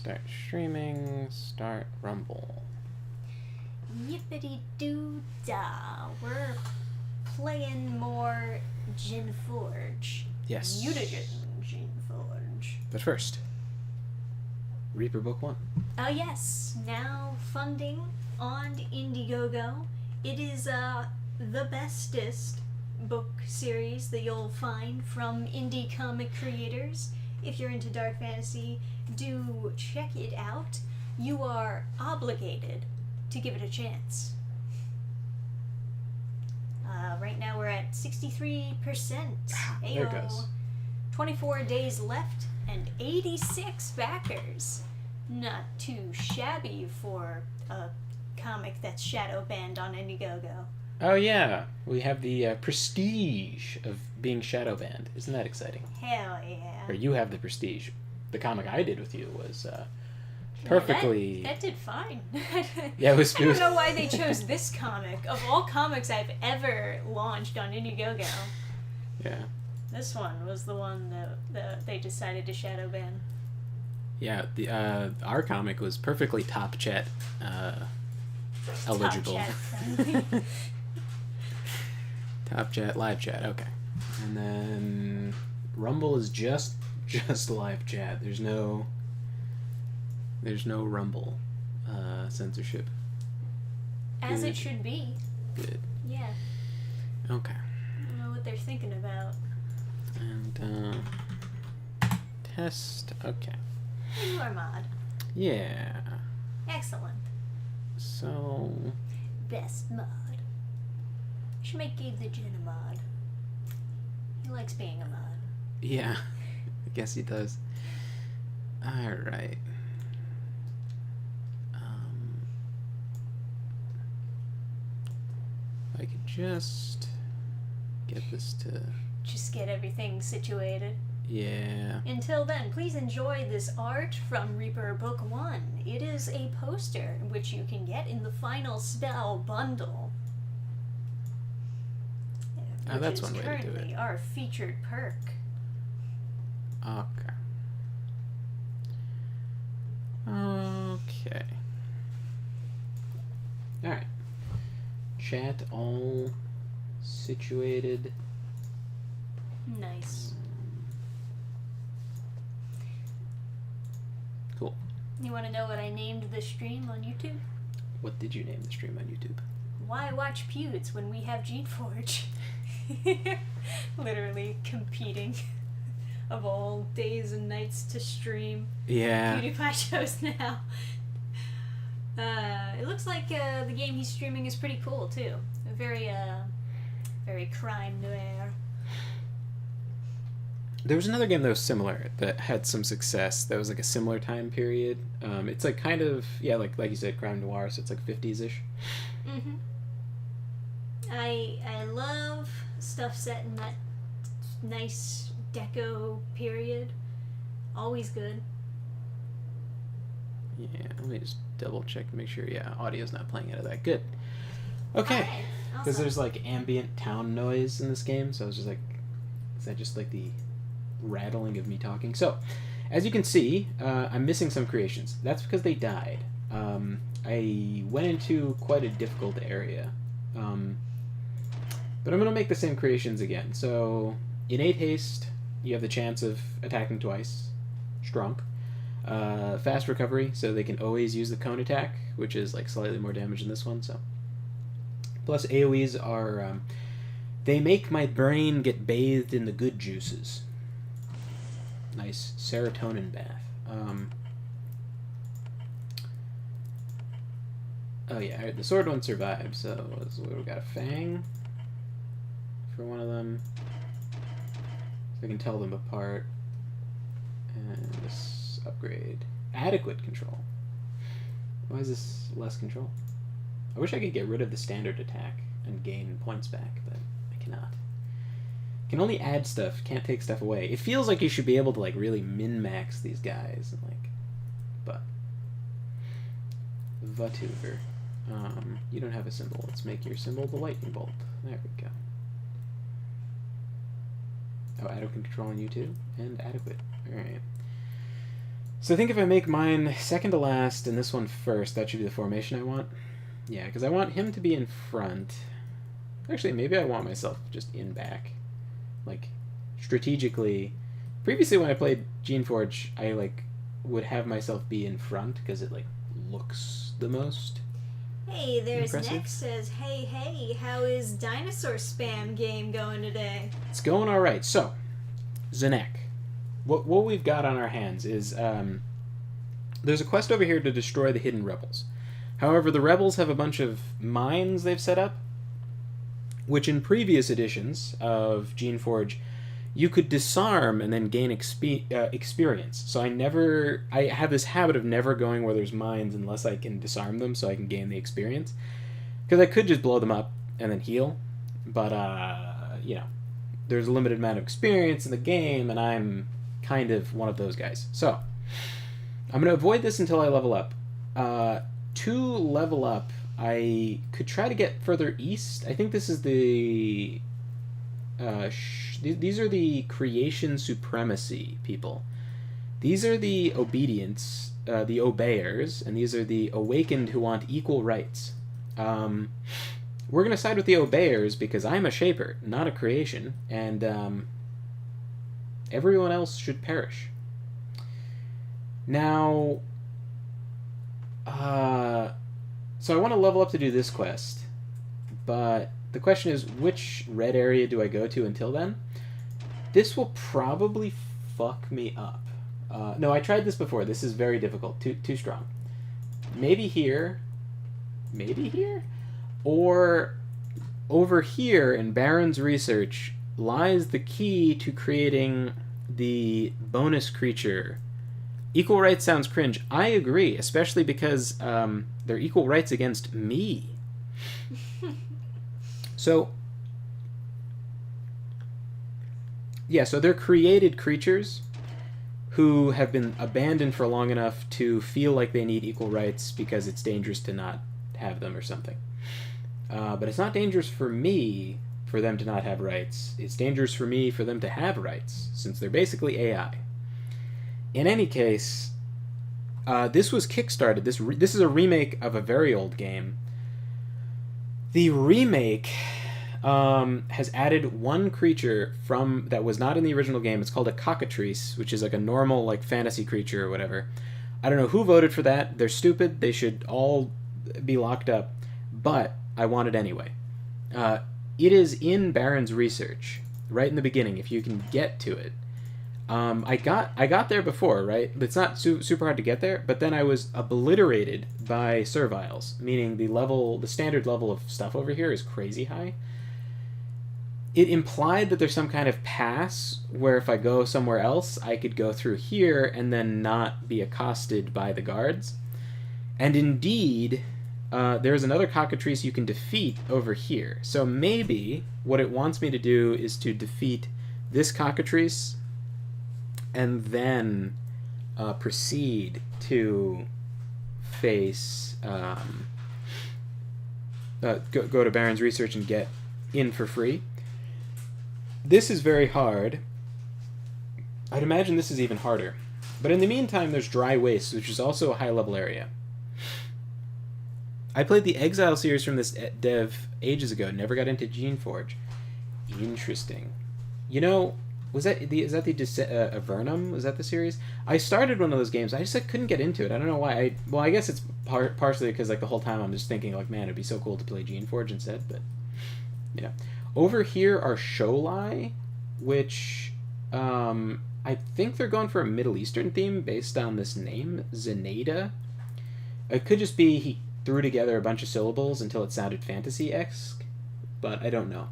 Start streaming. Start Rumble. Yippity-doo-dah. We're playing more Geneforge. Yes. Geneforge. But first, Reaper Book 1. Oh yes, now funding on Indiegogo. It is the bestest book series that you'll find from indie comic creators. If you're into dark fantasy, do check it out. You are obligated to give it a chance. Right now we're at 63%. There it goes. 24 days left and 86 backers. Not too shabby for a comic that's shadow banned on Indiegogo. Oh yeah, we have the prestige of being shadow banned. Isn't that exciting? Hell yeah. Or you have the prestige. The comic I did with you was perfectly... That did fine. Yeah, it was... I don't know why they chose this comic. Of all comics I've ever launched on Indiegogo, Yeah. this one was the one that they decided to shadow ban. Yeah, the our comic was perfectly top chat eligible. Top chat friendly. Top chat, live chat, okay. And then Rumble is just live chat. There's no Rumble censorship. As Good. it should be. Good. Yeah. Okay. I don't know what they're thinking about. And test. Okay. You are mod. Yeah. Excellent. So Best mod. You should make Gabe the Gen a mod. He likes being a mod. yeah, I guess he does. All right. I could just get this to... Just get everything situated. Yeah. Until then, please enjoy this art from Reaper Book 1. It is a poster which you can get in the Final Spell bundle. Oh, that's which one is way to do currently it. our featured perk. Okay. Okay. Alright. Chat all situated. Nice. Cool. You want to know what I named the stream on YouTube? What did you name the stream on YouTube? Why watch Pewds when we have Geneforge? Literally competing of all days and nights to stream. Yeah. PewDiePie shows now. It looks like the game he's streaming is pretty cool too. Very crime noir. There was another game that was similar that had some success. That was like a similar time period. It's like kind of, yeah, like you said, crime noir. So it's like 50s-ish. Mm-hmm. I love stuff set in that nice deco period. Always good. Yeah, let me just double check to make sure. Yeah, audio's not playing out of that. Good. Okay. Alright, Because awesome. there's like ambient town noise in this game, so I was just like, is that just like the rattling of me talking? So, as you can see, I'm missing some creations. That's because they died. I went into quite a difficult area. But I'm going to make the same creations again. So, innate haste, you have the chance of attacking twice. Strong. Fast recovery, so they can always use the cone attack, which is like slightly more damage than this one. So, plus AoEs are they make my brain get bathed in the good juices. Nice serotonin bath. Oh yeah, the sword one survived, so we got a fang for one of them, so I can tell them apart. And this upgrade, adequate control. Why is this less control? I wish I could get rid of the standard attack and gain points back, but I cannot. Can only add stuff, can't take stuff away. It feels like you should be able to like really min-max these guys, and like, but whatever. You don't have a symbol. Let's make your symbol the lightning bolt. There we go. Oh, adequate control on you too, and adequate. All right. So I think if I make mine second to last and this one first, that should be the formation I want. Yeah, because I want him to be in front. Actually, maybe I want myself just in back. Like, strategically. Previously when I played Geneforge, I, like, would have myself be in front because it, like, looks the most Hey, there's impressive. Nick says, hey, how is dinosaur spam game going today? It's going all right. So, Zenek. What we've got on our hands is there's a quest over here to destroy the hidden rebels. However, the rebels have a bunch of mines they've set up, which in previous editions of Geneforge, you could disarm and then gain experience. So I have this habit of never going where there's mines unless I can disarm them so I can gain the experience. Because I could just blow them up and then heal, but you know, there's a limited amount of experience in the game, and I'm kind of one of those guys. So I'm going to avoid this until I level up. To level up, I could try to get further east. I think this is the... these are the creation supremacy people. These are the obedience, the obeyers, and these are the awakened who want equal rights. We're going to side with the obeyers because I'm a shaper, not a creation, and everyone else should perish. Now, so I want to level up to do this quest, but the question is, which red area do I go to until then? This will probably fuck me up. No, I tried this before. This is very difficult. Too strong. Maybe here. Maybe here? Or over here in Baron's research lies the key to creating the bonus creature. Equal rights sounds cringe. I agree, especially because they're equal rights against me. So, yeah, so they're created creatures who have been abandoned for long enough to feel like they need equal rights because it's dangerous to not have them or something. But it's not dangerous for me for them to not have rights. It's dangerous for me for them to have rights, since they're basically AI. In any case, this was kickstarted. This is a remake of a very old game. The remake has added one creature from that was not in the original game. It's called a cockatrice, which is like a normal like fantasy creature or whatever. I don't know who voted for that. They're stupid. They should all be locked up. But I want it anyway. It is in Baron's research right in the beginning. If you can get to it. I got there before, right? It's not super hard to get there, but then I was obliterated by serviles, meaning the standard level of stuff over here is crazy high. It implied that there's some kind of pass where if I go somewhere else, I could go through here and then not be accosted by the guards. And indeed, there's another cockatrice you can defeat over here. So maybe what it wants me to do is to defeat this cockatrice and then proceed to face go to Baron's research and get in for free. This is very hard. I'd imagine this is even harder. But in the meantime, there's Dry Waste, which is also a high-level area. I played the Exile series from this dev ages ago. Never got into Geneforge. Interesting. You know, is that the Avernum? Was that the series? I started one of those games. I just couldn't get into it. I don't know why. I guess it's partially because like the whole time I'm just thinking like, man, it'd be so cool to play Geneforge instead. But yeah, over here are Sholai, which I think they're going for a Middle Eastern theme based on this name, Zenaida. It could just be he threw together a bunch of syllables until it sounded fantasy-esque, but I don't know.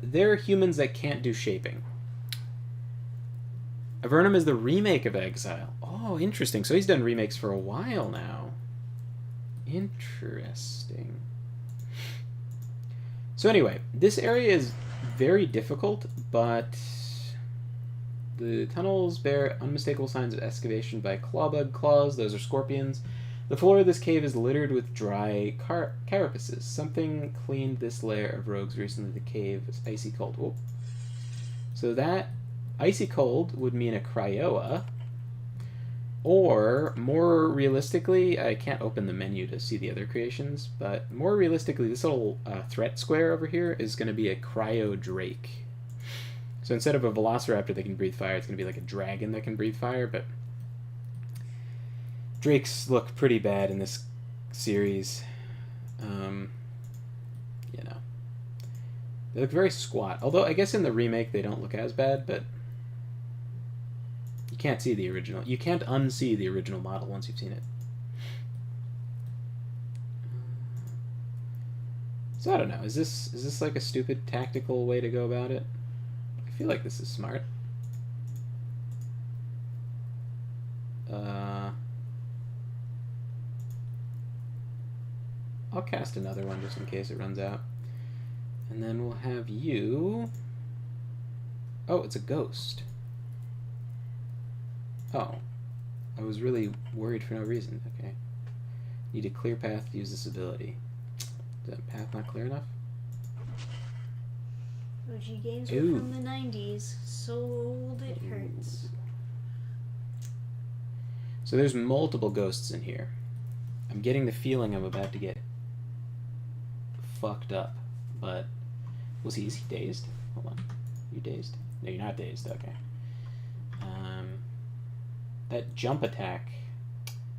They're humans that can't do shaping. Avernum is the remake of Exile. Oh, interesting. So he's done remakes for a while now. Interesting. So anyway, this area is very difficult, but the tunnels bear unmistakable signs of excavation by clawbug claws. Those are scorpions. The floor of this cave is littered with dry carapaces. Something cleaned this lair of rogues recently. The cave is icy cold. Oh. So that icy cold would mean a cryoa, Or, more realistically, I can't open the menu to see the other creations, but more realistically, this little threat square over here is going to be a cryo drake. So instead of a velociraptor that can breathe fire, it's going to be like a dragon that can breathe fire, but drakes look pretty bad in this series. You know. They look very squat. Although, I guess in the remake they don't look as bad, but you can't see the original. You can't unsee the original model once you've seen it. So I don't know. Is this like a stupid tactical way to go about it? I feel like this is smart. I'll cast another one just in case it runs out. And then we'll have you... Oh, it's a ghost. Oh. I was really worried for no reason. Okay. Need a clear path to use this ability. Is that path not clear enough? OG games were Ooh. from the 90s. So old it hurts. So there's multiple ghosts in here. I'm getting the feeling I'm about to get fucked up, but we'll see. Is he dazed? Hold on. You dazed? No, you're not dazed. Okay. That jump attack.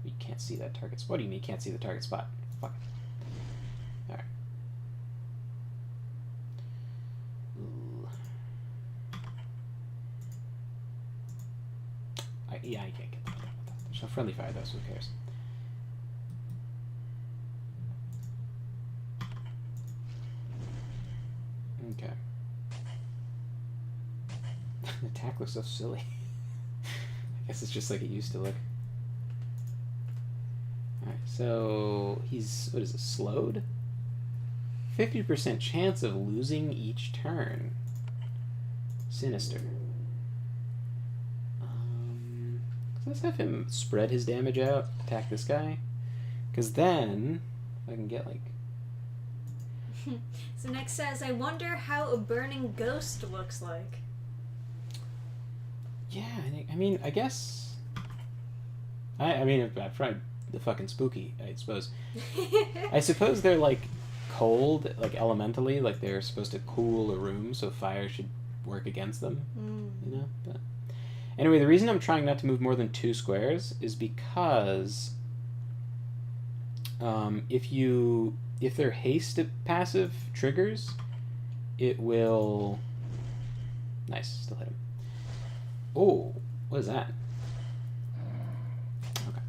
You can't see that target spot. What do you mean you can't see the target spot? Fuck it. Alright. Yeah, I can't get that. There's no friendly fire though, so who cares? Okay. The attack looks so silly. I guess it's just like it used to look. Alright, so he's, what is it, slowed? 50% chance of losing each turn. Sinister. Let's have him spread his damage out, attack this guy. Because then, I can get like... So next says, I wonder how a burning ghost looks like. Yeah, I mean, I guess... I mean, I've tried the fucking spooky, I suppose. I suppose they're like cold, like elementally, like they're supposed to cool a room, so fire should work against them, you know? But anyway, the reason I'm trying not to move more than 2 squares is because if their haste passive triggers, it will... Nice, still hit him. Oh, what is that? Okay.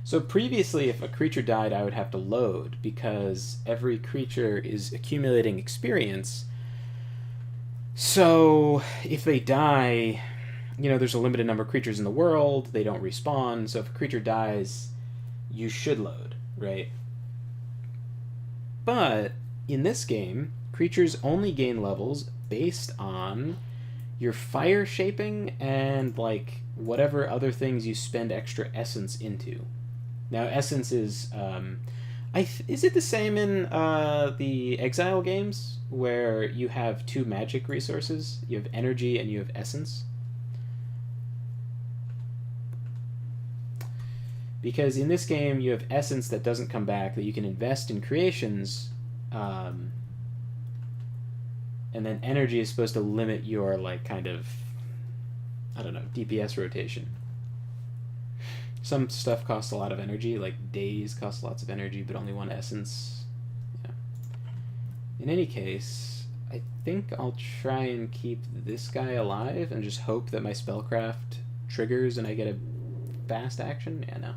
So previously, if a creature died, I would have to load, because every creature is accumulating experience. So if they die... You know, there's a limited number of creatures in the world, they don't respawn, so if a creature dies, you should load, right? But in this game, creatures only gain levels based on your fire shaping and, like, whatever other things you spend extra essence into. Now, essence is... is it the same in the Exile games, where you have 2 magic resources? You have energy and you have essence? Because in this game, you have essence that doesn't come back, that you can invest in creations, and then energy is supposed to limit your, like, kind of, I don't know, DPS rotation. Some stuff costs a lot of energy, like days cost lots of energy, but only 1 essence. Yeah. In any case, I think I'll try and keep this guy alive and just hope that my spellcraft triggers and I get a fast action. Yeah, no.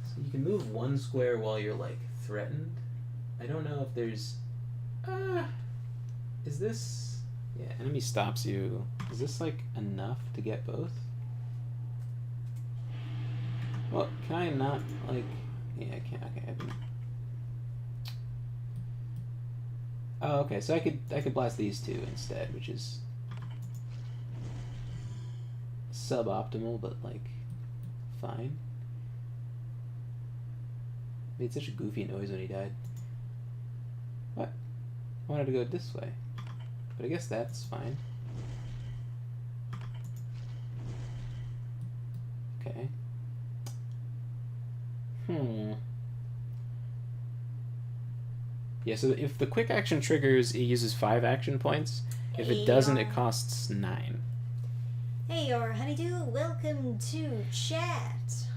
So you can move 1 square while you're, like, threatened. I don't know if there's... is this... Yeah, enemy stops you. Is this, like, enough to get both? Well, can I not, like... Yeah, I can't. Okay, I didn't... Oh, okay, so I could blast these 2 instead, which is... suboptimal, but, like, fine. Made such a goofy noise when he died. What? I wanted to go this way. But I guess that's fine. Okay. Yeah, so if the quick action triggers, it uses 5 action points. If it doesn't, it costs 9. Hey, your honeydew, welcome to chat.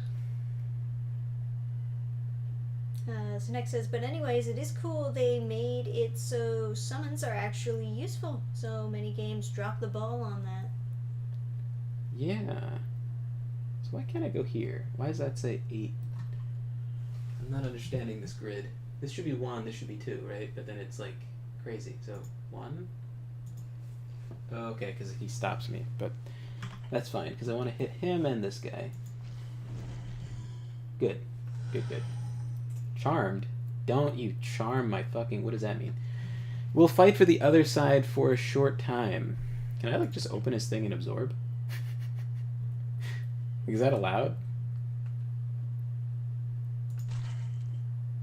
So next says, but anyways, it is cool they made it so summons are actually useful. So many games drop the ball on that. Yeah. So why can't I go here? Why does that say 8? I'm not understanding this grid. This should be 1, this should be 2, right? But then it's like crazy. So 1? Oh, okay, because he stops me. But that's fine, because I want to hit him and this guy. Good. Good, good. Charmed? Don't you charm my fucking... What does that mean? We'll fight for the other side for a short time. Can I, like, just open his thing and absorb? Is that allowed?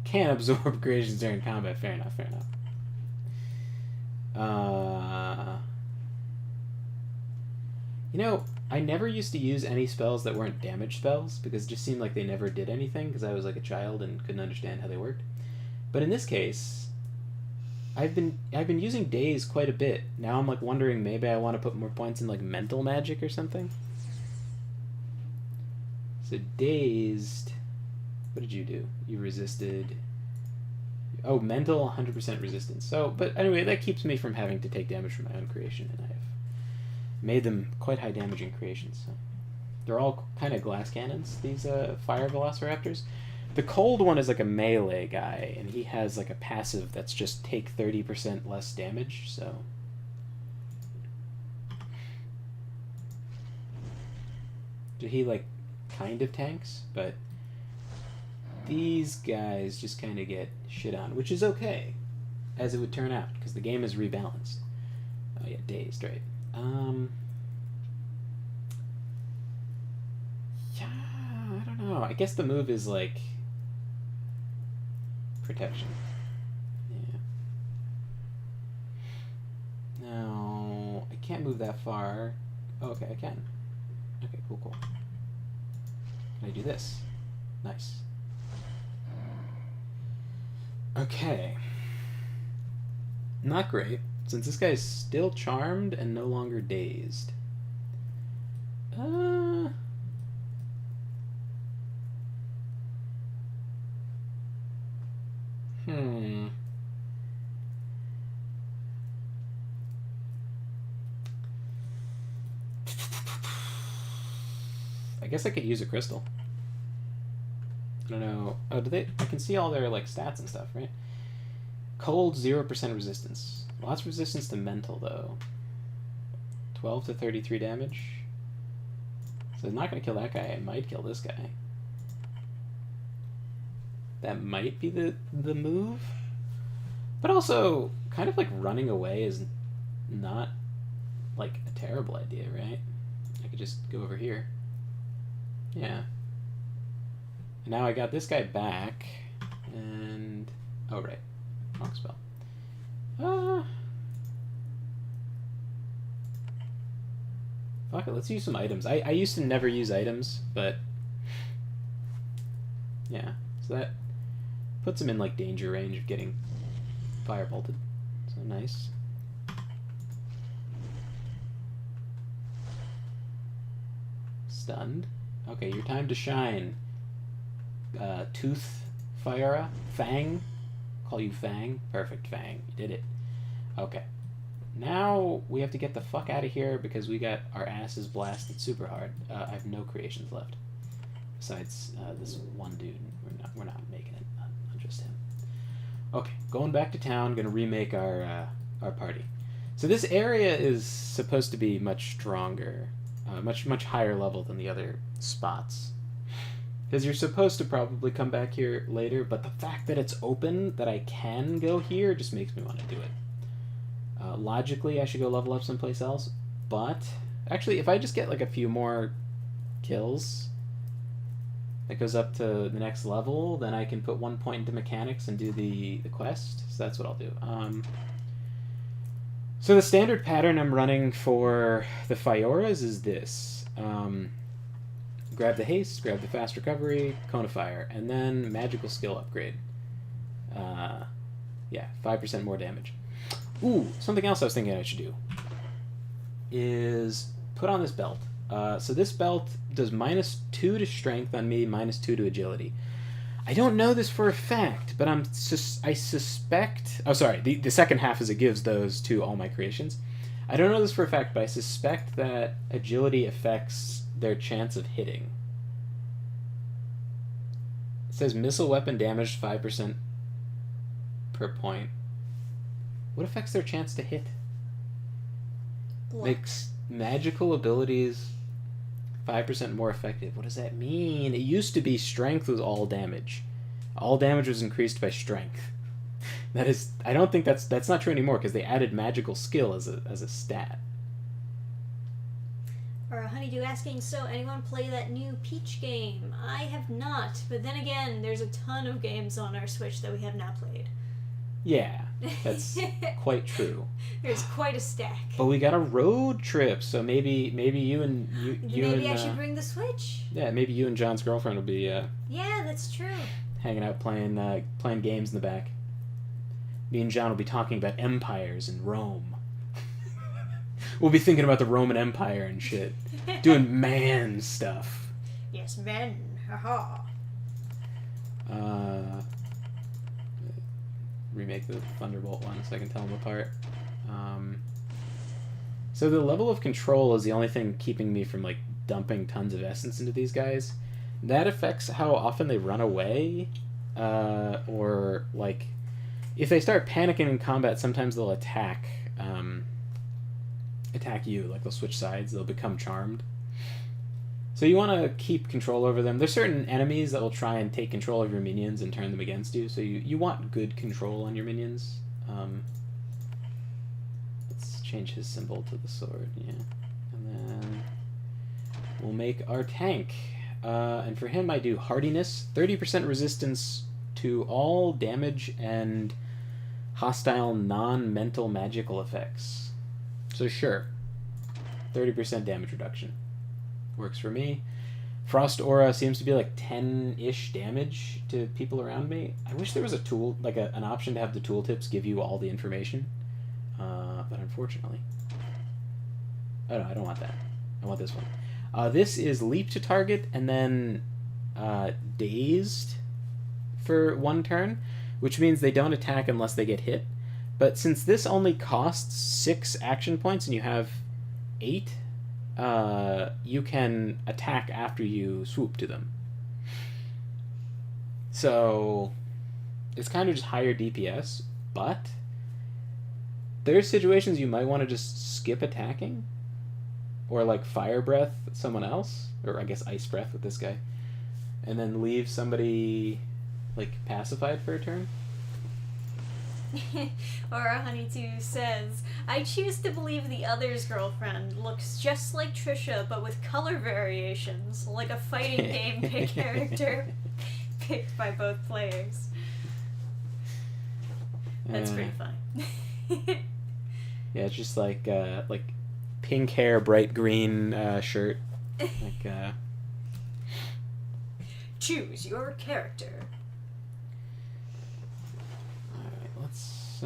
Can't absorb creations during combat. Fair enough, fair enough. You know, I never used to use any spells that weren't damage spells because it just seemed like they never did anything because I was like a child and couldn't understand how they worked. But in this case, I've been using Daze quite a bit. Now I'm like wondering maybe I want to put more points in like mental magic or something. So Dazed, what did you do? You resisted. Oh, mental 100% resistance. So, but anyway, that keeps me from having to take damage from my own creation, and I've made them quite high damaging creations. So they're all kind of glass cannons, these fire velociraptors. The cold one is like a melee guy, and he has like a passive that's just take 30% less damage, so... He like kind of tanks, but these guys just kind of get shit on, which is okay, as it would turn out, because the game is rebalanced. Oh yeah, Dazed, right. Yeah, I don't know. I guess the move is like protection. Yeah. No, I can't move that far. Oh, okay, I can. Okay, cool, cool. Can I do this? Nice. Okay. Not great, since this guy's still charmed and no longer dazed. I guess I could use a crystal. I don't know. Oh, do they? I can see all their like stats and stuff, right? Cold, 0% resistance. Lots of resistance to mental though. 12 to 33 damage. So I'm not gonna kill that guy. I might kill this guy. That might be the move. But also, kind of like running away is not like a terrible idea, right? I could just go over here. Yeah. And now I got this guy back, and... Oh, right. Wrong spell. Fuck it, let's use some items. I used to never use items, but... Yeah, so that puts him in, like, danger range of getting fire bolted. So nice. Stunned. Okay, your time to shine. Tooth Fiora? Fang? Call you Fang? Perfect, Fang. You did it. Okay. Now we have to get the fuck out of here because we got our asses blasted super hard. I have no creations left. Besides this one dude. We're not making it on just him. Okay, going back to town, gonna remake our party. So this area is supposed to be much stronger. Much higher level than the other spots. Because you're supposed to probably come back here later, but the fact that it's open, that I can go here, just makes me want to do it. Logically, I should go level up someplace else, but... Actually, if I just get like a few more kills, that goes up to the next level, then I can put 1 point into mechanics and do the quest. So that's what I'll do. So the standard pattern I'm running for the Fioras is this. grab the haste, grab the fast recovery, cone of fire, and then magical skill upgrade. Yeah, 5% more damage. Ooh, something else I was thinking I should do is put on this belt. So this belt does -2 to strength on me, -2 to agility. I don't know this for a fact, but I suspect... Oh, sorry, the second half is it gives those to all my creations. I don't know this for a fact, but I suspect that agility affects their chance of hitting. It says missile weapon damage 5% per point. What affects their chance to hit? Luck. Makes magical abilities 5% more effective. What does that mean? It used to be strength was all damage. All damage was increased by strength. That is, I don't think that's not true anymore because they added magical skill as a stat. Or Honeydew asking, so anyone play that new Peach game? I have not, but then again, there's a ton of games on our Switch that we have not played. Yeah, that's quite true. There's quite a stack. But we got a road trip, so maybe you and you Maybe and, I should bring the Switch. Yeah, maybe you and John's girlfriend will be Yeah, that's true. hanging out playing games in the back. Me and John will be talking about empires in Rome. We'll be thinking about the Roman Empire and shit. Doing man stuff. Yes, men. Haha. Remake the Thunderbolt one so I can tell them apart. So the level of control is the only thing keeping me from like dumping tons of essence into these guys. That affects how often they run away, or like if they start panicking in combat, sometimes they'll attack you. Like they'll switch sides. They'll become charmed. So you want to keep control over them. There's certain enemies that will try and take control of your minions and turn them against you. So you want good control on your minions. Let's change his symbol to the sword. Yeah, and then we'll make our tank. And for him, I do hardiness, 30% resistance to all damage and hostile non-mental magical effects. So sure, 30% damage reduction. Works for me. Frost Aura seems to be like 10-ish damage to people around me. I wish there was a tool, like an option to have the tooltips give you all the information. But unfortunately... Oh no, I don't want that. I want this one. This is leap to target and then dazed for 1 turn, which means they don't attack unless they get hit. But since this only costs 6 action points and you have 8, you can attack after you swoop to them. So it's kind of just higher DPS, but there's situations you might want to just skip attacking, or like fire breath someone else, or I guess ice breath with this guy, and then leave somebody like pacified for a turn. Or Honeydew says, I choose to believe the other's girlfriend looks just like Trisha, but with color variations, like a fighting game pick character picked by both players. That's pretty fun. Yeah, it's just like pink hair, bright green shirt. Like choose your character. Let's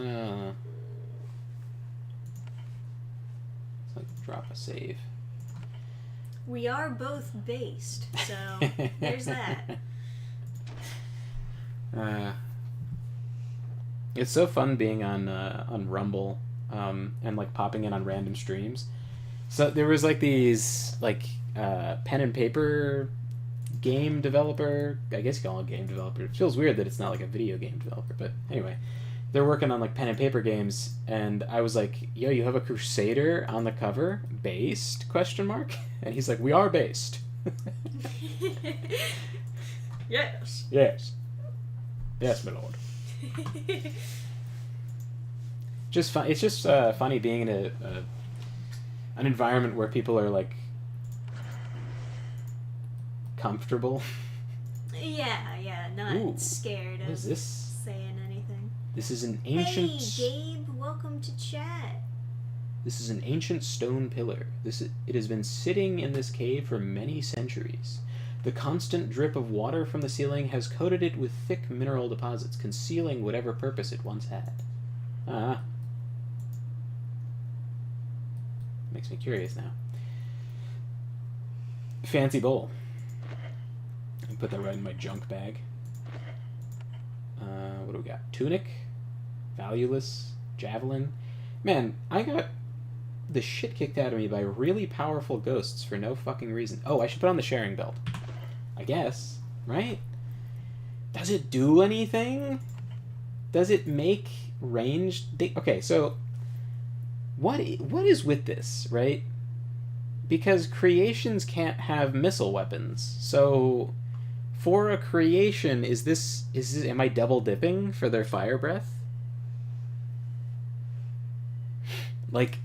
like drop a save. We are both based, so there's that. It's so fun being on Rumble, and like popping in on random streams. So there was like these like pen and paper game developer. I guess you call it a game developer. It feels weird that it's not like a video game developer, but anyway. They're working on like pen and paper games, and I was like, yo, you have a Crusader on the cover? Based? ? And he's like, we are based. Yes. Yes. Yes, my lord. Just fun. It's just funny being in an environment where people are like comfortable. Yeah, not Ooh, scared what of is this? saying anything. This is an ancient... Hey, Gabe, welcome to chat. This is an ancient stone pillar. It has been sitting in this cave for many centuries. The constant drip of water from the ceiling has coated it with thick mineral deposits, concealing whatever purpose it once had. Ah. Makes me curious now. Fancy bowl. I put that right in my junk bag. What do we got? Tunic, valueless, javelin. Man, I got the shit kicked out of me by really powerful ghosts for no fucking reason. Oh, I should put on the sharing belt. I guess, right? Does it do anything? Does it make ranged? Okay, so what is with this, right? Because creations can't have missile weapons. So for a creation, is this am I double dipping for their fire breath? Like,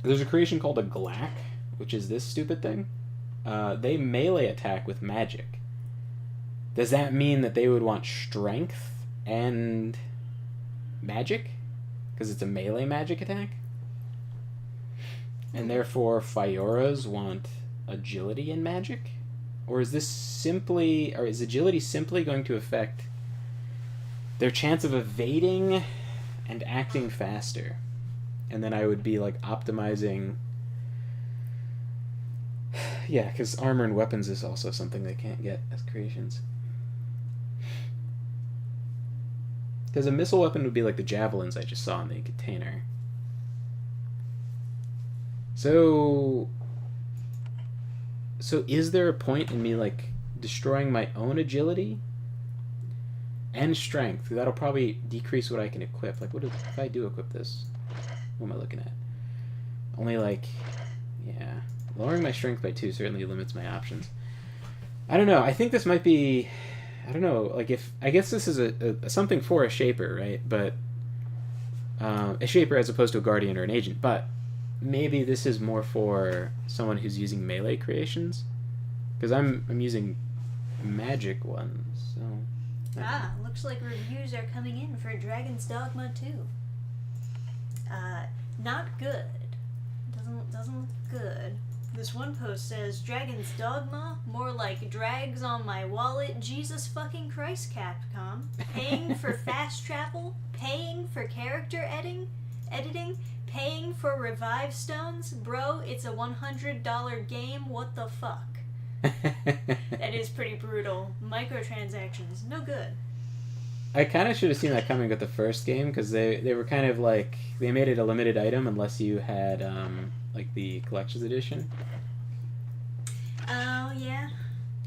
there's a creation called a Glack, which is this stupid thing. They melee attack with magic. Does that mean that they would want strength and magic? Because it's a melee magic attack? And therefore Fioras want agility and magic? Or is agility simply going to affect their chance of evading and acting faster? And then I would be like optimizing. Yeah, because armor and weapons is also something they can't get as creations. Because a missile weapon would be like the javelins I just saw in the container. So is there a point in me like destroying my own agility and strength? That'll probably decrease what I can equip. Like, what if I do equip this? What am I looking at? Only like, yeah, lowering my strength by 2 certainly limits my options. I don't know. I think this might be, I don't know. Like, if I guess this is a something for a shaper, right? But a shaper as opposed to a guardian or an agent. But maybe this is more for someone who's using melee creations, because I'm using magic ones. So looks like reviews are coming in for Dragon's Dogma 2. Not good. Doesn't look good. This one post says, Dragon's Dogma, more like drags on my wallet, Jesus fucking Christ, Capcom. Paying for fast travel, paying for character editing, paying for revive stones. Bro, it's a $100 game, what the fuck? That is pretty brutal. Microtransactions, no good. I kind of should have seen that coming with the first game, because they were kind of like, they made it a limited item unless you had like the collector's edition. Oh yeah,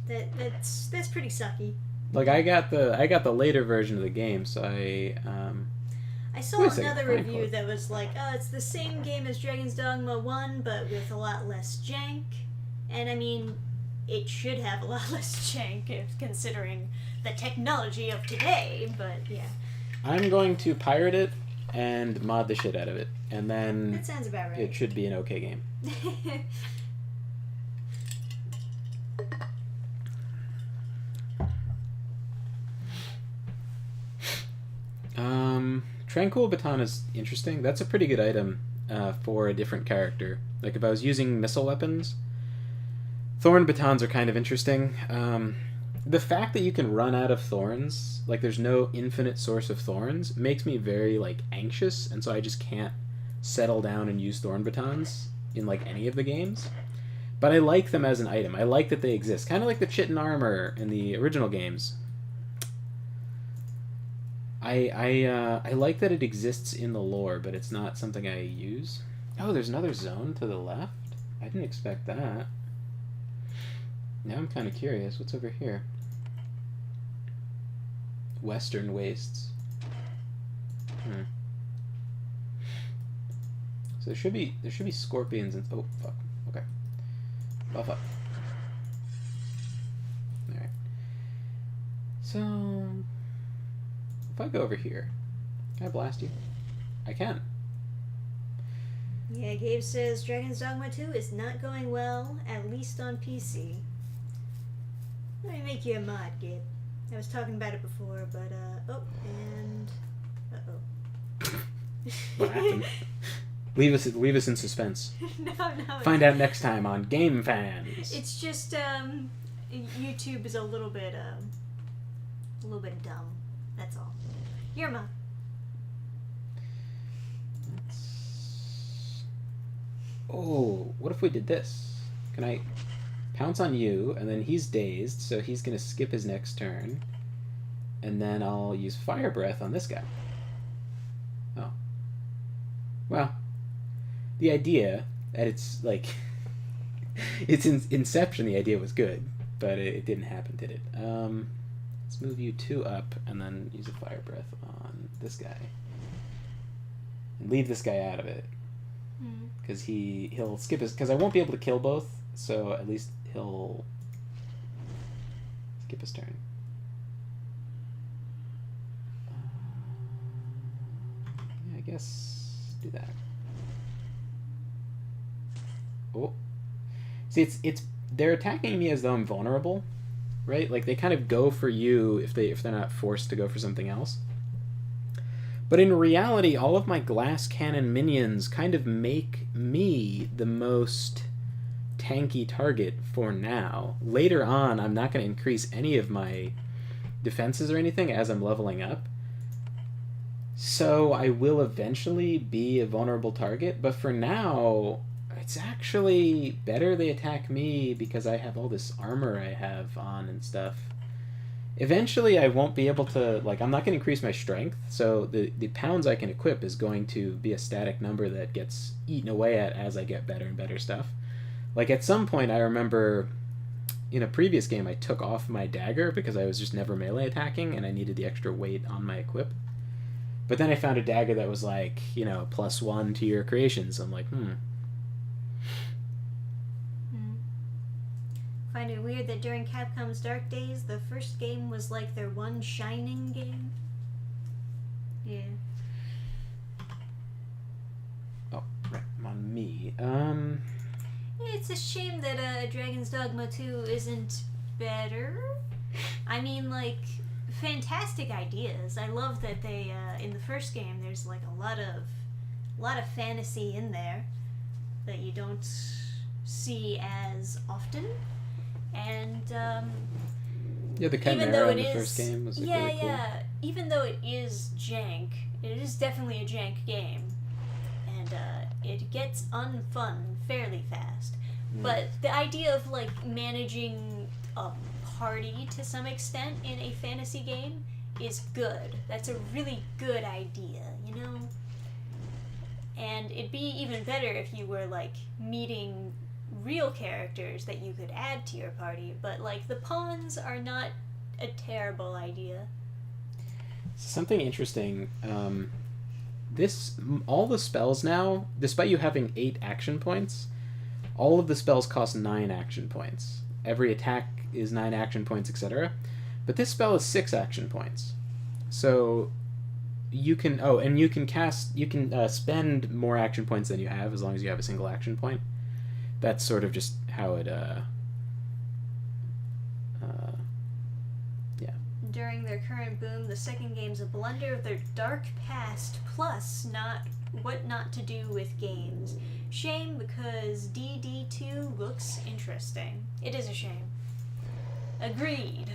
that's pretty sucky. Like, I got the later version of the game, so I saw another review that was like, oh, it's the same game as Dragon's Dogma 1, but with a lot less jank. And I mean, it should have a lot less jank, considering the technology of today, but yeah. I'm going to pirate it and mod the shit out of it, and then that sounds about right. It should be an okay game. Tranquil Baton is interesting. That's a pretty good item for a different character. Like, if I was using missile weapons, Thorn Batons are kind of interesting. The fact that you can run out of thorns, like there's no infinite source of thorns, makes me very like anxious, and so I just can't settle down and use Thorn Batons in like any of the games. But I like them as an item. I like that they exist. Kind of like the Chitin Armor in the original games. I like that it exists in the lore, but it's not something I use. Oh, there's another zone to the left? I didn't expect that. Now I'm kind of curious. What's over here? Western Wastes. So there should be scorpions and... Oh, fuck. Okay. Buff up. Alright. So... If I go over here, can I blast you? I can. Yeah, Gabe says Dragon's Dogma 2 is not going well, at least on PC. Let me make you a mod, Gabe. I was talking about it before, but, oh, and... Uh-oh. What happened? Leave us in suspense. No. Find out next time on Game Fans. It's just, YouTube is a little bit dumb. That's all. Yerma. Oh, what if we did this? Can I pounce on you, and then he's dazed, so he's gonna skip his next turn, and then I'll use Fire Breath on this guy. Oh. Well, the idea that it's like it's in Inception. The idea was good, but it didn't happen, did it? Let's move you 2 up, and then use a Fire Breath on this guy, and leave this guy out of it. Because he'll skip his... Because I won't be able to kill both, so at least he'll skip his turn. Yeah, I guess do that. Oh. See, it's they're attacking me as though I'm vulnerable, right? Like, they kind of go for you if they're not forced to go for something else. But in reality, all of my glass cannon minions kind of make me the most tanky target for now. Later on, I'm not going to increase any of my defenses or anything as I'm leveling up. So I will eventually be a vulnerable target, but for now, it's actually better they attack me because I have all this armor I have on and stuff. Eventually, I won't be able to, like, I'm not going to increase my strength, so the pounds I can equip is going to be a static number that gets eaten away at as I get better and better stuff. Like, at some point, I remember in a previous game, I took off my dagger because I was just never melee attacking, and I needed the extra weight on my equip. But then I found a dagger that was like, you know, +1 to your creations. I'm like, Find it weird that during Capcom's Dark Days, the first game was like their one shining game. Yeah. Oh, right, on me. It's a shame that Dragon's Dogma 2 isn't better. I mean, like, fantastic ideas. I love that they, in the first game, there's like a lot of fantasy in there that you don't see as often. And yeah, the Chimera in the first game was like, really cool. Even though it is jank, it is definitely a jank game, and it gets unfun fairly fast. But the idea of like managing a party to some extent in a fantasy game is good. That's a really good idea, you know? And it'd be even better if you were like meeting real characters that you could add to your party, but like the pawns are not a terrible idea. Something interesting, all the spells now, despite you having 8 action points, all of the spells cost 9 action points. Every attack is 9 action points, etc. But this spell is 6 action points. So you can spend more action points than you have as long as you have a single action point. That's sort of just how it, yeah. During their current boom, the second game's a blunder of their dark past, plus what not to do with games. Shame, because DD2 looks interesting. It is a shame. Agreed.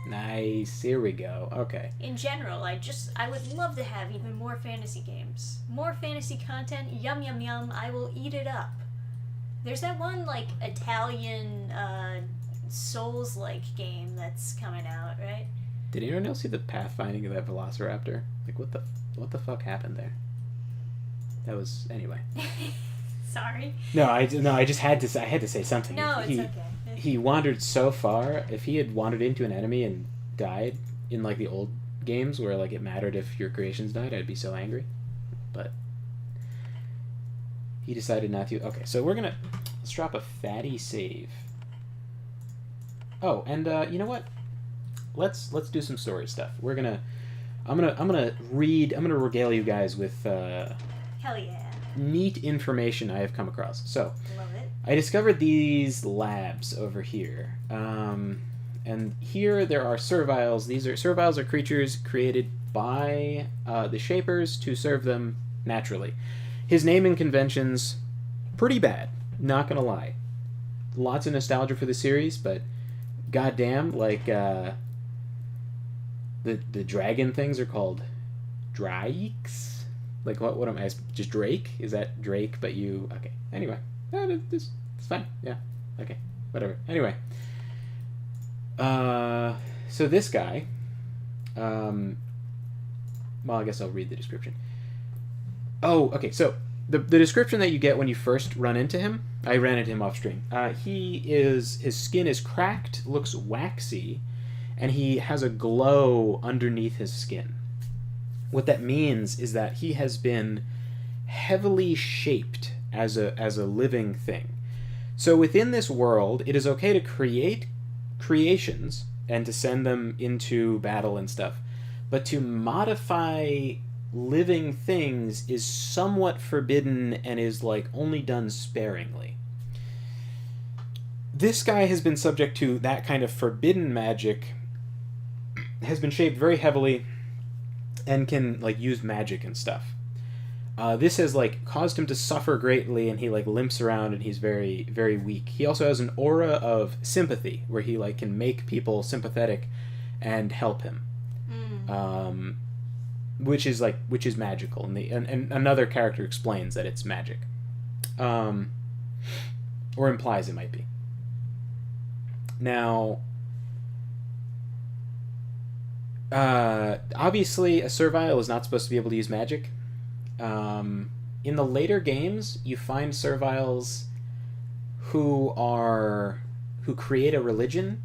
Nice, here we go. Okay. In general, I would love to have even more fantasy games. More fantasy content, yum yum yum, I will eat it up. There's that one, like, Italian, Souls-like game that's coming out, right? Did anyone else see the pathfinding of that Velociraptor? Like, what the fuck happened there? That was... Anyway. Sorry. No, I just had to say something. No, it's okay. He wandered so far. If he had wandered into an enemy and died in, like, the old games where, like, it mattered if your creations died, I'd be so angry. But he decided not to. Okay, so let's drop a fatty save. Oh, and you know what? Let's do some story stuff. I'm gonna regale you guys with Hell yeah. neat information I have come across. So Love it. I discovered these labs over here. And here there are serviles. Serviles are creatures created by the Shapers to serve them naturally. His naming convention's pretty bad, not gonna lie. lots of nostalgia for the series, but goddamn, like the dragon things are called Drakes. Like what am I? Just Drake? Is that Drake? But you okay? Anyway, it's fine. Yeah. Okay. Whatever. Anyway. So this guy. Well, I guess I'll read the description. Oh, okay. So the description that you get when you first run into him, I ran into him off stream. His skin is cracked, looks waxy, and he has a glow underneath his skin. What that means is that he has been heavily shaped as a living thing. So within this world, it is okay to create creations and to send them into battle and stuff, but to modify living things is somewhat forbidden and is like only done sparingly. This guy has been subject to that kind of forbidden magic, has been shaped very heavily, and can like use magic and stuff. This has like caused him to suffer greatly, and he like limps around and he's very, very weak. He also has an aura of sympathy where he like can make people sympathetic and help him. Which is magical, and another character explains that it's magic, or implies it might be. Now, obviously, a servile is not supposed to be able to use magic. In the later games, you find serviles who create a religion,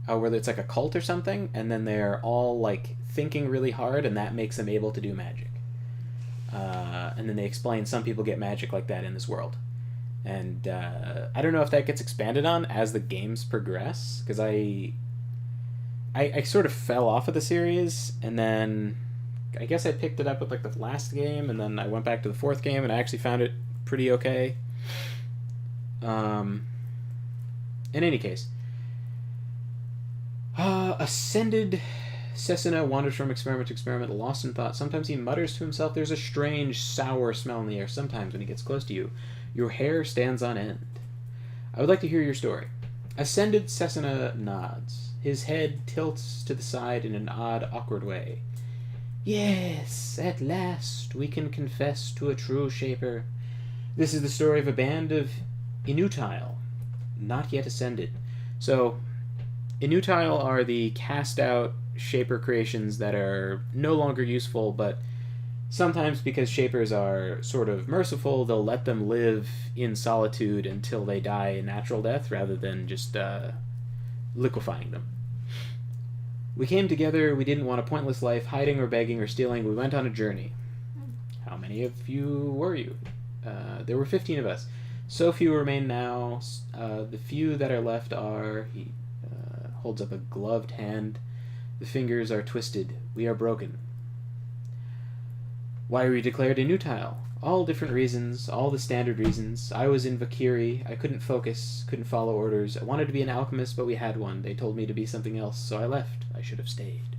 whether it's like a cult or something, and then they're all like thinking really hard, and that makes them able to do magic. And then they explain some people get magic like that in this world. And I don't know if that gets expanded on as the games progress, because I sort of fell off of the series, and then I guess I picked it up with like the last game, and then I went back to the fourth game, and I actually found it pretty okay. In any case, Ascended Cessna wanders from experiment to experiment, lost in thought. Sometimes he mutters to himself. There's a strange, sour smell in the air. Sometimes when he gets close to you, your hair stands on end. I would like to hear your story. Ascended Cessna nods. His head tilts to the side in an odd, awkward way. Yes, at last we can confess to a true shaper. This is the story of a band of Inutile, not yet ascended. So, Inutile are the cast-out shaper creations that are no longer useful, but sometimes because shapers are sort of merciful, they'll let them live in solitude until they die a natural death rather than just liquefying them. We came together, we didn't want a pointless life, hiding or begging or stealing, we went on a journey. How many of you were you? There were 15 of us. So few remain now. The few that are left are... He holds up a gloved hand. The fingers are twisted. We are broken. Why were you declared inutile? All different reasons, all the standard reasons. I was in Vakiri. I couldn't focus, couldn't follow orders. I wanted to be an alchemist, but we had one. They told me to be something else, so I left. I should have stayed.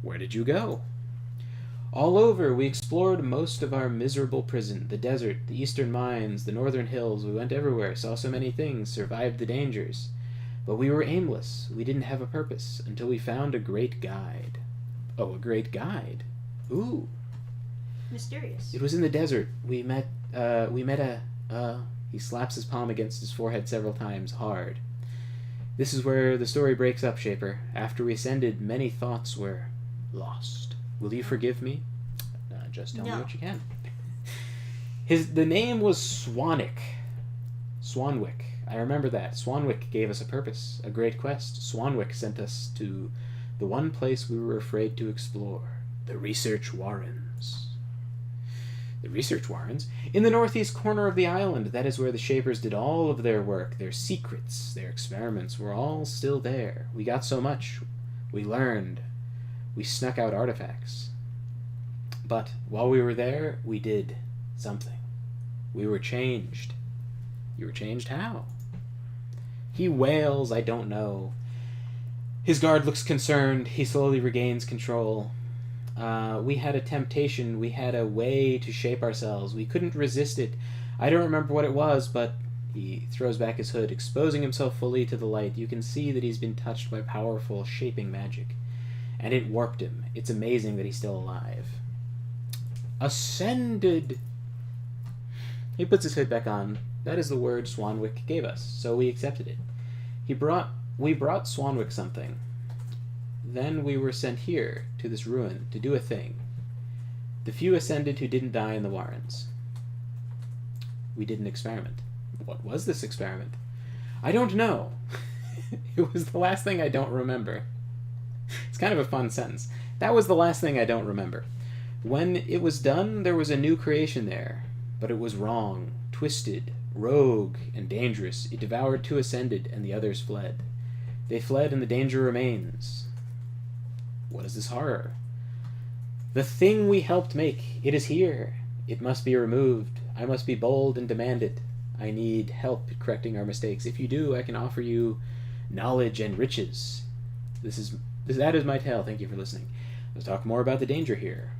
Where did you go? All over. We explored most of our miserable prison. The desert, the eastern mines, the northern hills. We went everywhere, saw so many things, survived the dangers. But we were aimless. We didn't have a purpose until we found a great guide. Oh, a great guide. Ooh. Mysterious. It was in the desert. We met he slaps his palm against his forehead several times, hard. This is where the story breaks up, Shaper. After we ascended, many thoughts were lost. Will you forgive me? Just tell me what you can. The name was Swanwick. Swanwick. I remember that. Swanwick gave us a purpose, a great quest. Swanwick sent us to the one place we were afraid to explore, the Research Warrens. The Research Warrens? In the northeast corner of the island, that is where the Shapers did all of their work. Their secrets, their experiments were all still there. We got so much. We learned. We snuck out artifacts. But while we were there, we did something. We were changed. You were changed how? He wails, I don't know. His guard looks concerned. He slowly regains control. We had a temptation. We had a way to shape ourselves. We couldn't resist it. I don't remember what it was, but He throws back his hood, exposing himself fully to the light. You can see that he's been touched by powerful, shaping magic. And it warped him. It's amazing that he's still alive. Ascended! He puts his hood back on. That is the word Swanwick gave us, so we accepted it. We brought Swanwick something. Then we were sent here, to this ruin, to do a thing. The few ascended who didn't die in the Warrens. We did an experiment. What was this experiment? I don't know. It was the last thing I don't remember. It's kind of a fun sentence. That was the last thing I don't remember. When it was done, there was a new creation there. But it was wrong, twisted, rogue, and dangerous. It devoured two ascended, and the others fled. They fled, and the danger remains. What is this horror? The thing we helped make. It is here. It must be removed. I must be bold and demand it. I need help correcting our mistakes. If you do, I can offer you knowledge and riches. That is my tale. Thank you for listening. Let's talk more about the danger here.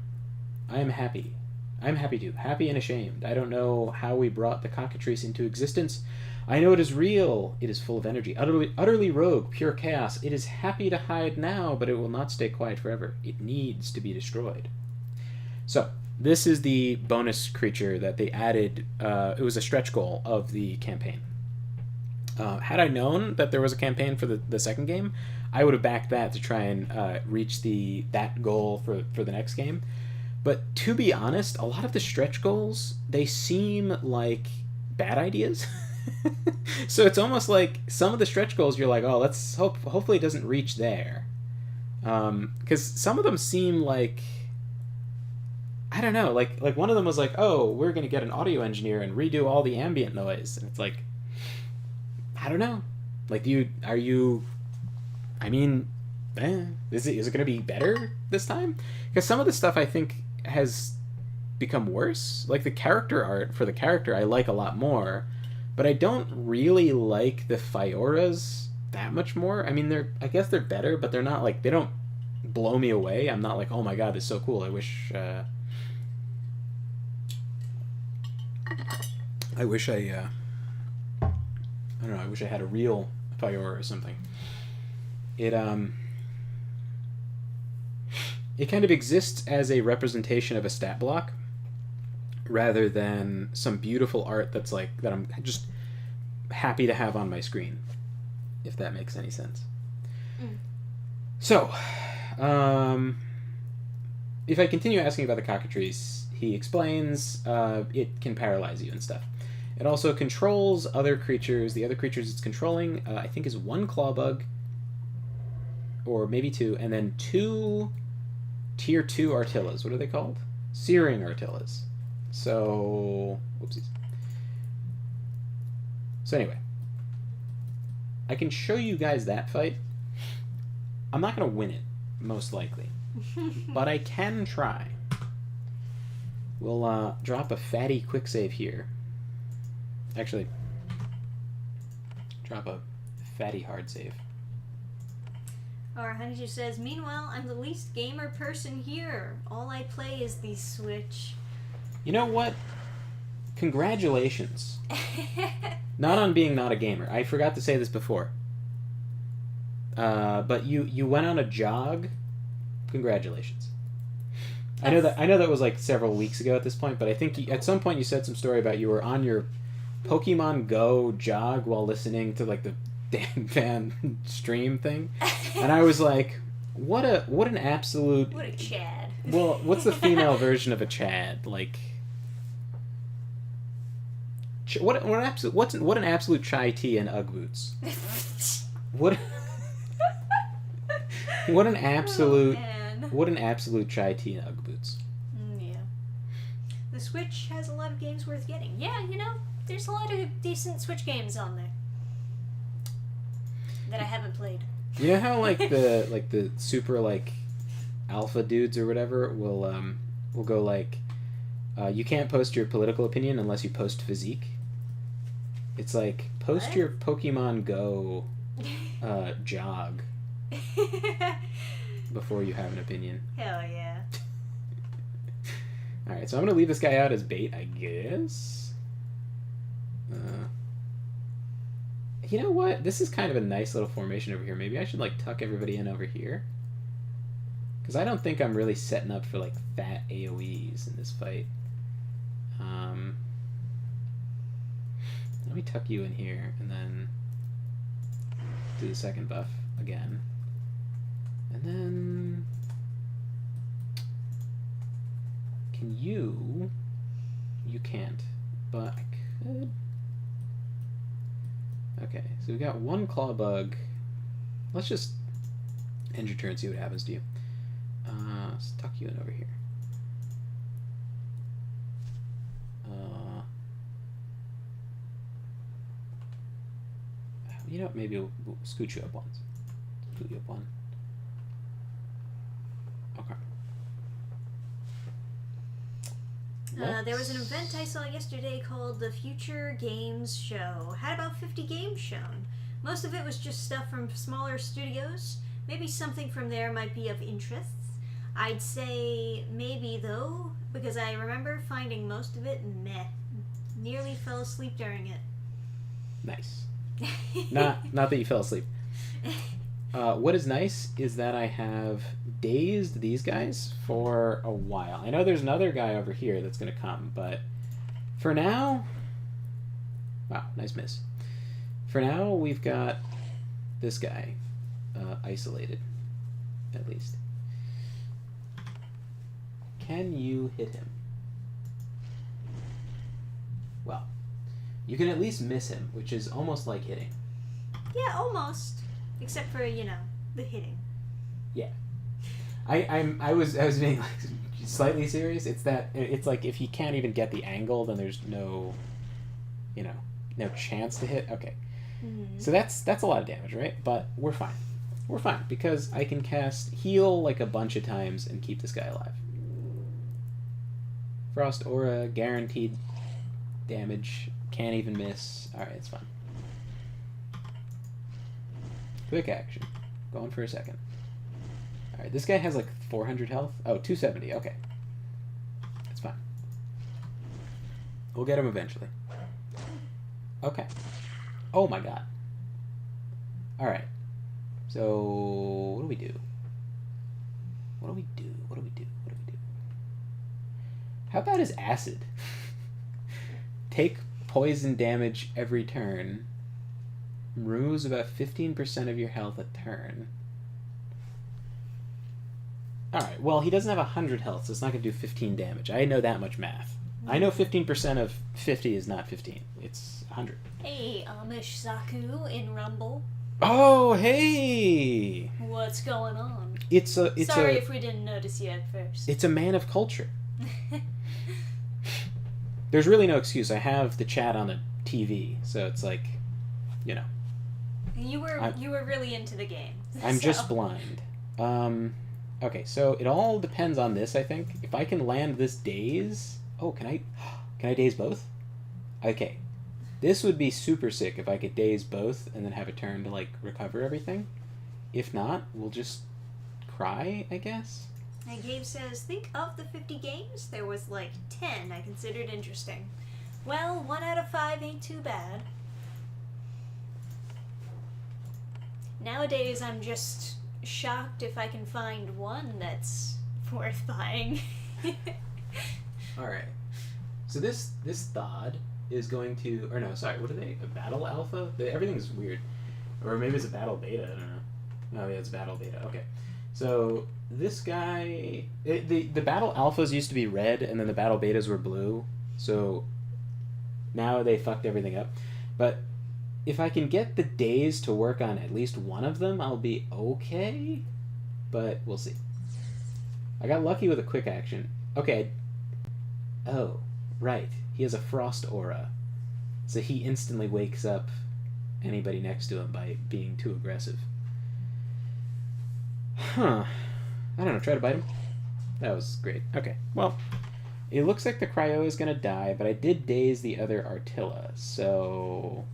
I am happy. I'm happy too. Happy and ashamed. I don't know how we brought the cockatrice into existence. I know it is real. It is full of energy. Utterly rogue. Pure chaos. It is happy to hide now, but it will not stay quiet forever. It needs to be destroyed. So, this is the bonus creature that they added. It was a stretch goal of the campaign. Had I known that there was a campaign for the second game, I would have backed that to try and reach that goal for the next game. But to be honest, a lot of the stretch goals, they seem like bad ideas. So it's almost like some of the stretch goals you're like, oh, let's hopefully it doesn't reach there. Because some of them seem like, I don't know, like one of them was like, oh, we're going to get an audio engineer and redo all the ambient noise. And it's like, I don't know. Like, is it going to be better this time? Because some of the stuff I think has become worse. Like the character art for the character I like a lot more, but I don't really like the Fioras that much more. I mean, I guess they're better, but they're not like, they don't blow me away. I'm not like, oh my god, this is so cool. I wish I don't know, I wish I had a real Fiora or something. It kind of exists as a representation of a stat block rather than some beautiful art that I'm just happy to have on my screen, if that makes any sense. So, if I continue asking about the cockatrice, he explains it can paralyze you and stuff. It also controls other creatures. The other creatures it's controlling, I think, is one claw bug, or maybe two, and then two tier 2 Artillas. What are they called? Searing Artillas. So, whoopsies. So anyway, I can show you guys that fight. I'm not going to win it, most likely. But I can try. We'll drop a fatty quick save here. Actually, drop a fatty hard save. Our Honeydew says, meanwhile, I'm the least gamer person here. All I play is the Switch. You know what? Congratulations. Not on being not a gamer. I forgot to say this before. But you went on a jog. Congratulations. I know that was like several weeks ago at this point, but I think at some point you said some story about you were on your Pokemon Go jog while listening to like the Dan Van stream thing, and I was like, what an absolute... What a Chad. Well, what's the female version of a Chad? Like... What an absolute chai tea and Ugg boots. What an absolute... Oh, what an absolute chai tea and Ugg boots. Yeah. The Switch has a lot of games worth getting. Yeah, there's a lot of decent Switch games on there that I haven't played. You know how the super alpha dudes or whatever will go you can't post your political opinion unless you post physique. It's like post what? your Pokemon Go jog before you have an opinion. Hell yeah. Alright, so I'm gonna leave this guy out as bait, I guess. You know what? This is kind of a nice little formation over here. Maybe I should, like, tuck everybody in over here. Because I don't think I'm really setting up for, like, fat AoEs in this fight. Let me tuck you in here, and then do the second buff again. And then... Can you... You can't, but I could... Okay, so we got one claw bug. Let's just end your turn and see what happens to you. Let's tuck you in over here. You know what? Maybe we'll scoot you up once. Scoot you up one. Okay. There was an event I saw yesterday called the Future Games Show. Had about 50 games shown. Most of it was just stuff from smaller studios. Maybe something from there might be of interest. I'd say maybe though, because I remember finding most of it meh. Nearly fell asleep during it. Nice. Not that you fell asleep. What is nice is that I have dazed these guys for a while. I know there's another guy over here that's going to come, but for now... Wow, nice miss. For now, we've got this guy isolated, at least. Can you hit him? Well, you can at least miss him, which is almost like hitting. Yeah, almost. Except for, you know, the hitting. Yeah. I was being like slightly serious. It's like if you can't even get the angle, then there's no chance to hit. Okay. Mm-hmm. So that's a lot of damage, right? But we're fine. We're fine because I can cast heal like a bunch of times and keep this guy alive. Frost Aura, guaranteed damage, can't even miss. Alright, it's fine. Quick action. Going for a second. Alright, this guy has like 400 health. Oh, 270, okay. It's fine. We'll get him eventually. Okay. Oh my god. Alright. So, what do we do? What do we do? What do we do? What do we do? How about his acid? Take poison damage every turn. Removes about 15% of your health a turn. Alright, well, he doesn't have 100 health, so it's not going to do 15 damage. I know that much math. I know 15% of 50 is not 15. It's 100. Hey, Amish Saku in Rumble. Oh, hey! What's going on? Sorry if we didn't notice you at first. It's a man of culture. There's really no excuse. I have the chat on the TV, so it's like, you know. You were really into the game. I'm just blind. Okay, so it all depends on this, I think. If I can land this daze... Oh, can I daze both? Okay. This would be super sick if I could daze both and then have a turn to, like, recover everything. If not, we'll just cry, I guess. And Gabe says, think of the 50 games, there was like 10 I considered interesting. Well, 1 out of 5 ain't too bad. Nowadays, I'm just shocked if I can find one that's worth buying. Alright. So this Thod is going to... Or no, sorry, what are they? A battle alpha? Everything's weird. Or maybe it's a battle beta, I don't know. Oh, yeah, it's battle beta. Okay. So this guy... The battle alphas used to be red, and then the battle betas were blue. So now they fucked everything up. But if I can get the days to work on at least one of them, I'll be okay. But we'll see. I got lucky with a quick action. Okay. Oh, right. He has a frost aura. So he instantly wakes up anybody next to him by being too aggressive. Huh. I don't know. Try to bite him? That was great. Okay. Well, it looks like the Cryo is going to die, but I did daze the other Artilla, so...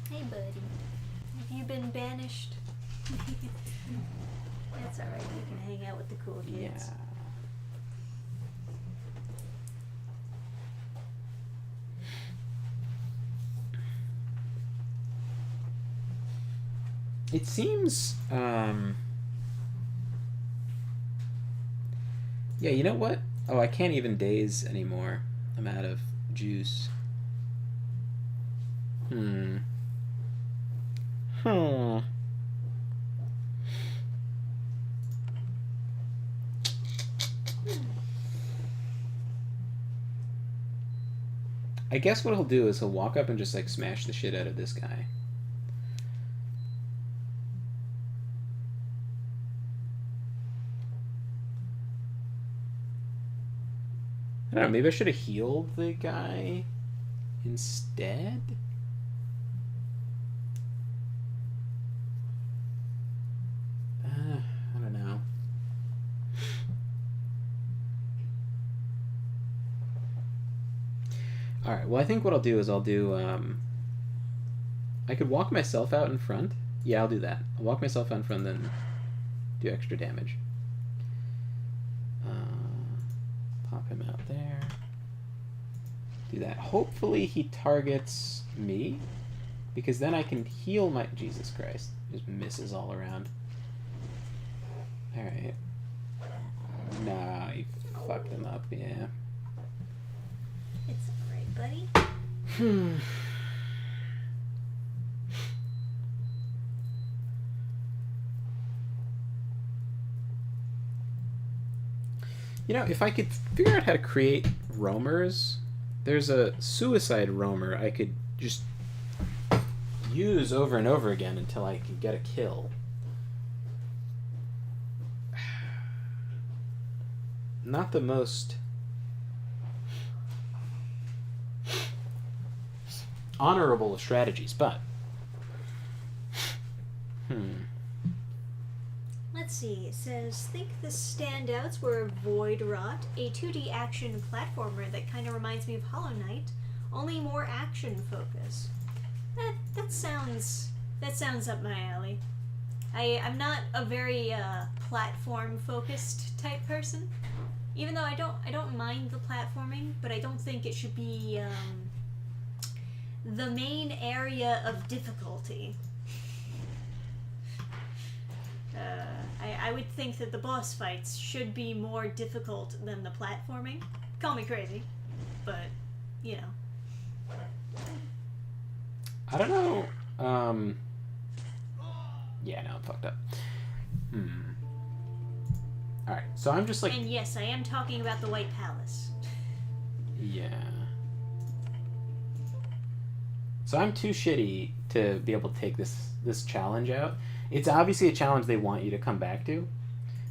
Hey, buddy. Have you been banished? That's alright. You can hang out with the cool kids. Yeah. It seems, yeah, you know what? Oh, I can't even daze anymore. I'm out of juice. Hmm. Hmm. I guess what he'll do is he'll walk up and just, like, smash the shit out of this guy. I don't know, maybe I should have healed the guy instead? I don't know. Alright, well, I think what I'll do is I'll do, I could walk myself out in front. Yeah, I'll do that. I'll walk myself out in front, then do extra damage. Pop him out there. Do that. Hopefully he targets me, because then I can heal my... Jesus Christ. Just misses all around. Alright. Nah, you fucked him up, yeah. It's alright, buddy. You know, if I could figure out how to create roamers, there's a suicide roamer I could just use over and over again until I can get a kill. Not the most honorable of strategies, but... Let's see, it says, think the standouts were Void Rot, a 2D action platformer that kind of reminds me of Hollow Knight, only more action focus. That sounds up my alley. I'm not a very platform focused type person, even though I don't mind the platforming, but I don't think it should be the main area of difficulty. I would think that the boss fights should be more difficult than the platforming. Call me crazy, but, you know. I don't know. Yeah, no, I'm fucked up. Alright, so I'm just like... And yes, I am talking about the White Palace. Yeah. So I'm too shitty to be able to take this challenge out. It's obviously a challenge they want you to come back to.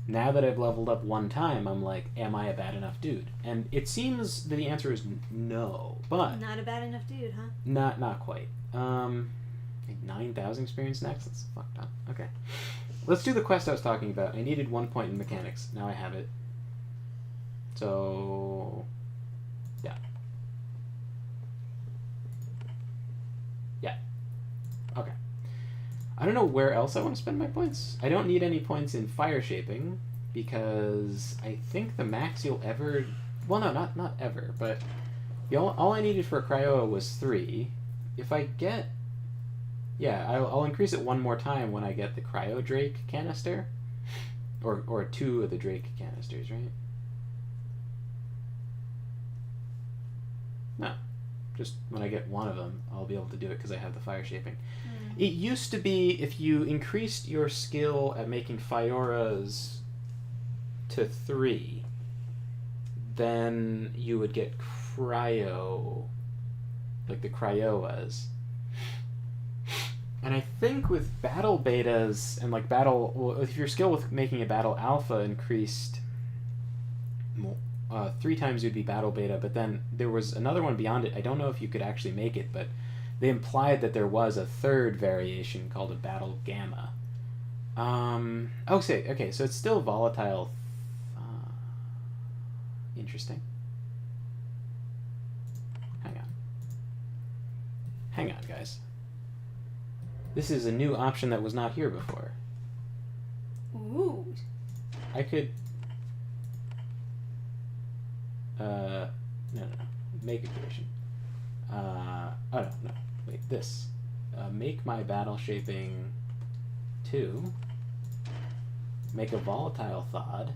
Now that I've leveled up one time, I'm like, am I a bad enough dude? And it seems that the answer is no, but... Not a bad enough dude, huh? Not quite. 9,000 experience next? That's fucked up. Okay. Let's do the quest I was talking about. I needed 1 point in mechanics. Now I have it. So... yeah. Yeah. Okay. I don't know where else I want to spend my points. I don't need any points in fire shaping, because I think the max you'll ever... Well, no, not ever, but all I needed for a cryo was 3. If I get... Yeah, I'll increase it 1 more time when I get the cryo Drake canister. Or 2 of the Drake canisters, right? No. Just when I get 1 of them, I'll be able to do it because I have the fire shaping. It used to be if you increased your skill at making Fioras to 3, then you would get cryo, like the cryoas. And I think with battle betas and like if your skill with making a battle alpha increased 3 times, you'd be battle beta, but then there was another one beyond it. I don't know if you could actually make it, but they implied that there was a 3rd variation called a battle gamma. Okay, so it's still volatile. Interesting. Hang on, guys. This is a new option that was not here before. Ooh. I could... No. Make a creation. Oh, no. Wait, this. Make my battle shaping 2. Make a volatile thought.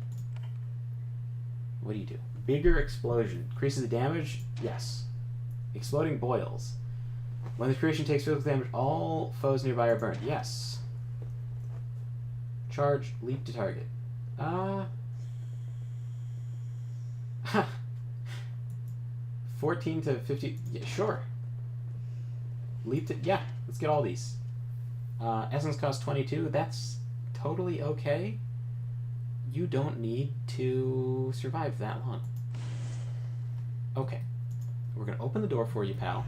What do you do? Bigger explosion. Increases the damage? Yes. Exploding boils. When the creation takes physical damage, all foes nearby are burned. Yes. Charge, leap to target. 14 to 50. Yeah, sure. Leap to. Yeah, let's get all these. Essence cost 22. That's totally okay. You don't need to survive that long. Okay. We're going to open the door for you, pal.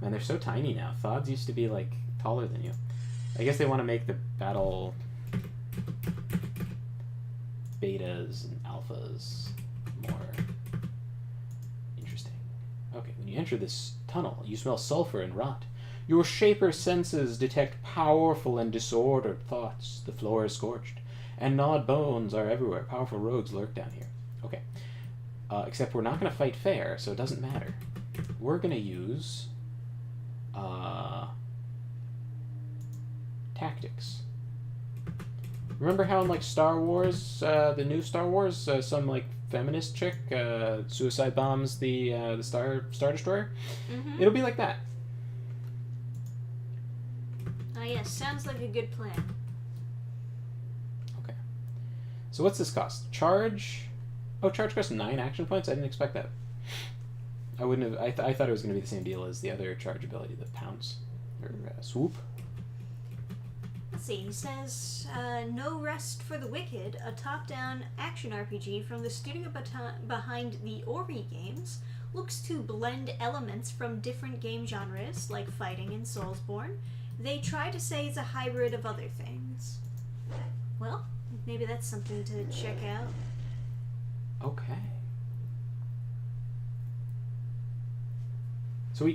Man, they're so tiny now. Thods used to be, like, taller than you. I guess they want to make the battle betas and alphas more interesting. Okay, when you enter this tunnel, you smell sulfur and rot. Your shaper senses detect powerful and disordered thoughts. The floor is scorched, and gnawed bones are everywhere. Powerful rogues lurk down here. Okay. Except we're not going to fight fair, so it doesn't matter. We're going to use tactics. Remember how in, like, Star Wars, the new Star Wars, some, like, feminist chick suicide bombs the Star Destroyer? Mm-hmm. It'll be like that. Yes, sounds like a good plan. Okay. So what's this cost? Charge? Oh, charge costs 9 action points? I didn't expect that. I wouldn't have... I thought it was going to be the same deal as the other charge ability, the pounce. Or swoop. Let's see, he says, No Rest for the Wicked, a top-down action RPG from the studio behind the Ori games, looks to blend elements from different game genres, like fighting and Soulsborne. They try to say it's a hybrid of other things. Well, maybe that's something to check out. Okay. So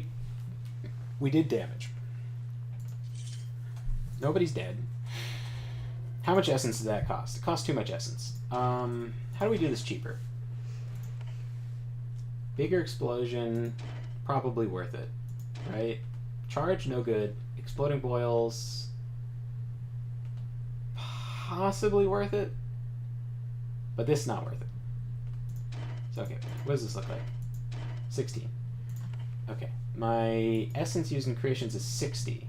we did damage. Nobody's dead. How much essence does that cost? It costs too much essence. How do we do this cheaper? Bigger explosion, probably worth it, right? Charge, no good. Exploding boils, possibly worth it, but this is not worth it. So, okay, what does this look like? 16. Okay, my essence used in creations is 60.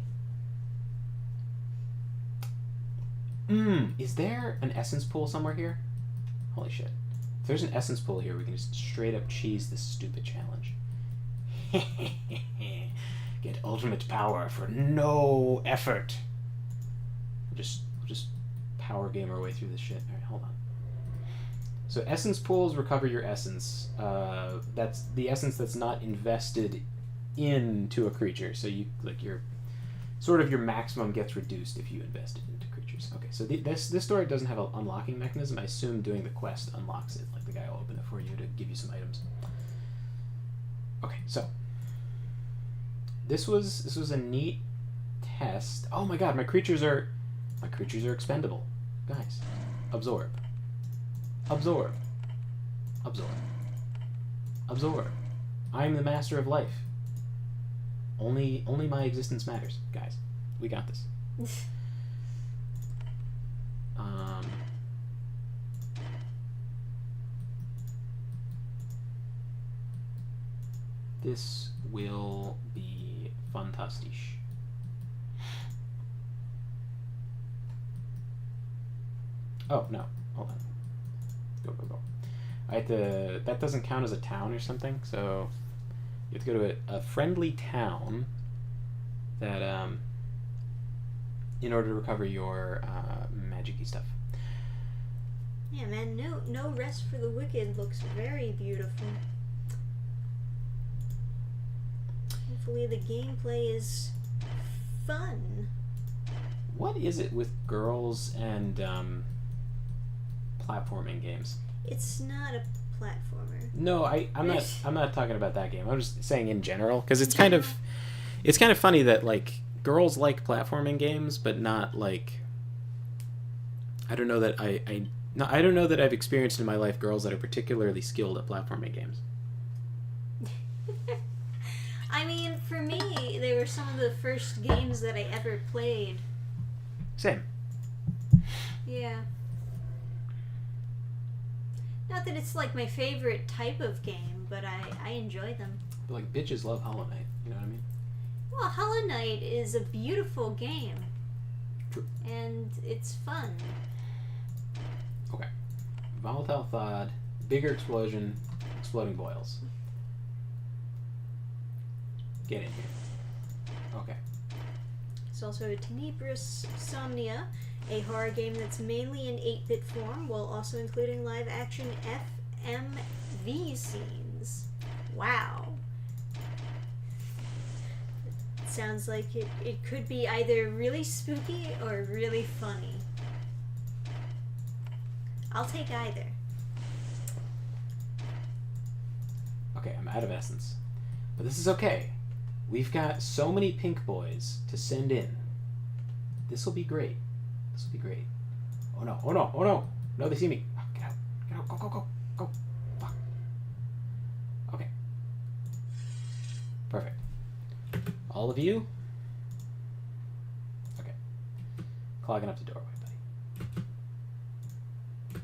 Is there an essence pool somewhere here? Holy shit. If there's an essence pool here, we can just straight up cheese this stupid challenge. Get ultimate power for no effort. We'll just power game our way through this shit. Alright, hold on. So essence pools recover your essence. That's the essence that's not invested into a creature. So you your maximum gets reduced if you invest it into creatures. Okay, so this door doesn't have an unlocking mechanism. I assume doing the quest unlocks it. Like the guy will open it for you to give you some items. Okay, so this was a neat test. Oh my god, my creatures are expendable. Guys, absorb. Absorb. Absorb. Absorb. I'm the master of life. Only my existence matters, guys. We got this. This will be fantastic. Oh, no. Hold on. Go. That doesn't count as a town or something, so you have to go to a friendly town that, in order to recover your magic-y stuff. Yeah, man, no Rest for the Wicked looks very beautiful. Hopefully the gameplay is fun. What is it with girls and platforming games? It's not a platformer. No, I'm not talking about that game. I'm just saying in general, because it's kind of funny that like girls like platforming games, but not like I don't know that I don't know that I've experienced in my life girls that are particularly skilled at platforming games. I mean, for me, they were some of the first games that I ever played. Same. Yeah. Not that it's like my favorite type of game, but I enjoy them. But like bitches love Hollow Knight. You know what I mean? Well, Hollow Knight is a beautiful game. True. And it's fun. Okay. Volatile Thawed, bigger explosion, exploding boils. Get in here. Okay. There's also Tenebrous Somnia, a horror game that's mainly in 8-bit form, while also including live-action FMV scenes. Wow. It sounds like it could be either really spooky or really funny. I'll take either. Okay, I'm out of essence. But this is okay. We've got so many pink boys to send in. This will be great. This will be great. Oh no, oh no, oh no! No, they see me. Oh, get out. Get out. Go, go, go. Go. Fuck. Okay. Perfect. All of you? Okay. Clogging up the doorway, buddy.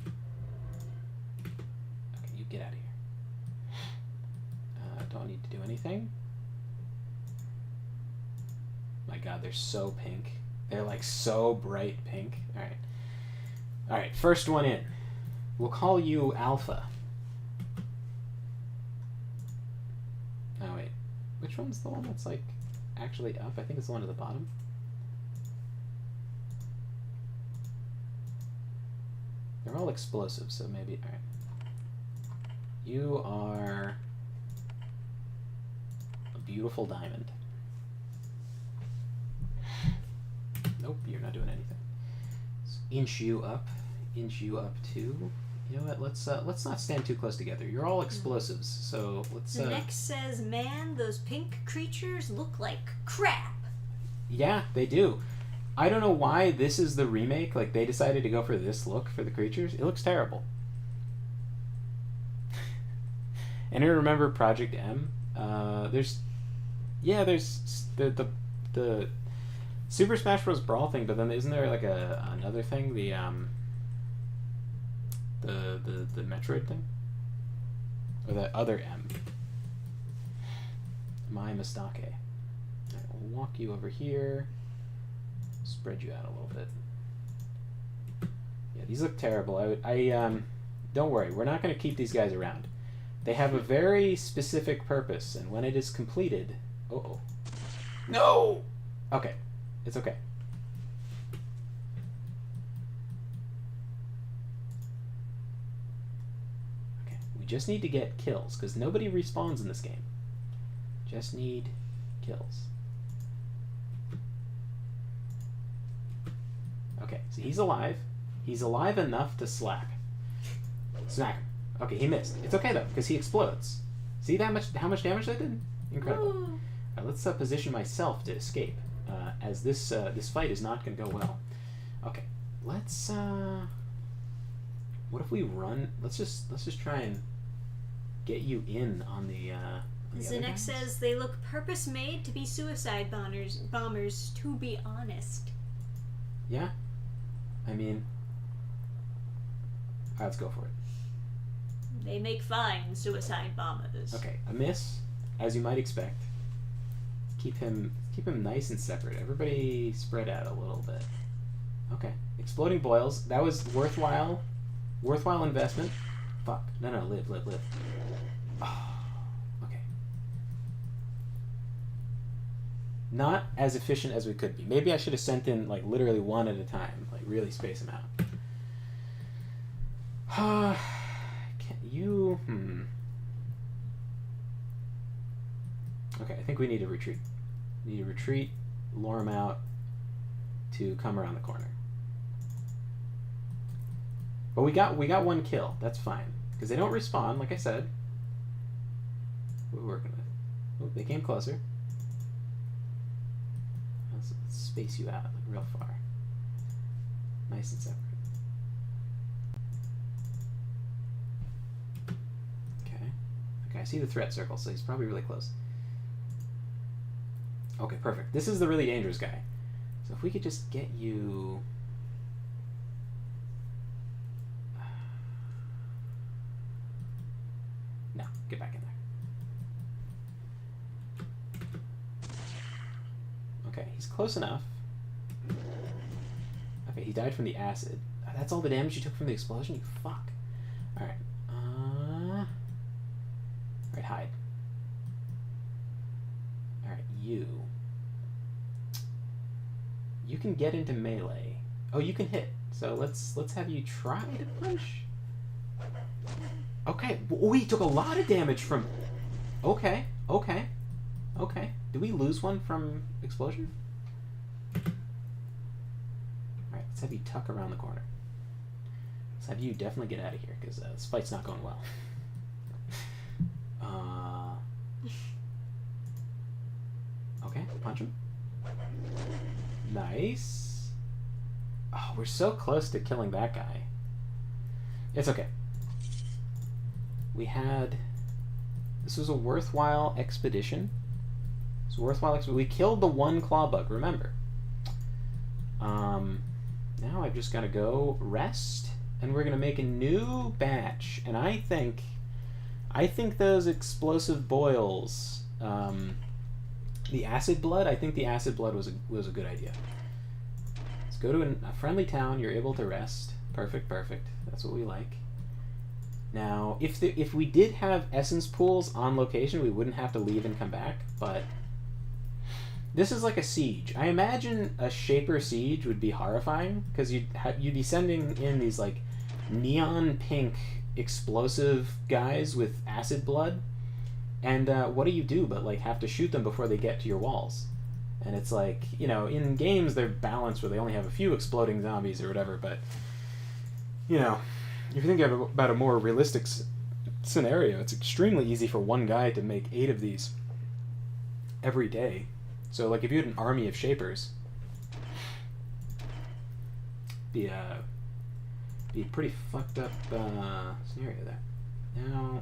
Okay, you get out of here. Don't need to do anything. My god, they're so pink. They're like so bright pink. Alright. Alright, first one in. We'll call you Alpha. Oh wait. Which one's the one that's like actually up? I think it's the one at the bottom. They're all explosive, so maybe... Alright. You are a beautiful diamond. Nope, you're not doing anything. Let's inch you up too. You know what? Let's not stand too close together. You're all explosives, so let's. The next says, "Man, those pink creatures look like crap." Yeah, they do. I don't know why this is the remake. Like they decided to go for this look for the creatures. It looks terrible. And I remember Project M. There's the Super Smash Bros. Brawl thing, but then isn't there like another thing, the Metroid thing, or the other M? My mistake. Right, we'll walk you over here, spread you out a little bit. Yeah, these look terrible. I don't worry, we're not going to keep these guys around. They have a very specific purpose, and when it is completed, no. Okay. It's okay. Okay, we just need to get kills, because nobody respawns in this game. Just need kills. Okay, so he's alive. He's alive enough to slap. Smack him. Okay, he missed. It's okay, though, because he explodes. See how much damage that did? Incredible. Right, let's position myself to escape. As this fight is not going to go well. Okay, let's. What if we run? Let's just try and get you in on the. Zinek says they look purpose-made to be suicide bombers. To be honest. Yeah, I mean, let's go for it. They make fine suicide bombers. Okay, a miss, as you might expect. Keep him nice and separate. Everybody spread out a little bit. Okay. Exploding boils. That was worthwhile investment. Fuck. No, live. Oh, okay. Not as efficient as we could be. Maybe I should have sent in like literally one at a time. Like really space them out. Can you... Okay, I think we need to retreat. Lure him out to come around the corner. But we got one kill. That's fine. Because they don't respawn, like I said. What are we working with? Oh, they came closer. Let's space you out like real far. Nice and separate. Okay, I see the threat circle, so he's probably really close. Okay, perfect. This is the really dangerous guy. So if we could just get you... No, get back in there. Okay, he's close enough. Okay, he died from the acid. That's all the damage you took from the explosion? You fuck. Alright. Alright, hide. Alright, you. You can get into melee. Oh, you can hit. So let's have you try to punch. Okay. Oh, he took a lot of damage from... Okay. Okay. Okay. Did we lose one from explosion? Alright, let's have you tuck around the corner. Let's have you definitely get out of here, because this fight's not going well. Okay, punch him. Nice. Oh, we're so close to killing that guy. It's okay. We had... This was a worthwhile expedition. It's a worthwhile expedition. We killed the one claw bug, remember. Now I've just got to go rest, and we're going to make a new batch. And I think those explosive boils, the acid blood, I think the acid blood was a good idea. Let's go to a friendly town. You're able to rest. Perfect, perfect. That's what we like. Now, if we did have essence pools on location, we wouldn't have to leave and come back, but this is like a siege. I imagine a Shaper siege would be horrifying, because you'd be sending in these like neon pink explosive guys with acid blood, and what do you do but like have to shoot them before they get to your walls? And it's like, you know, in games they're balanced where they only have a few exploding zombies or whatever, but you know, if you think about a more realistic scenario, it's extremely easy for one guy to make 8 of these every day. So like if you had an army of Shapers, be a pretty fucked up scenario there. Now,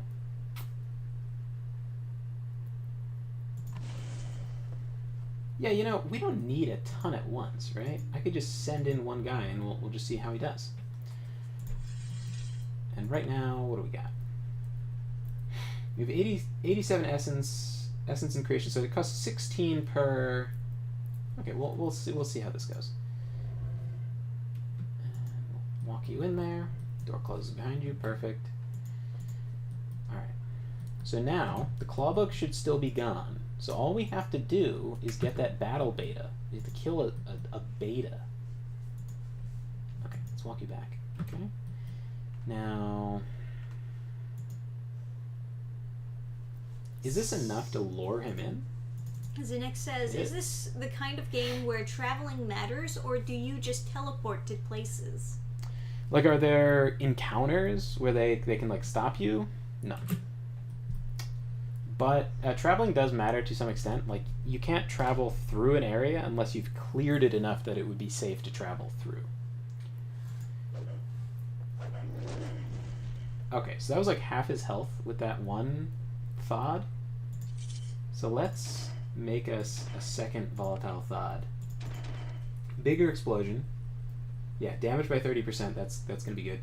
yeah, you know, we don't need a ton at once, right? I could just send in one guy and we'll just see how he does. And right now, what do we got? We have 87 essence and creation, so it costs 16 per. Okay, we'll see how this goes. And we'll walk you in there. Door closes behind you. Perfect. All right. So now the clawbug should still be gone. So all we have to do is get that battle beta. We have to kill a beta. Okay, let's walk you back. Okay. Now, is this enough to lure him in? Zinek says, is this the kind of game where traveling matters, or do you just teleport to places? Like, are there encounters where they can, like, stop you? No. But traveling does matter to some extent. Like, you can't travel through an area unless you've cleared it enough that it would be safe to travel through. Okay, so that was like half his health with that one Thod. So let's make us a second volatile Thod. Bigger explosion. Yeah, damage by 30%, that's gonna be good.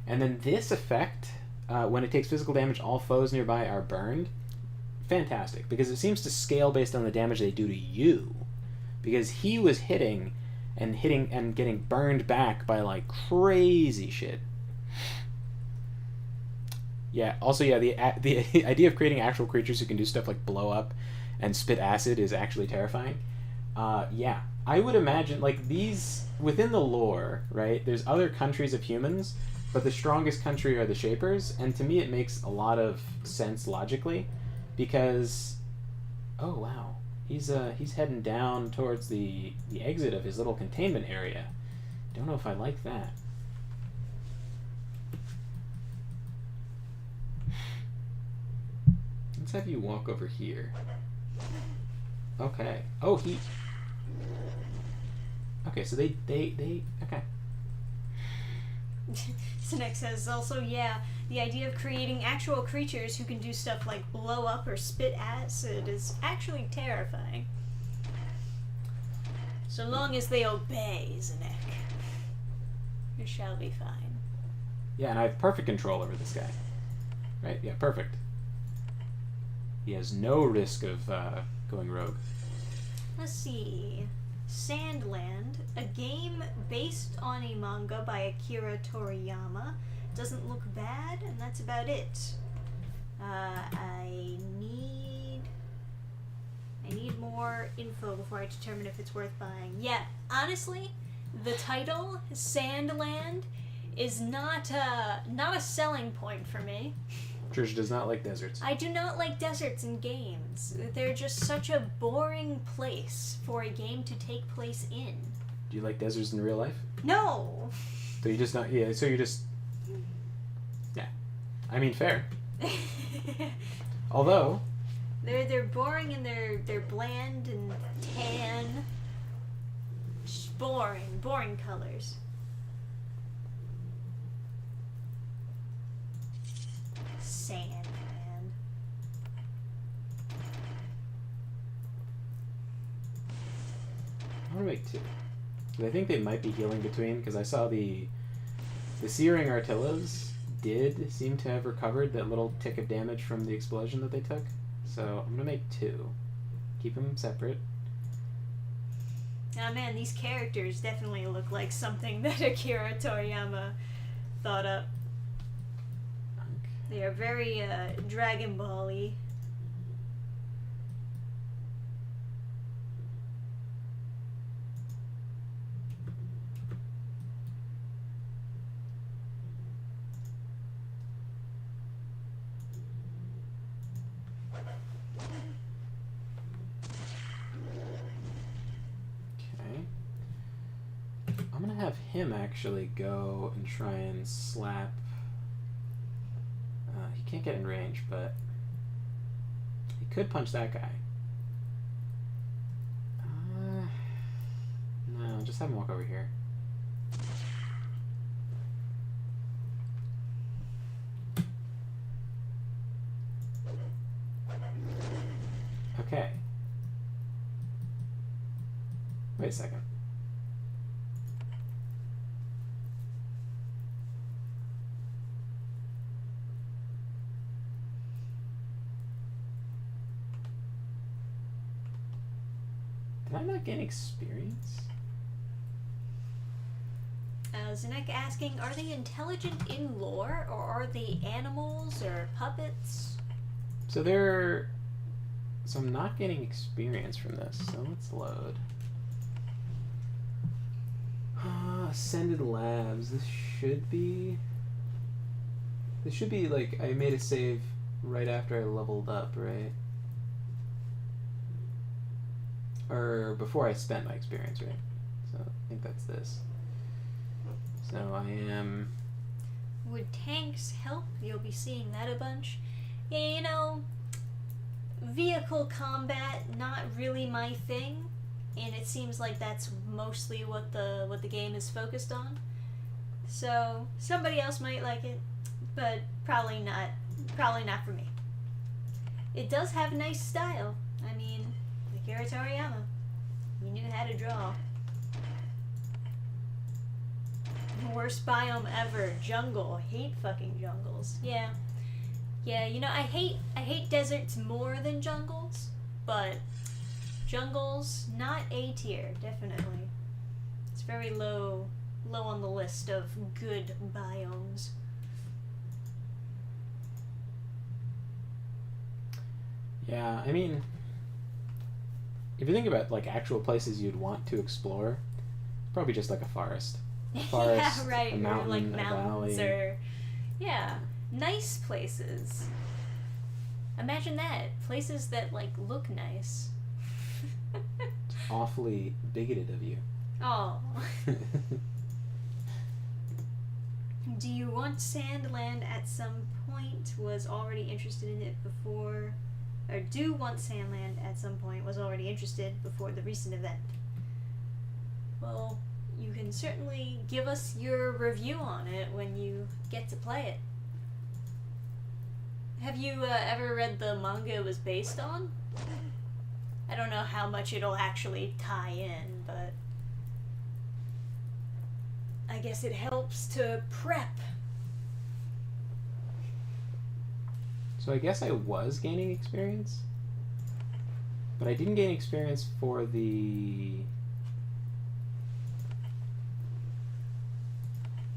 And then this effect, when it takes physical damage, all foes nearby are burned. Fantastic, because it seems to scale based on the damage they do to you. Because he was hitting and getting burned back by like crazy shit. Yeah, also, yeah, the idea of creating actual creatures who can do stuff like blow up and spit acid is actually terrifying. Yeah, I would imagine, like, these, within the lore, right, there's other countries of humans, but the strongest country are the Shapers, and to me it makes a lot of sense logically, because, oh, wow, he's heading down towards the exit of his little containment area. Don't know if I like that. Let's have you walk over here. Okay. Oh, he... Okay, so they okay. Sinek says also, yeah, the idea of creating actual creatures who can do stuff like blow up or spit acid is actually terrifying. So long as they obey, Zanek, you shall be fine. Yeah, and I have perfect control over this guy. Right? Yeah, perfect. He has no risk of going rogue. Let's see. Sandland, a game based on a manga by Akira Toriyama. Doesn't look bad, and that's about it. I need more info before I determine if it's worth buying. Yeah, honestly, the title, Sandland, is not a selling point for me. Trish does not like deserts. I do not like deserts in games. They're just such a boring place for a game to take place in. Do you like deserts in real life? No! So you just not... Yeah, so you just... Yeah. I mean, fair. Although... They're boring and they're bland and tan. Just boring colors. Sand, man. I want to make 2. I think they might be healing between, because I saw the Searing Artillas did seem to have recovered that little tick of damage from the explosion that they took. So I'm going to make 2. Keep them separate. Oh man, these characters definitely look like something that Akira Toriyama thought up. They are very Dragon Ball-y. I'm gonna have him actually go and try and slap. He can't get in range, but he could punch that guy. No, just have him walk over here. Okay. Wait a second. Did I not gain experience? Zanek asking, are they intelligent in lore, or are they animals or puppets? So I'm not getting experience from this, so let's load. Ascended Labs. This should be like, I made a save right after I leveled up, right? Or before I spent my experience, right? So I think that's this. So I am... Would tanks help? You'll be seeing that a bunch. Yeah, you know, vehicle combat, not really my thing. And it seems like that's mostly what the game is focused on. So somebody else might like it, but probably not for me. It does have nice style. I mean, Akira Toriyama, he knew how to draw. Worst biome ever, jungle. Hate fucking jungles. Yeah, you know, I hate deserts more than jungles, but jungles, not A tier, definitely. It's very low on the list of good biomes. Yeah, I mean, if you think about like actual places you'd want to explore, probably just like a forest. A forest, yeah, right. A mountain, or like a mountains, valley. or yeah, nice places. Imagine that, places that like look nice. It's awfully bigoted of you. Oh. Do you want Sandland at some point? Was already interested in it before, or do want Sandland at some point? Was already interested before the recent event. Well, you can certainly give us your review on it when you get to play it. Have you ever read the manga it was based on? I don't know how much it'll actually tie in, but I guess it helps to prep. So I guess I was gaining experience, but I didn't gain experience for the...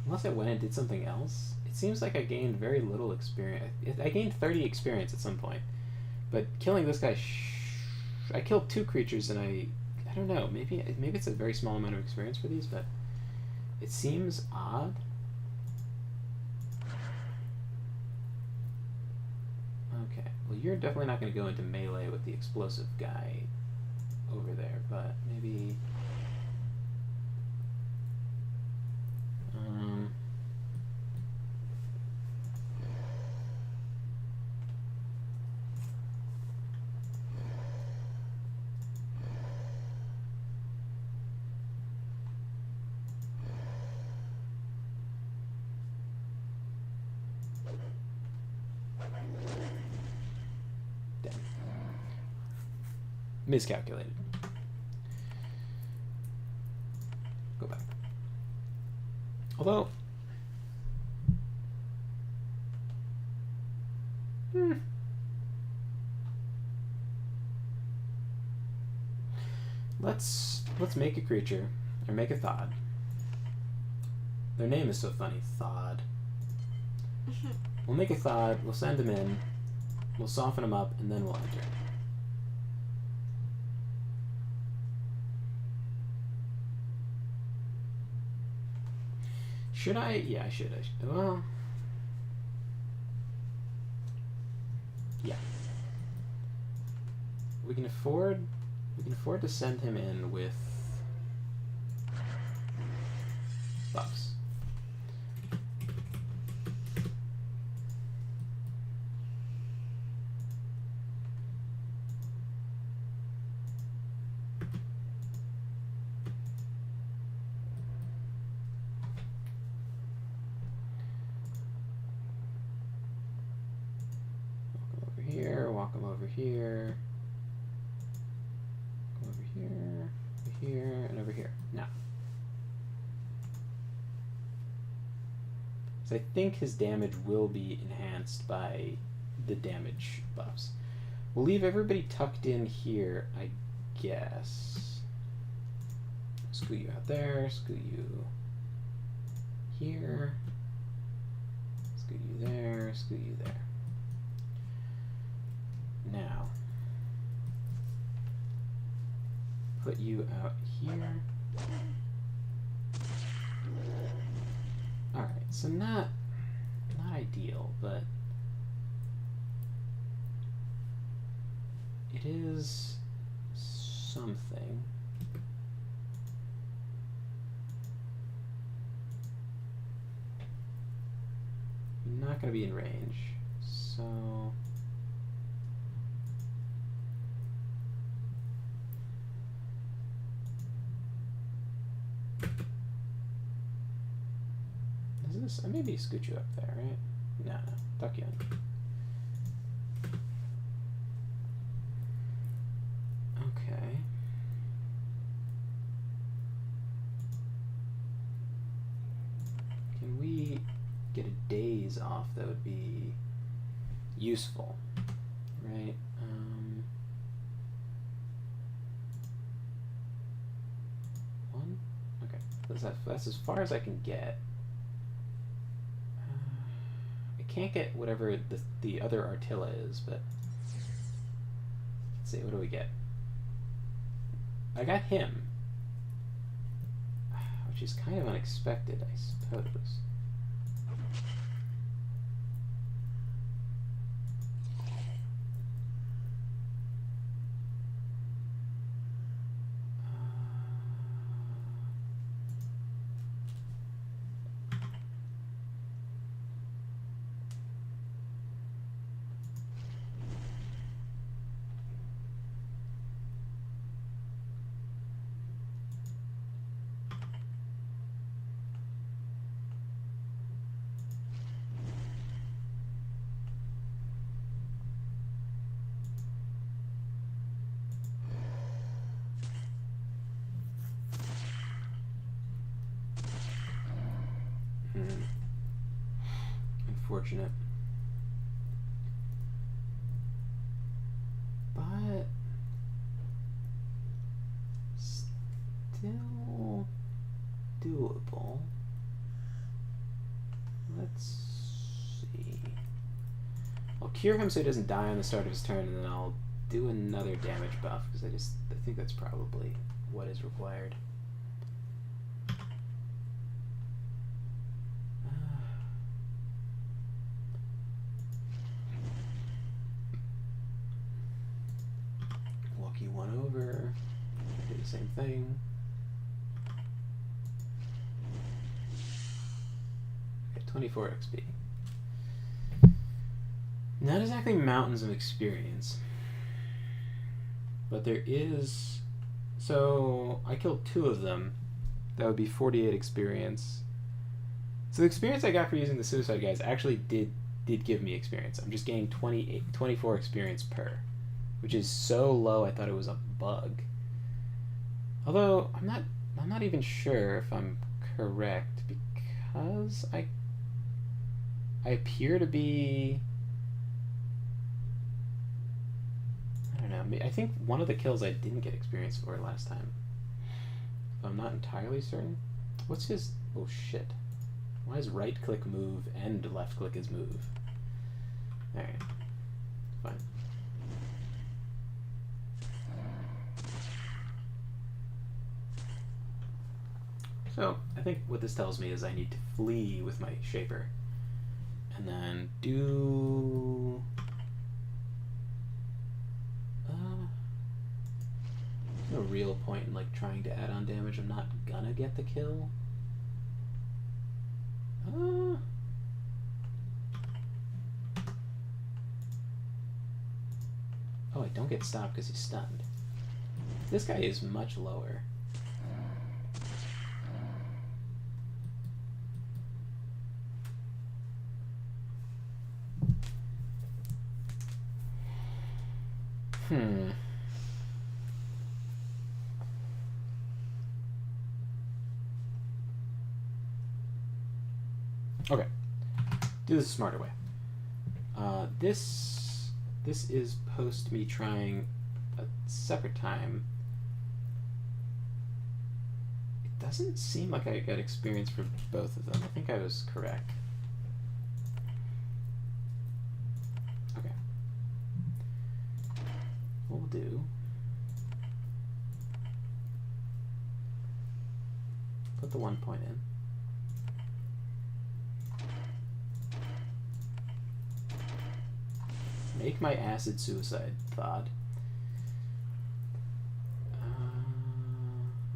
Unless I went and did something else. It seems like I gained very little experience. I gained 30 experience at some point, but killing this guy... I killed 2 creatures and I don't know, maybe it's a very small amount of experience for these, but it seems odd. Okay, well you're definitely not going to go into melee with the explosive guy over there, but maybe... Damn. Miscalculated. Go back. Although... Let's make a creature, or make a Thod. Their name is so funny, Thod. We'll make a Thod, we'll send him in, we'll soften him up, and then we'll enter. Should I? Yeah, I should. Well... Yeah. We can afford to send him in with buffs. Walk him over here. Go over here, and over here. Now. So I think his damage will be enhanced by the damage buffs. We'll leave everybody tucked in here, I guess. Scoot you out there, scoot you here, scoot you there, scoot you there. Now, put you out here. Alright, so not ideal, but it is something. I'm not going to be in range, so... Maybe scoot you up there, right? No, tuck you in. Okay. Can we get a daze off? That would be useful, right? One? Okay, that's as far as I can get. Can't get whatever the other Artilla is, but let's see, what do we get? I got him, which is kind of unexpected, I suppose. unfortunate. But still doable. Let's see. I'll cure him so he doesn't die on the start of his turn, and then I'll do another damage buff, because I think that's probably what is required. Walk you one over. Do the same thing. Okay, 24 XP. Not exactly mountains of experience, but there is. So I killed 2 of them. That would be 48 experience. So the experience I got for using the suicide guys actually did give me experience. I'm just getting 24 experience per, which is so low I thought it was a bug. Although I'm not even sure if I'm correct, because I appear to be. I don't know. I think one of the kills I didn't get experience for last time. I'm not entirely certain. What's his... Oh, shit. Why is right-click move and left-click is move? Alright. Fine. So, I think what this tells me is I need to flee with my Shaper. And then do... no real point in like trying to add on damage. I'm not gonna get the kill. Oh, I don't get stopped because he's stunned. This guy is much lower. Okay, do this a smarter way. This is post me trying a separate time. It doesn't seem like I got experience for both of them. I think I was correct. Okay. What we'll do... put the 1 point in. Make my acid suicide thought. How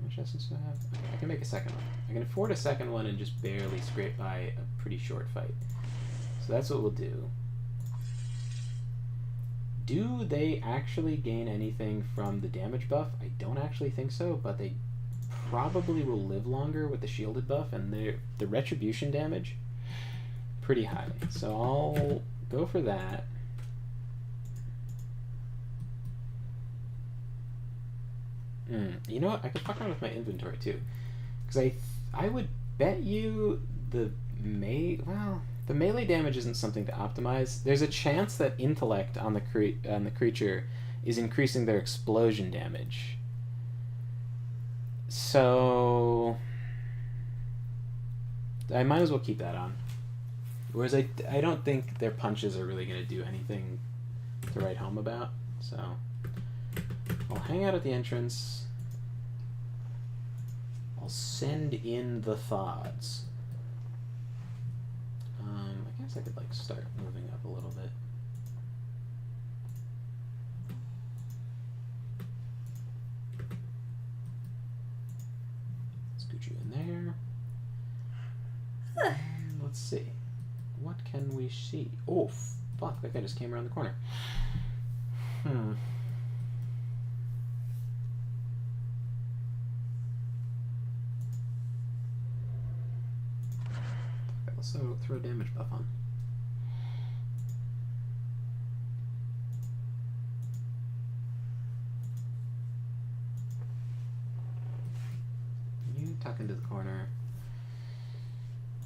much essence do I have? Okay, I can make a second one. I can afford a second one and just barely scrape by a pretty short fight. So that's what we'll do. Do they actually gain anything from the damage buff? I don't actually think so, but they probably will live longer with the shielded buff, and the retribution damage pretty high. So I'll go for that. You know what? I could fuck around with my inventory too, because I would bet you the melee damage isn't something to optimize. There's a chance that intellect on the creature is increasing their explosion damage. So I might as well keep that on. Whereas I don't think their punches are really going to do anything to write home about. So I'll hang out at the entrance. I'll send in the Thods. I guess I could like start moving up a little bit. Scoot you in there. Let's see. What can we see? Oh, fuck, that guy just came around the corner. So throw a damage buff on. You into the corner.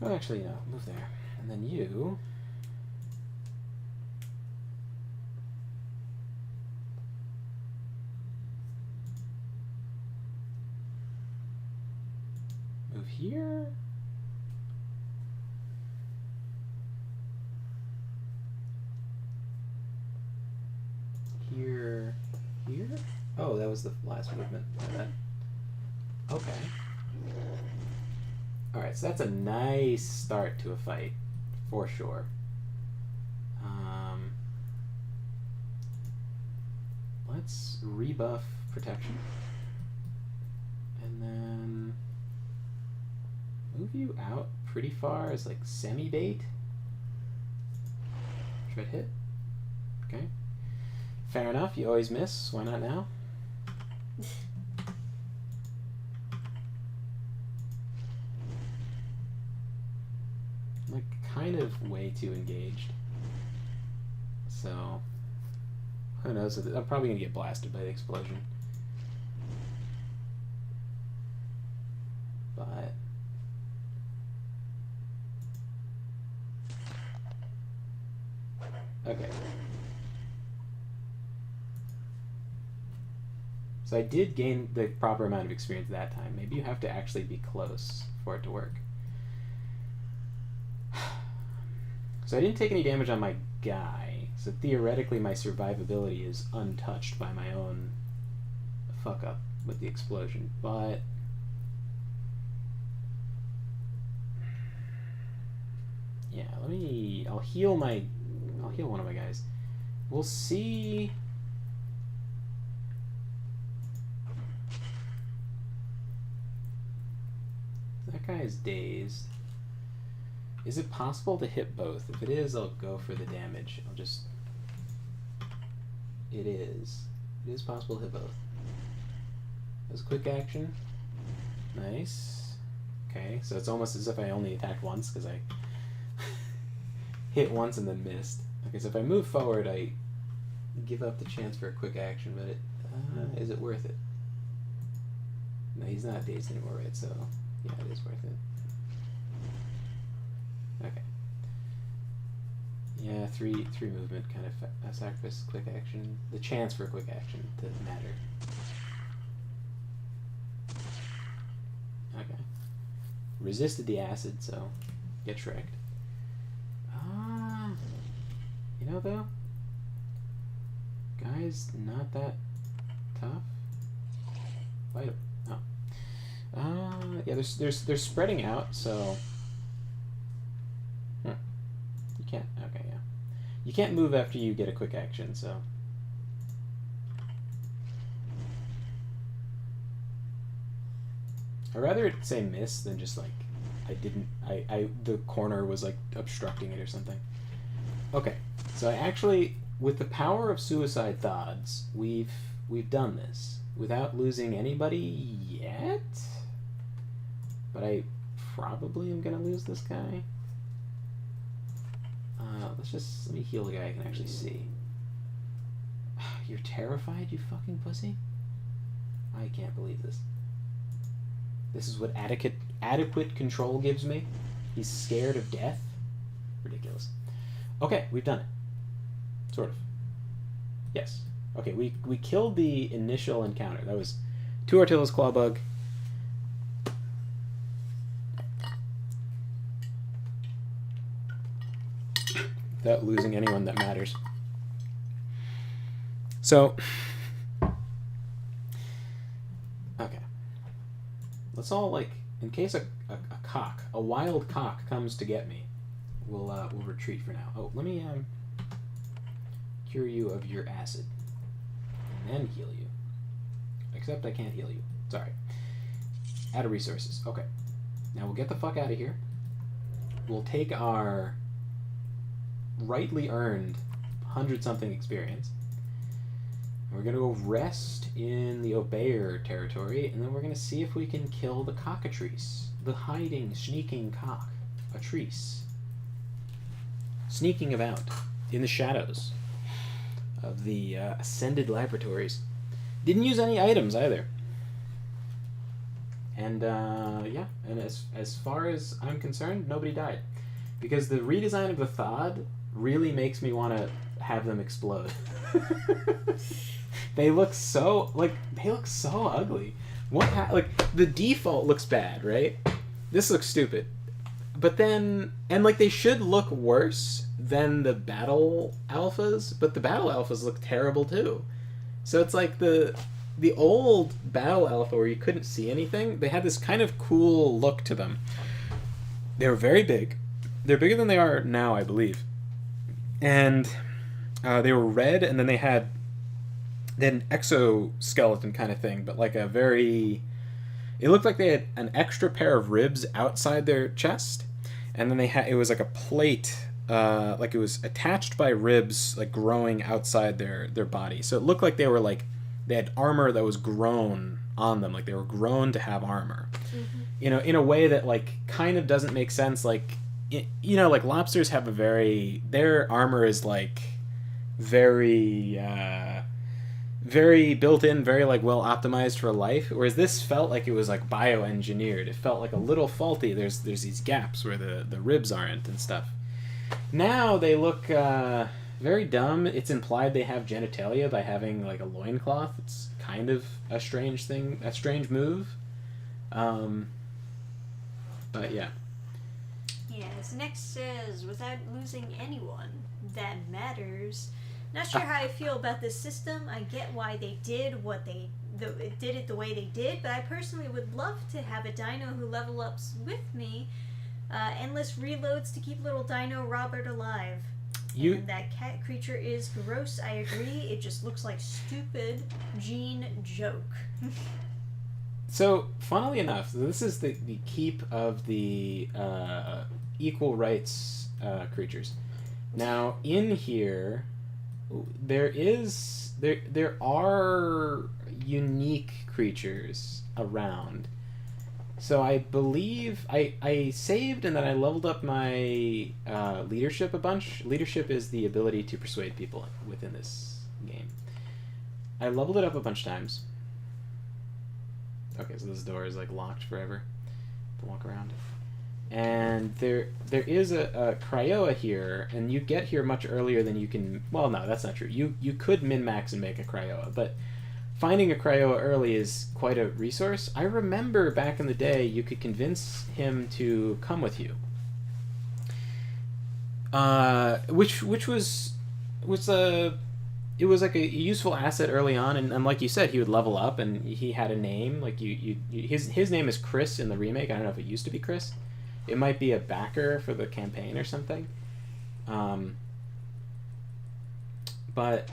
Oh, actually, no. Move there. And then you Move here. Here. Here? Oh, that was the last movement. Okay. Alright, so that's a nice start to a fight, for sure. Let's rebuff protection. And then move you out pretty far as like semi-bait. Should I hit? Okay. Fair enough, you always miss. Why not now? I'm like kind of way too engaged. So who knows? I'm probably gonna get blasted by the explosion. But okay. So I did gain the proper amount of experience that time. Maybe you have to actually be close for it to work. So I didn't take any damage on my guy, so theoretically my survivability is untouched by my own fuck up with the explosion, but yeah, I'll heal one of my guys. We'll see. That guy is dazed. Is it possible to hit both? If it is, I'll go for the damage. It is. It is possible to hit both. That's a quick action. Nice. Okay, so it's almost as if I only attacked once because I hit once and then missed. Okay, so if I move forward, I give up the chance for a quick action, but is it worth it? No, he's not dazed anymore, right? So yeah, it is worth it. Okay. Yeah, three movement kind of sacrifice quick action. The chance for a quick action to matter. Okay. Resisted the acid, so get Shrek'd. You know though, guy's not that tough. Vital. Oh. Yeah, they're spreading out, so. You can't. Okay, yeah. You can't move after you get a quick action, so. I'd rather it say miss than just like the corner was like obstructing it or something. Okay, so I actually, with the power of suicide thods, we've done this without losing anybody yet. But I probably am gonna lose this guy. Let me heal the guy I can actually see. You're terrified, you fucking pussy? I can't believe this. This is what adequate control gives me? He's scared of death? Ridiculous. Okay, we've done it. Sort of. Yes. Okay, we killed the initial encounter. That was 2 Artilla's Clawbug. Without losing anyone that matters. So, okay. Let's all, like, in case a wild cock comes to get me, we'll retreat for now. Oh, let me cure you of your acid, and then heal you. Except I can't heal you. Sorry. Out of resources. Okay. Now we'll get the fuck out of here. We'll take our rightly earned 100-something experience. We're going to go rest in the Obeyer territory, and then we're going to see if we can kill the cockatrice. The hiding, sneaking cockatrice. Sneaking about in the shadows of the Ascended Laboratories. Didn't use any items either. And, yeah, and as far as I'm concerned, nobody died. Because the redesign of the Thod really makes me want to have them explode. They look so ugly. Like, the default looks bad, right? this looks stupid. But then, and like they should look worse than the battle alphas, but the battle alphas look terrible too. So it's like the old battle alpha where you couldn't see anything, they had this kind of cool look to them. They were very big. They're bigger than they are now, I believe. And they were red, and then they had an exoskeleton kind of thing, but like a very... It looked like they had an extra pair of ribs outside their chest, and then it was like a plate, like it was attached by ribs, like growing outside their body. So it looked like they had armor that was grown on them, like they were grown to have armor. Mm-hmm. In a way that like kind of doesn't make sense. Like, like lobsters have their armor is like very very built in, very like well optimized for life, whereas this felt like it was like bioengineered. It felt like a little faulty. There's these gaps where the ribs aren't and stuff. Now they look very dumb. It's implied they have genitalia by having like a loincloth. It's kind of a strange thing, a strange move. But yeah. Yes, next says, without losing anyone that matters. Not sure how I feel about this system. I get why they did did it the way they did, but I personally would love to have a dino who level ups with me. Endless reloads to keep little Dino Robert alive. And that cat creature is gross, I agree. It just looks like stupid Gene joke. So, funnily enough, this is the keep of the equal rights creatures. Now, in here, there are unique creatures around. So I believe I saved and then I leveled up my leadership a bunch. Leadership is the ability to persuade people within this game. I leveled it up a bunch of times. Okay, so this door is like locked forever to walk around. And there is a cryoa here, and you get here much earlier than you can... Well, no, that's not true. You could min-max and make a cryoa, but finding a cryoa early is quite a resource. I remember back in the day you could convince him to come with you. Which was it was like a useful asset early on, and like you said, he would level up, and he had a name. Like his name is Chris in the remake. I don't know if it used to be Chris. It might be a backer for the campaign or something. But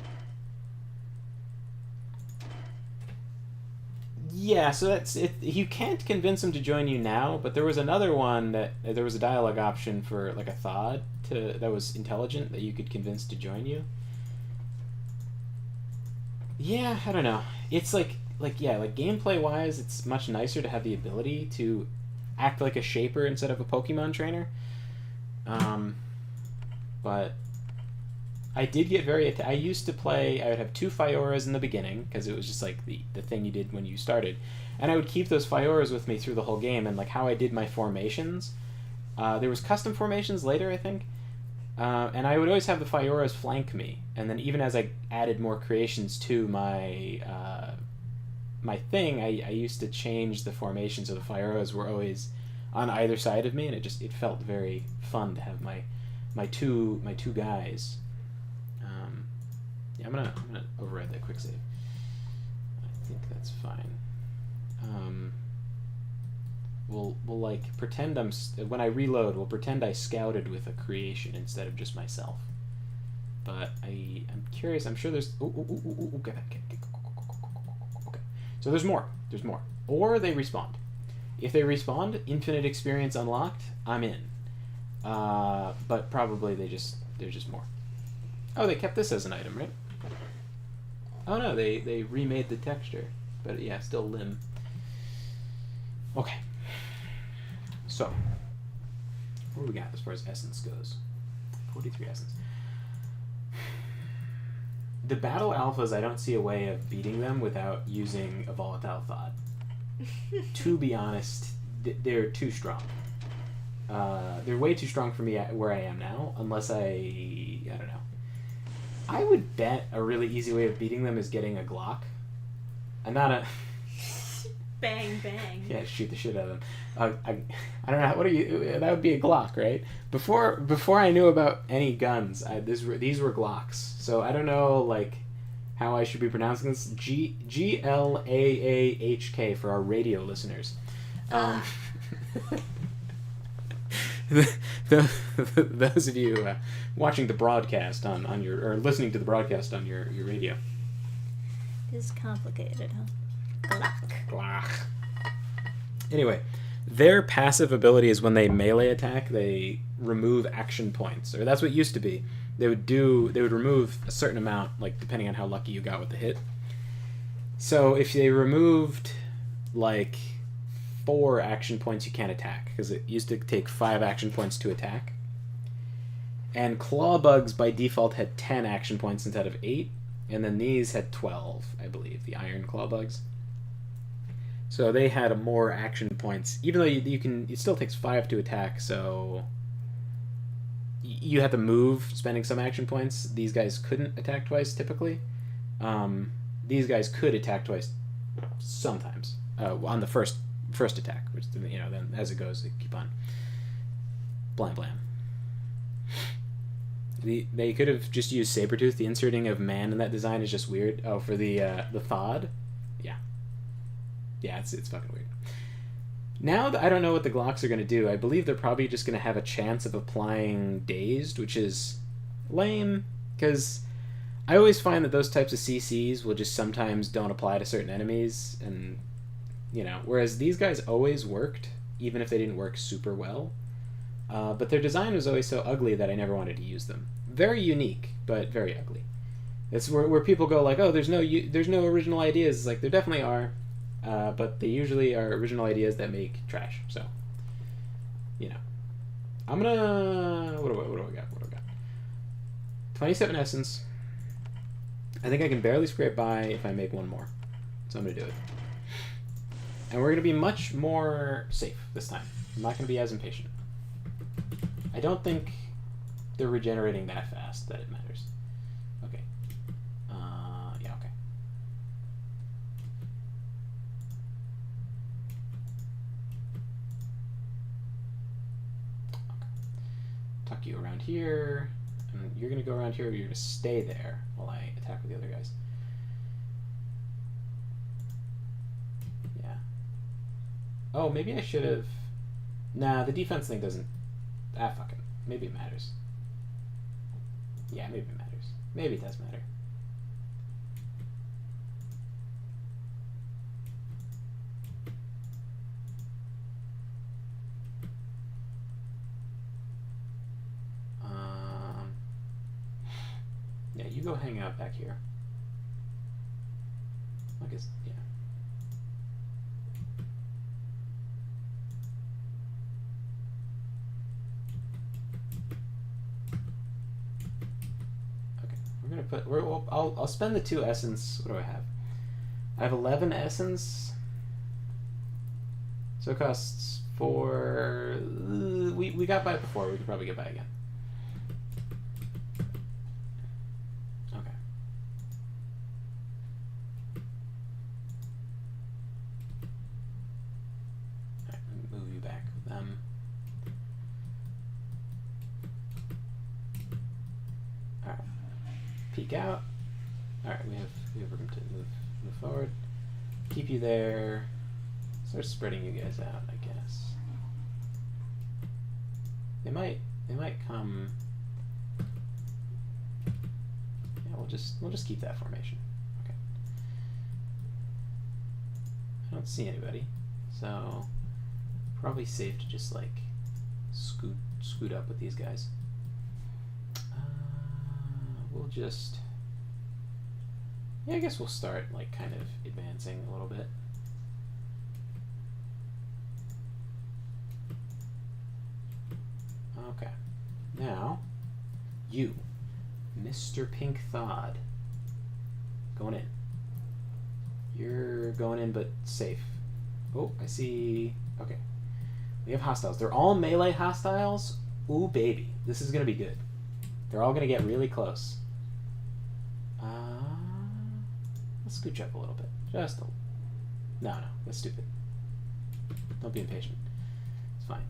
yeah, so that's it. You can't convince him to join you now, but there was another one that there was a dialogue option for like a Thod that was intelligent that you could convince to join you. Yeah, I don't know. It's like gameplay wise, it's much nicer to have the ability to act like a shaper instead of a Pokemon trainer. But I did get I used to play, I would have 2 Fioras in the beginning, because it was just like the thing you did when you started. And I would keep those Fioras with me through the whole game, and like how I did my formations. There was custom formations later, I think. And I would always have the Fioras flank me. And then even as I added more creations to my my thing, I used to change the formation so the Fioras were always on either side of me, and it felt very fun to have my two guys. Yeah, I'm gonna override that quick save. I think that's fine. We'll like pretend when I reload, we'll pretend I scouted with a creation instead of just myself. But I'm curious. I'm sure there's. Okay. So there's more. There's more. Or they respawn. If they respawn, infinite experience unlocked. I'm in. But probably there's just more. Oh, they kept this as an item, right? Oh no, they remade the texture, but yeah, still limb. Okay. So, what do we got as far as essence goes? 43 essence. The battle alphas, I don't see a way of beating them without using a volatile thought. To be honest, they're too strong. They're way too strong for me where I am now, unless I don't know. I would bet a really easy way of beating them is getting a Glock. I'm not a... Bang, bang. Yeah, shoot the shit out of them. I don't know. What are you? That would be a Glock, right? Before I knew about any guns, these were Glocks. So I don't know like how I should be pronouncing this. Glaahk for our radio listeners. Those of you watching the broadcast on your or listening to the broadcast on your radio. This is complicated, huh? Glock. Anyway, their passive ability is when they melee attack, they remove action points, or that's what it used to be. They would remove a certain amount, like depending on how lucky you got with the hit. So if they removed like 4 action points, you can't attack because it used to take 5 action points to attack. And claw bugs by default had 10 action points instead of 8, and then these had 12, I believe, the iron claw bugs. So they had more action points, even though it still takes 5 to attack, so you have to move, spending some action points. These guys couldn't attack twice, typically. These guys could attack twice sometimes, on the first attack, which, then as it goes, they keep on. Blam, blam. They could have just used Sabretooth. The inserting of man in that design is just weird. Oh, for the Thod? Yeah, it's fucking weird. Now I don't know what the Glocks are going to do. I believe they're probably just going to have a chance of applying Dazed, which is lame, because I always find that those types of CCs will just sometimes don't apply to certain enemies, and, whereas these guys always worked, even if they didn't work super well. But their design was always so ugly that I never wanted to use them. Very unique, but very ugly. It's where people go like, oh, there's no original ideas. It's like, there definitely are. But they usually are original ideas that make trash. So, I'm gonna. What do I got? 27 essence. I think I can barely scrape by if I make one more. So I'm gonna do it. And we're gonna be much more safe this time. I'm not gonna be as impatient. I don't think they're regenerating that fast that it matters. Okay. Yeah. Okay. Tuck you around here, and you're gonna go around here, or you're gonna stay there while I attack with the other guys. Yeah. Oh, maybe I should have. Nah, the defense thing doesn't. Fuck it. Maybe it matters. Yeah, maybe it matters. Maybe it does matter. Yeah, you go hang out back here. I guess, yeah. Okay, we're gonna put. I'll spend the 2 essence. What do I have? I have 11 essence. So it costs 4. We got by before. We could probably get by again. Peek out. Alright, we have room to move forward. Keep you there. Start spreading you guys out, I guess. They might come. Yeah, we'll just keep that formation. Okay. I don't see anybody, so probably safe to just like scoot up with these guys. We'll just, yeah, I guess we'll start like kind of advancing a little bit. Okay, now you, Mr. Pink Thod, going in. You're going in, but safe. Oh, I see. Okay, we have hostiles. They're all melee hostiles. Ooh, baby, this is gonna be good. They're all gonna get really close. Let's scooch up a little bit. No, that's stupid. Don't be impatient. It's fine.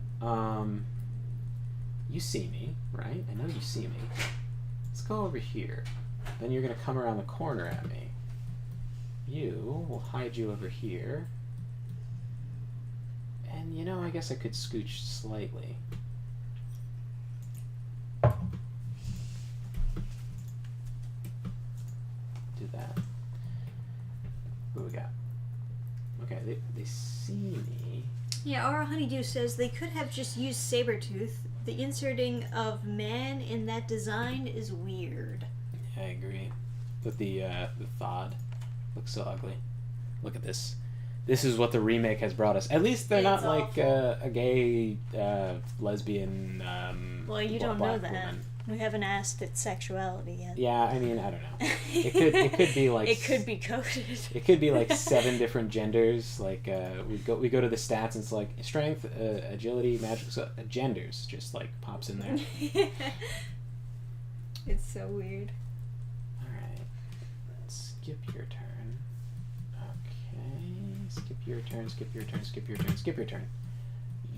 You see me, right? I know you see me. Let's go over here. Then you're gonna come around the corner at me. We'll hide you over here. And you know, I guess I could scooch slightly. Do that. What do we got? Okay, they see me. Yeah, our honeydew says they could have just used Sabretooth. The inserting of man in that design is weird. Yeah, I agree. But the Thod looks so ugly. Look at this. This is what the remake has brought us. At least they're not like a gay, lesbian, well, you don't know that. Woman. We haven't asked its sexuality yet. Yeah, I mean, I don't know. It could be like it could be coded. It could be like 7 different genders. Like we go to the stats and it's like strength, agility, magic. So genders just like pops in there. It's so weird. All right, skip your turn. Okay, skip your turn. Skip your turn. Skip your turn. Skip your turn.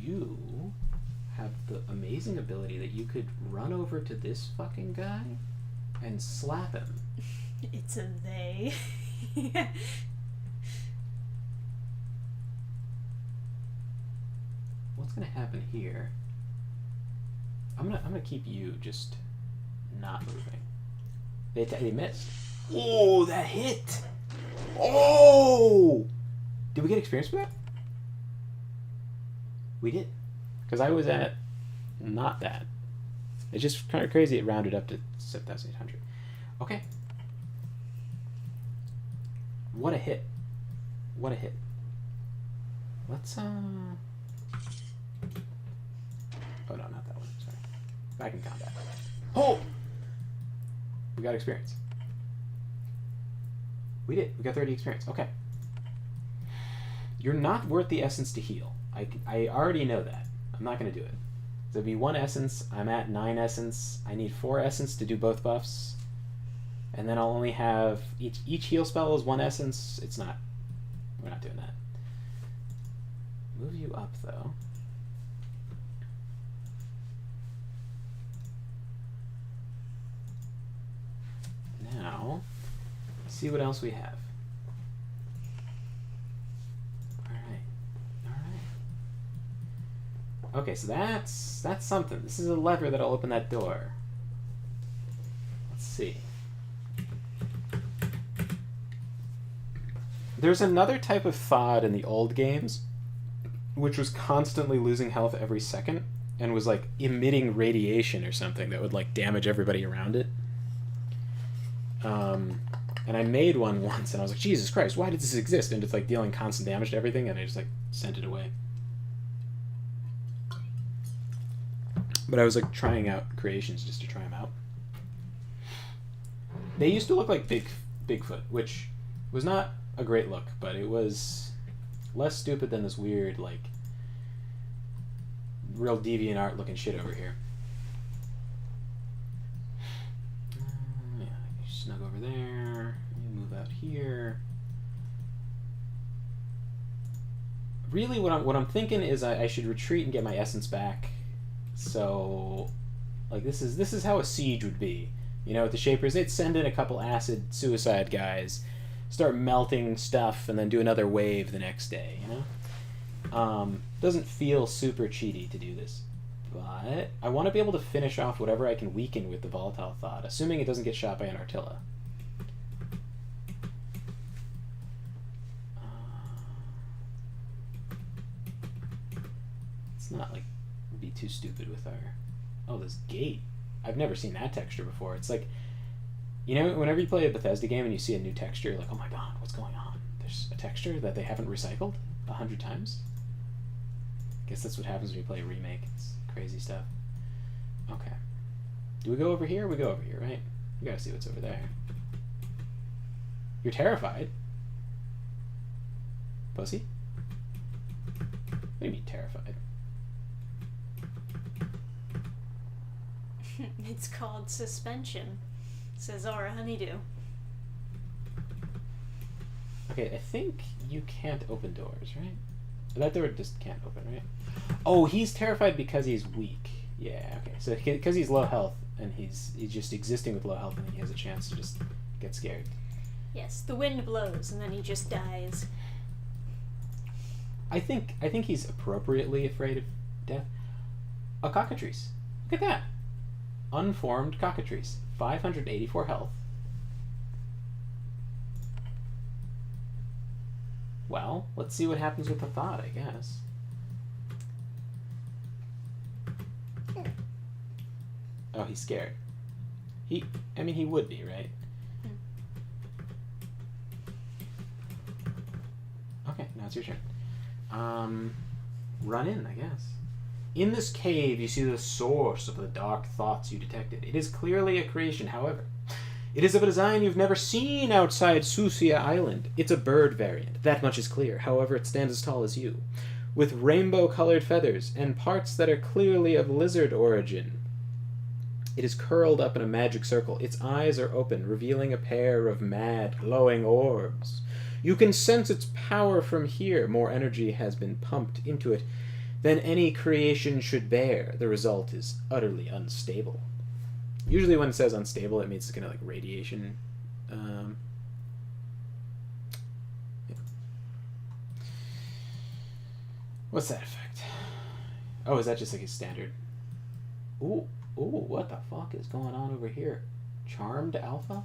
You have the amazing ability that you could run over to this fucking guy and slap him. It's a they. What's gonna happen here? I'm gonna keep you just not moving. They missed. Oh, that hit! Oh! Did we get experience for that? We did. Because I was at not that. It's just kind of crazy it rounded up to 7,800. Okay. What a hit. What a hit. Let's, Oh, no, not that one. Sorry. Back in combat. Oh! We got experience. We did. We got 30 experience. Okay. You're not worth the essence to heal. I already know that. I'm not going to do it. So it'd be 1 essence. I'm at 9 essence. I need 4 essence to do both buffs. And then I'll only have... Each heal spell is 1 essence. It's not... We're not doing that. Move you up, though. Now, let's see what else we have. Okay, so that's something. This is a lever that'll open that door. Let's see. There's another type of Thod in the old games, which was constantly losing health every second, and was like emitting radiation or something that would like damage everybody around it. And I made one once, and I was like, Jesus Christ, why did this exist? And it's like dealing constant damage to everything, and I just like sent it away. But I was like trying out creations just to try them out. They used to look like Bigfoot, which was not a great look, but it was less stupid than this weird, like, real DeviantArt looking shit over here. Yeah, you snug over there. You move out here. Really, what I'm thinking is I should retreat and get my essence back. So, like, this is how a siege would be. You know, with the Shapers, they'd send in a couple acid suicide guys, start melting stuff, and then do another wave the next day, you know? Doesn't feel super cheaty to do this. But I want to be able to finish off whatever I can weaken with the Volatile Thought, assuming it doesn't get shot by an Artilla. It's not, like, be too stupid with our... Oh, this gate. I've never seen that texture before. It's like, you know, whenever you play a Bethesda game and you see a new texture, you're like, oh my god, what's going on? There's a texture that they haven't recycled 100 times? I guess that's what happens when you play a remake. It's crazy stuff. Okay. Do we go over here? We go over here, right? We gotta see what's over there. You're terrified. Pussy? What do you mean terrified? It's called suspension, says our honeydew. Okay, I think you can't open doors, right? That door just can't open, right? Oh, he's terrified because he's weak. Yeah, okay. So because he's low health and he's just existing with low health, and he has a chance to just get scared. Yes, the wind blows and then he just dies. I think he's appropriately afraid of death. A cockatrice. Look at that. Unformed cockatrice. 584 health. Well, let's see what happens with the thought, I guess. Oh, he's scared. He would be, right? Okay, now it's your turn. Run in, I guess. In this cave, you see the source of the dark thoughts you detected. It is clearly a creation, however. It is of a design you've never seen outside Susia Island. It's a bird variant, that much is clear. However, it stands as tall as you, with rainbow-colored feathers and parts that are clearly of lizard origin. It is curled up in a magic circle. Its eyes are open, revealing a pair of mad, glowing orbs. You can sense its power from here. More energy has been pumped into it than any creation should bear. The result is utterly unstable. Usually when it says unstable, it means it's kind of like radiation. Yeah. What's that effect? Oh, is that just like a standard? Ooh, what the fuck is going on over here? Charmed Alpha?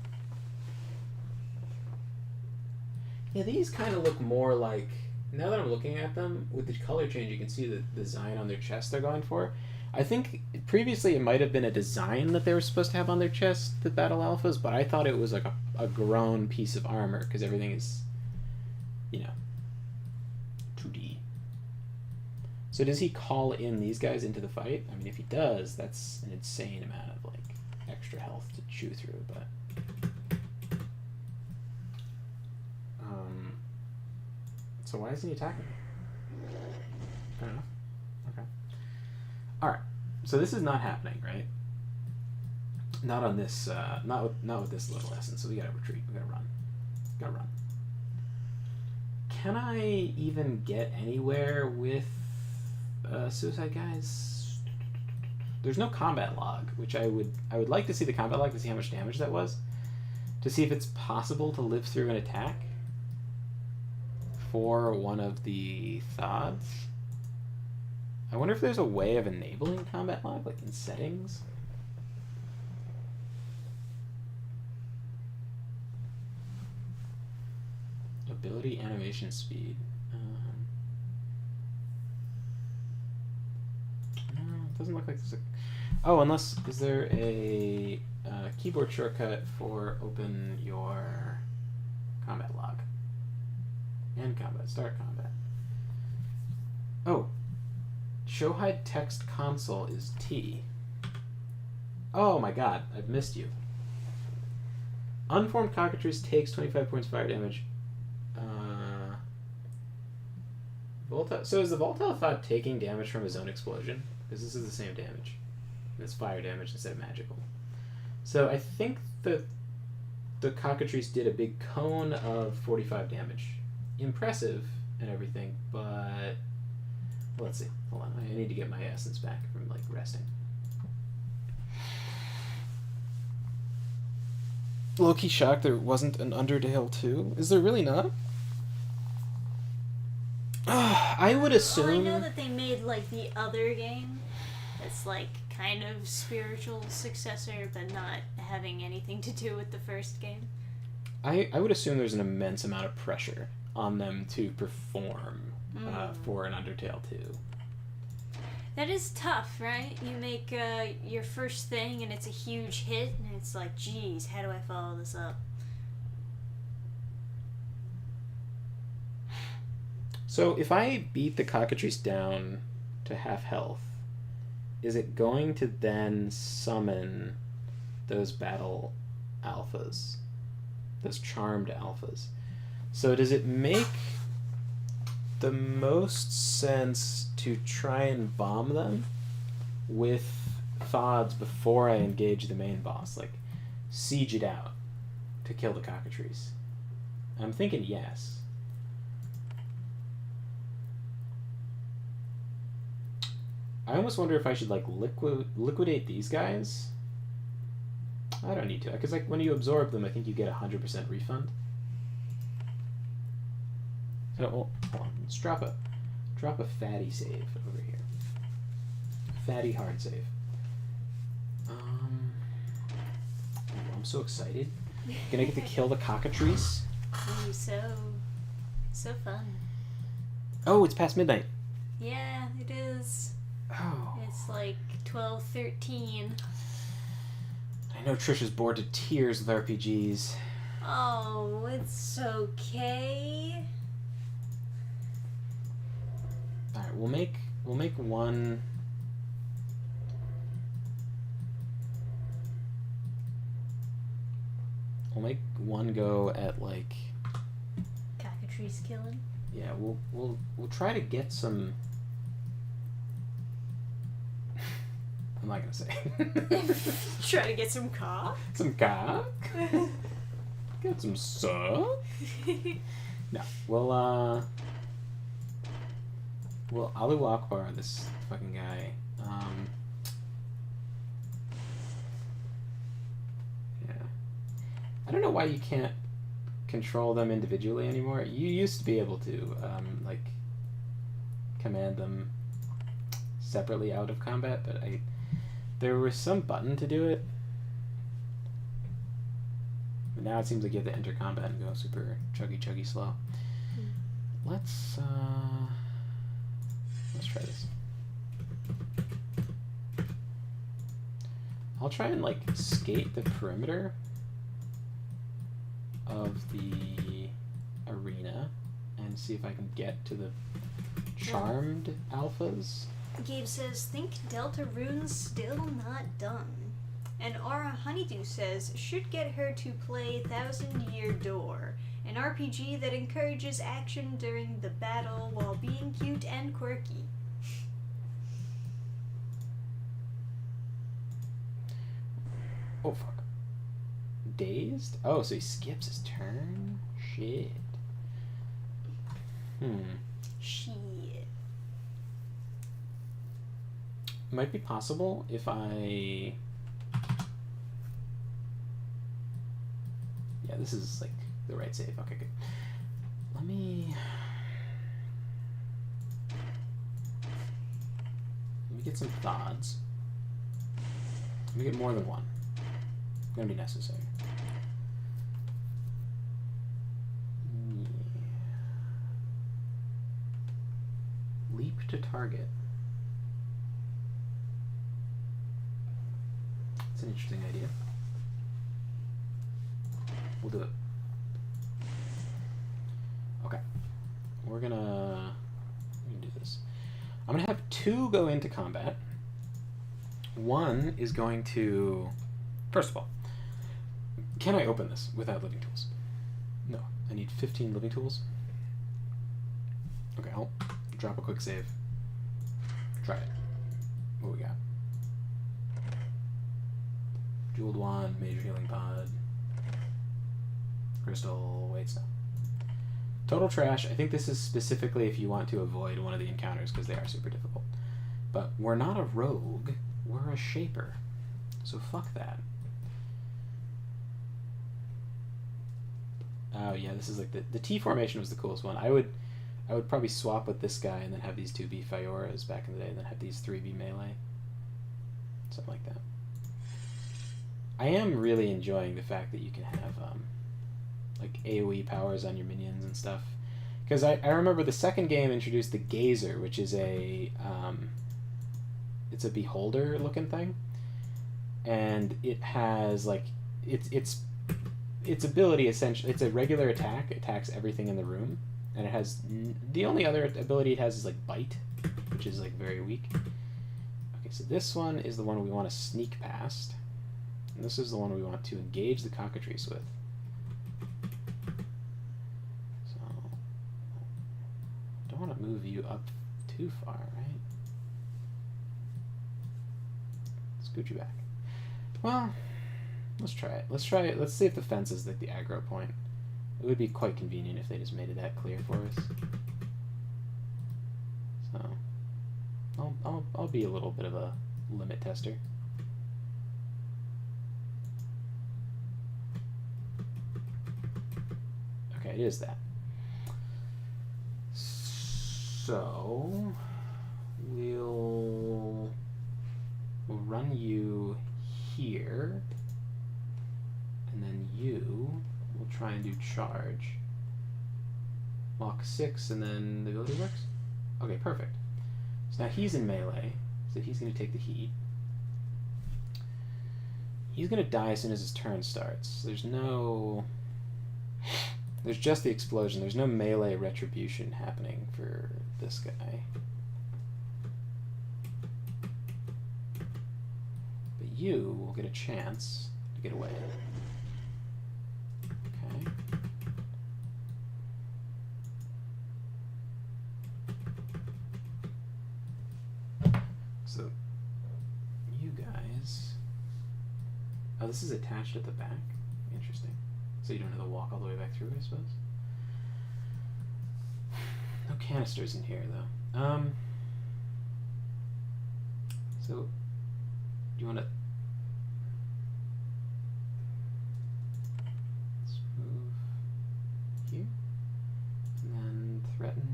Yeah, these kind of look more like... Now that I'm looking at them, with the color change, you can see the design on their chest they're going for. I think previously it might have been a design that they were supposed to have on their chest, the Battle Alphas, but I thought it was like a grown piece of armor, because everything is, 2D. So does he call in these guys into the fight? I mean, if he does, that's an insane amount of, like, extra health to chew through, but... So why isn't he attacking me? Fair enough. Okay. Alright. So this is not happening, right? Not on this, not with this little essence, so we gotta retreat. We gotta run. Gotta run. Can I even get anywhere with Suicide Guys? There's no combat log, which I would like to see the combat log to see how much damage that was. To see if it's possible to live through an attack for one of the Thods. I wonder if there's a way of enabling combat log, like in settings. Ability animation speed. No, it doesn't look like there's a... Oh, unless... Is there a keyboard shortcut for open your combat log? And combat. Start combat. Oh. Show hide text console is T. Oh my god, I've missed you. Unformed cockatrice takes 25 points fire damage. So is the Volatile Thought taking damage from his own explosion? Because this is the same damage. It's fire damage instead of magical. So I think the cockatrice did a big cone of 45 damage. Impressive and everything, but... Well, let's see. Hold on. I need to get my essence back from, like, resting. Low-key shocked there wasn't an Undertale 2. Is there really not? I would assume... Well, I know that they made, like, the other game that's, like, kind of spiritual successor, but not having anything to do with the first game. I would assume there's an immense amount of pressure on them to perform for an Undertale 2. That is tough, right? You make your first thing and it's a huge hit, and it's like, geez, how do I follow this up? So if I beat the cockatrice down to half health, is it going to then summon those battle alphas? Those charmed alphas? So does it make the most sense to try and bomb them with Thods before I engage the main boss? Like, siege it out to kill the cockatrice? I'm thinking yes. I almost wonder if I should, like, liquidate these guys. I don't need to, because, like, when you absorb them, I think you get 100% refund. So, well, hold on. Let's drop a fatty save over here. Fatty hard save. I'm so excited. Gonna get to kill the cockatrice. Ooh, so fun. Oh, it's past midnight. Yeah, it is. Oh. It's like 12:13. I know Trisha's bored to tears with RPGs. Oh, it's okay. Alright, we'll make one. We'll make one go at, like, Cockatrice killing. yeah, we'll try to get some. I'm not gonna say. Try to get some cock. Some cock. Get some suck. No, we'll Alu Akbar, this fucking guy. Yeah. I don't know why you can't control them individually anymore. You used to be able to, like, command them separately out of combat, but there was some button to do it. But now it seems like you have to enter combat and go super chuggy slow. Let's try this. I'll try and, like, skate the perimeter of the arena and see if I can get to the charmed alphas. Gabe says, think Delta Rune's still not done. And Aura Honeydew says, should get her to play Thousand Year Door, an RPG that encourages action during the battle while being cute and quirky. Oh, fuck. Dazed? Oh, so he skips his turn? Shit. Shit. Might be possible if I... Yeah, this is, like, the right save. Okay, good. Let me get some thoughts. Let me get more than one. It's gonna be necessary. Yeah. Leap to target. It's an interesting idea. We'll do it. Okay. We're gonna do this. I'm gonna have two go into combat. One is going to... First of all, can I open this without living tools? No. I need 15 living tools. Okay, I'll drop a quick save. Try it. What we got? Jeweled Wand, Major Healing Pod, Crystal, Weight Stone. Total trash. I think this is specifically if you want to avoid one of the encounters because they are super difficult. But we're not a rogue, we're a shaper. So fuck that. Oh yeah, this is like the T formation was the coolest one. I would probably swap with this guy and then have these two be Fioras back in the day and then have these three be melee. Something like that. I am really enjoying the fact that you can have like AoE powers on your minions and stuff. Because I remember the second game introduced the Gazer, which is a it's a beholder looking thing, and it has like its ability essentially it's a regular attack. It attacks everything in the room, and it has the only other ability it has is like bite, which is like very weak. Okay, so this one is the one we want to sneak past. And this is the one we want to engage the cockatrice with. So, don't want to move you up too far, right? Scoot you back. Well, let's try it. Let's try it. Let's see if the fence is like the aggro point. It would be quite convenient if they just made it that clear for us. So, I'll I'll be a little bit of a limit tester. Okay, it is that. So we'll run you here, and then you will try and do charge. Walk 6, and then the ability works? Okay, perfect. So now he's in melee, so he's going to take the heat. He's going to die as soon as his turn starts. There's just the explosion. There's no melee retribution happening for this guy. But you will get a chance to get away. Okay. So, you guys... Oh, this is attached at the back? Interesting. So you don't have to walk all the way back through, I suppose? No canisters in here, though. So, do you want to... Let's move here. And then threaten...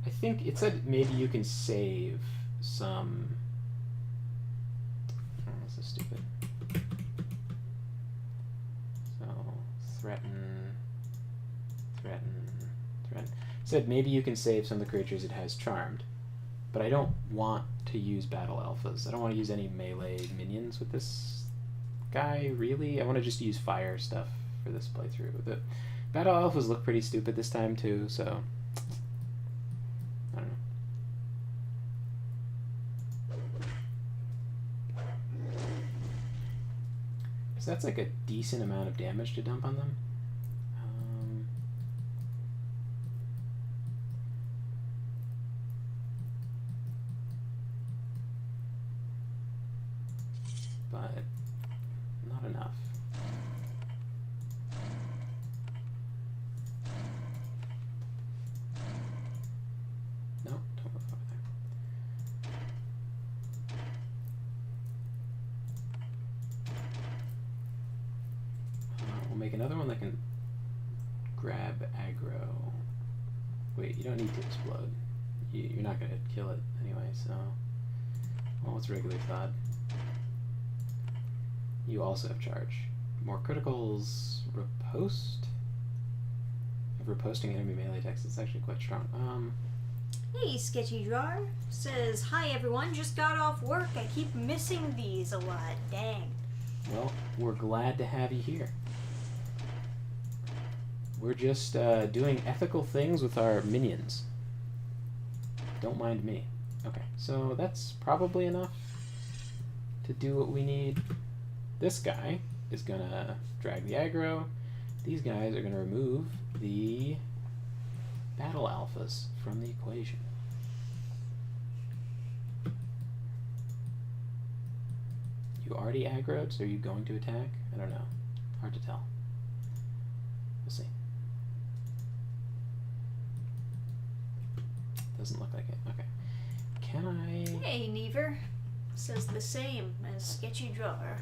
I think it said maybe you can save some... Oh, this is stupid. So, threaten... Said maybe you can save some of the creatures it has charmed, but I don't want to use battle alphas. I don't want to use any melee minions with this guy, really. I want to just use fire stuff for this playthrough. The battle alphas look pretty stupid this time too, so I don't know. So that's like a decent amount of damage to dump on them. But not enough. No, don't move over there. We'll make another one that can grab aggro. Wait, you don't need to explode. You're not going to kill it anyway, so... Well, it's regular thought. You also have charge. More criticals. Riposte. Riposting enemy melee attacks is actually quite strong. Hey, Sketchy Drawer. Says, hi everyone, just got off work. I keep missing these a lot. Dang. Well, we're glad to have you here. We're just doing ethical things with our minions. Don't mind me. Okay, so that's probably enough to do what we need. This guy is gonna drag the aggro. These guys are gonna remove the battle alphas from the equation. You already aggroed, so are you going to attack? I don't know. Hard to tell. We'll see. Doesn't look like it. Okay. Can I... Hey, Neaver. Says the same as Sketchy Drawer.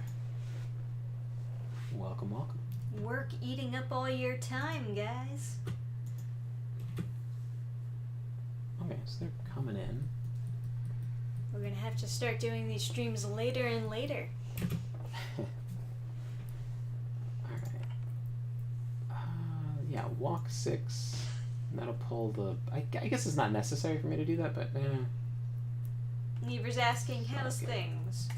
Welcome, welcome. Work eating up all your time, guys. Okay, so they're coming in. We're gonna have to start doing these streams later and later. Alright. Yeah, walk 6. And that'll pull the... I guess it's not necessary for me to do that, but... Neaver's asking, how's things?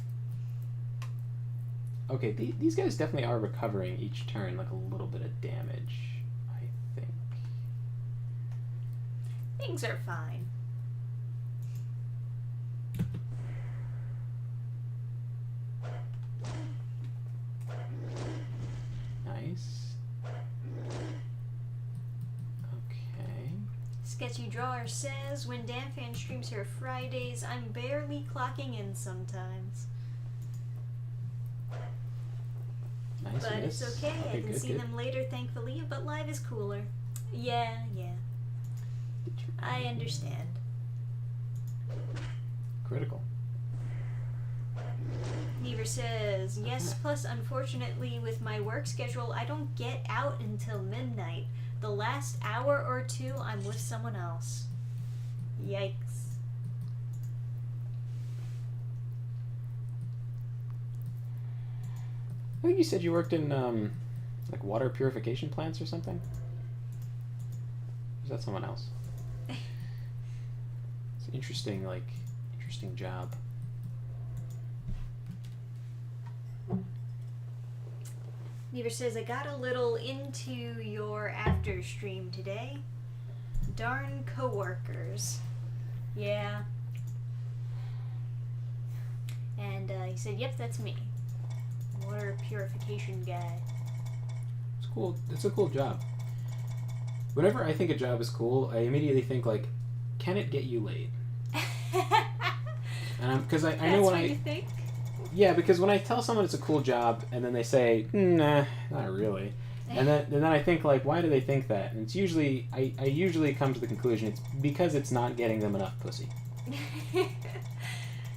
Okay, these guys definitely are recovering each turn, like a little bit of damage, I think. Things are fine. Nice. Okay. Sketchy Drawer says, when DanFan streams her Fridays, I'm barely clocking in sometimes. Nice. But miss. it's okay, I can see them later, thankfully, but live is cooler. Yeah. I understand. critical. Never says, yes, plus unfortunately with my work schedule, I don't get out until midnight. The last hour or two, I'm with someone else. Yikes. I think you said you worked in, like, water purification plants or something? Or is that someone else? It's an interesting job. Never says, I got a little into your after stream today. Darn coworkers. Yeah. And he said, yep, that's me. Water purification guy. It's cool. It's a cool job. Whenever I think a job is cool, I immediately think, like, can it get you laid? Because I know when you think? Yeah, because when I tell someone it's a cool job, and then they say, nah, not really. And then I think, like, why do they think that? And it's usually, I usually come to the conclusion it's because it's not getting them enough pussy.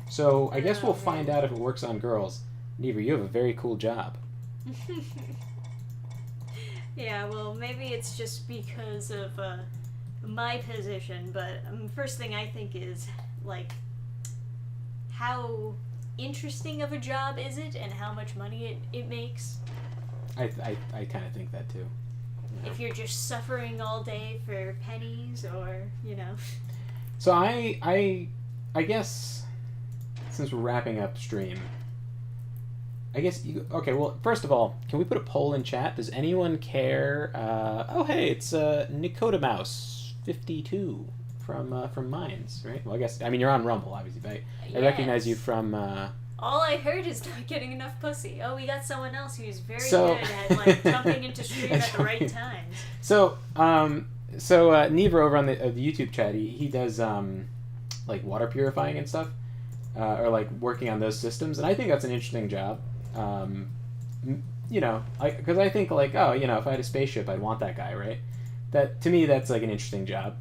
So I guess we'll find out if it works on girls. Neva, you have a very cool job. Yeah, well, maybe it's just because of my position, but first thing I think is, like, how interesting of a job is it and how much money it makes? I kind of think that too. You know? If you're just suffering all day for pennies or, you know. So I guess, since we're wrapping up stream, I guess okay, well, first of all, can we put a poll in chat? Does anyone care? Oh, hey, it's Nicodemouse52 from Mines, right? Well, I mean, you're on Rumble, obviously, but I recognize you from... All I heard is not getting enough pussy. Oh, we got someone else who's very good at, like, jumping into stream at the right times. So Neva over on the YouTube chat, he does, like, water purifying and stuff, or, like, working on those systems, and I think that's an interesting job. You know, because I think, like, oh, you know, if I had a spaceship, I'd want that guy, right? To me, that's, like, an interesting job.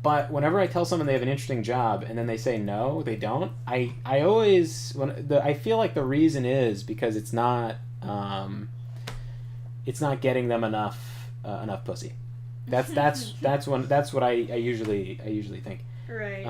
But whenever I tell someone they have an interesting job and then they say no, they don't, I always I feel like the reason is because it's not getting them enough pussy. That's what I usually think. Right.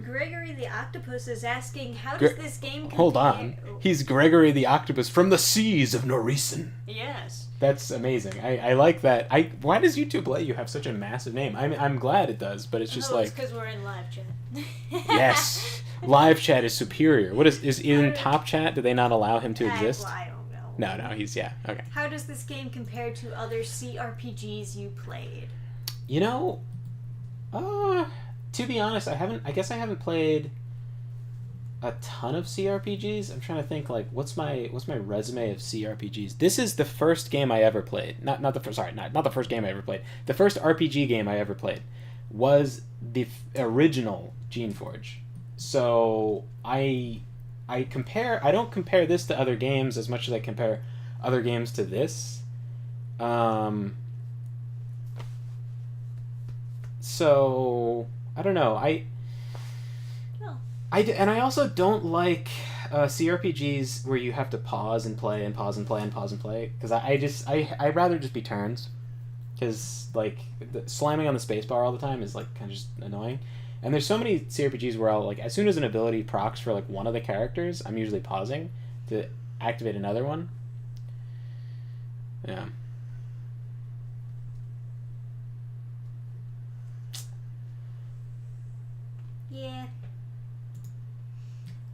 Gregory the Octopus is asking, how does this game compare? Hold on. He's Gregory the Octopus from the seas of Norisen. Yes. That's amazing. I like that. Why does YouTube let you have such a massive name? I'm glad it does, but it's just it's because we're in live chat. Yes. Live chat is superior. What is in top chat? Do they not allow him to exist? Well, I don't know. No, he's okay. How does this game compare to other CRPGs you played? You know, to be honest, I guess I haven't played a ton of CRPGs. I'm trying to think, like, what's my resume of CRPGs? This is the first game I ever played. Not the first game I ever played. The first RPG game I ever played was the original Geneforge. So I don't compare this to other games as much as I compare other games to this. So I don't know. I also don't like CRPGs where you have to pause and play and pause and play and pause and play, because I'd rather just be turns, because, like, slamming on the spacebar all the time is, like, kind of just annoying. And there's so many CRPGs where I'll, like, as soon as an ability procs for, like, one of the characters, I'm usually pausing to activate another one. Yeah. Yeah.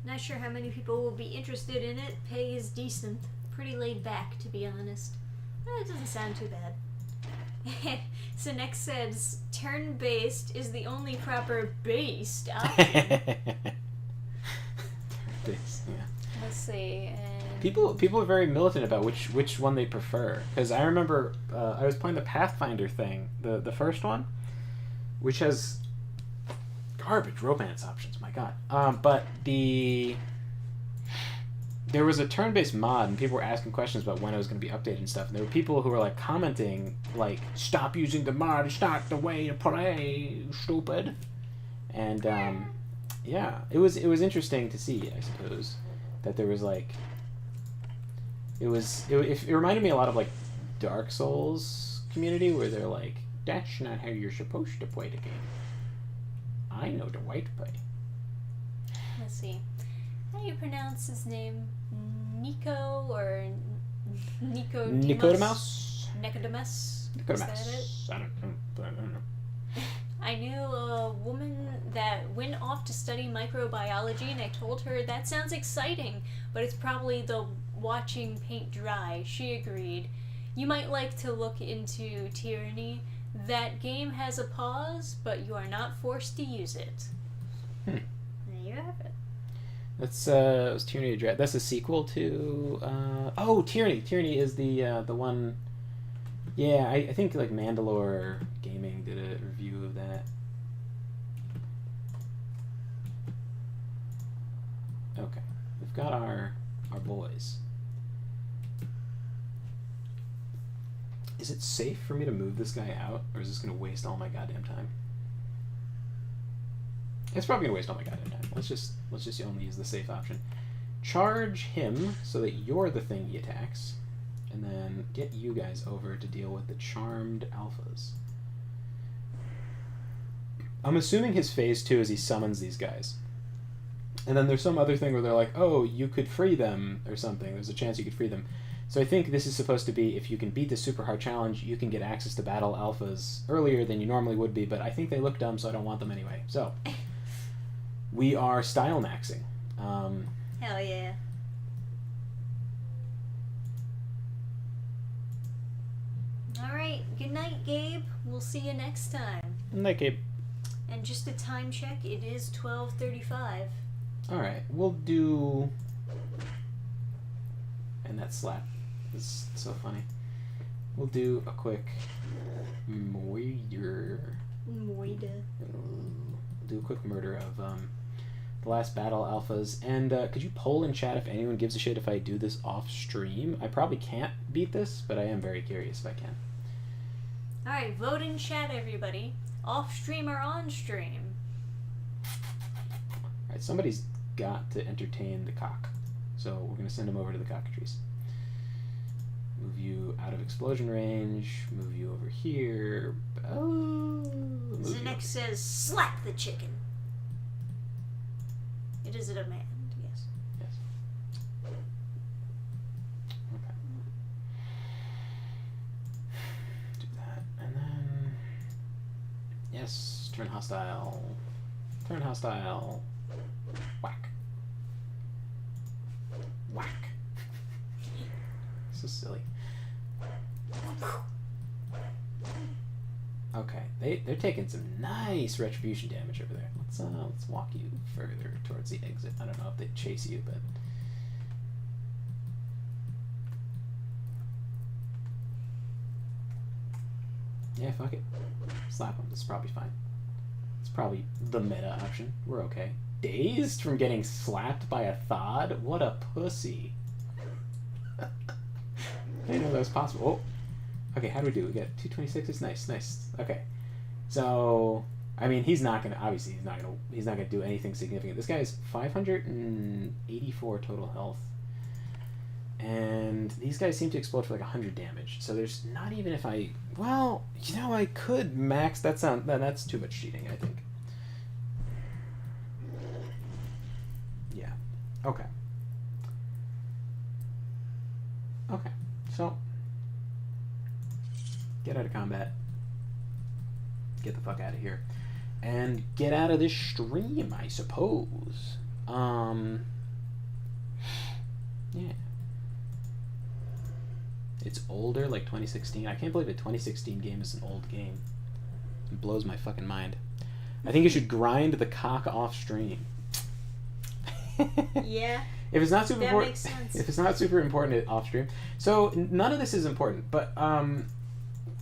Not sure how many people will be interested in it. Pay is decent. Pretty laid back, to be honest. It doesn't sound too bad. So next says, turn-based is the only proper based option. Turn-based, yeah. Let's see. And... People are very militant about which one they prefer. Because I remember I was playing the Pathfinder thing, the first one, which has garbage romance options, my god. But there was a turn-based mod, and people were asking questions about when it was going to be updated and stuff, and there were people who were, like, commenting, like, stop using the mod, it's not the way to play, stupid. And yeah, it was interesting to see, I suppose, that there was like it reminded me a lot of like Dark Souls community where they're like, that's not how you're supposed to play the game. I know the right play. Let's see. How do you pronounce his name? Nico or Nicodemus? Nicodemus? Nicodemus. Is that it? I don't know. I knew a woman that went off to study microbiology, and I told her that sounds exciting, but it's probably the watching paint dry. She agreed. You might like to look into Tyranny. That game has a pause, but you are not forced to use it. There you have it. That's was Tyranny of Dread. That's a sequel to Tyranny. Tyranny is the one. Yeah, I think like Mandalore Gaming did a review of that. Okay, we've got our boys. Is it safe for me to move this guy out, or is this going to waste all my goddamn time? It's probably going to waste all my goddamn time. Let's just only use the safe option. Charge him so that you're the thing he attacks, and then get you guys over to deal with the charmed alphas. I'm assuming his phase 2 is he summons these guys. And then there's some other thing where they're like, oh, you could free them or something. There's a chance you could free them. So I think this is supposed to be, if you can beat the super hard challenge, you can get access to battle alphas earlier than you normally would be, but I think they look dumb, so I don't want them anyway. So, we are style maxing. Hell yeah. Alright, good night, Gabe. We'll see you next time. Good night, Gabe. And just a time check, it is 12:35. Alright, we'll do... And that slap is so funny. We'll do a quick murder. We'll do a quick murder of the last battle alphas. And could you poll in chat if anyone gives a shit if I do this off stream? I probably can't beat this, but I am very curious if I can. Alright, vote in chat, everybody. Off stream or on stream? Alright, somebody's got to entertain the cock. So we're going to send him over to the cockatrice. Move you out of explosion range. Move you over here. Oh, Zinix says, slap the chicken. It is a demand, yes. Yes. Okay. Do that. And then... Yes, turn hostile. Turn hostile. Whack. Whack. So silly. Okay, they're taking some nice retribution damage over there. Let's walk you further towards the exit. I don't know if they chase you, but yeah, fuck it. Slap them. This is probably fine. It's probably the meta option. We're okay. Dazed from getting slapped by a thod? What a pussy. I didn't know that was possible. Oh. Okay, how do we do? We got 226. Nice. Okay. So, I mean, he's not gonna do anything significant. This guy has 584 total health. And these guys seem to explode for like 100 damage. So there's not even if I... Well, you know, I could max... That's too much cheating, I think. Yeah. Okay. Okay. So... Get out of combat. Get the fuck out of here. And get out of this stream, I suppose. Yeah. It's older, like 2016. I can't believe a 2016 game is an old game. It blows my fucking mind. I think you should grind the cock off stream. Yeah. If it's not super important, makes sense. If it's not super important off stream. So none of this is important, but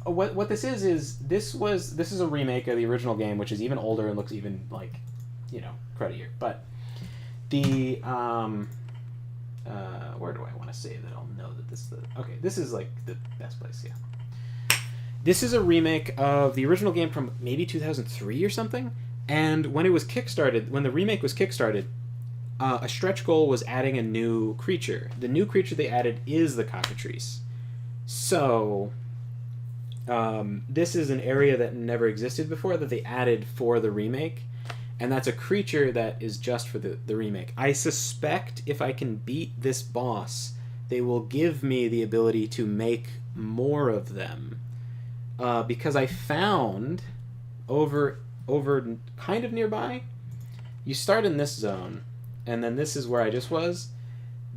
what this is this is a remake of the original game, which is even older and looks even like, you know, cruddier. But the where do I want to save that I'll know that this is the... Okay, this is like the best place, yeah. This is a remake of the original game from maybe 2003 or something, And when it was kickstarted, when the remake was kickstarted, a stretch goal was adding a new creature. The new creature they added is the cockatrice. So, this is an area that never existed before that they added for the remake. And that's a creature that is just for the remake. I suspect if I can beat this boss, they will give me the ability to make more of them. Because I found over kind of nearby, you start in this zone, and then this is where I just was.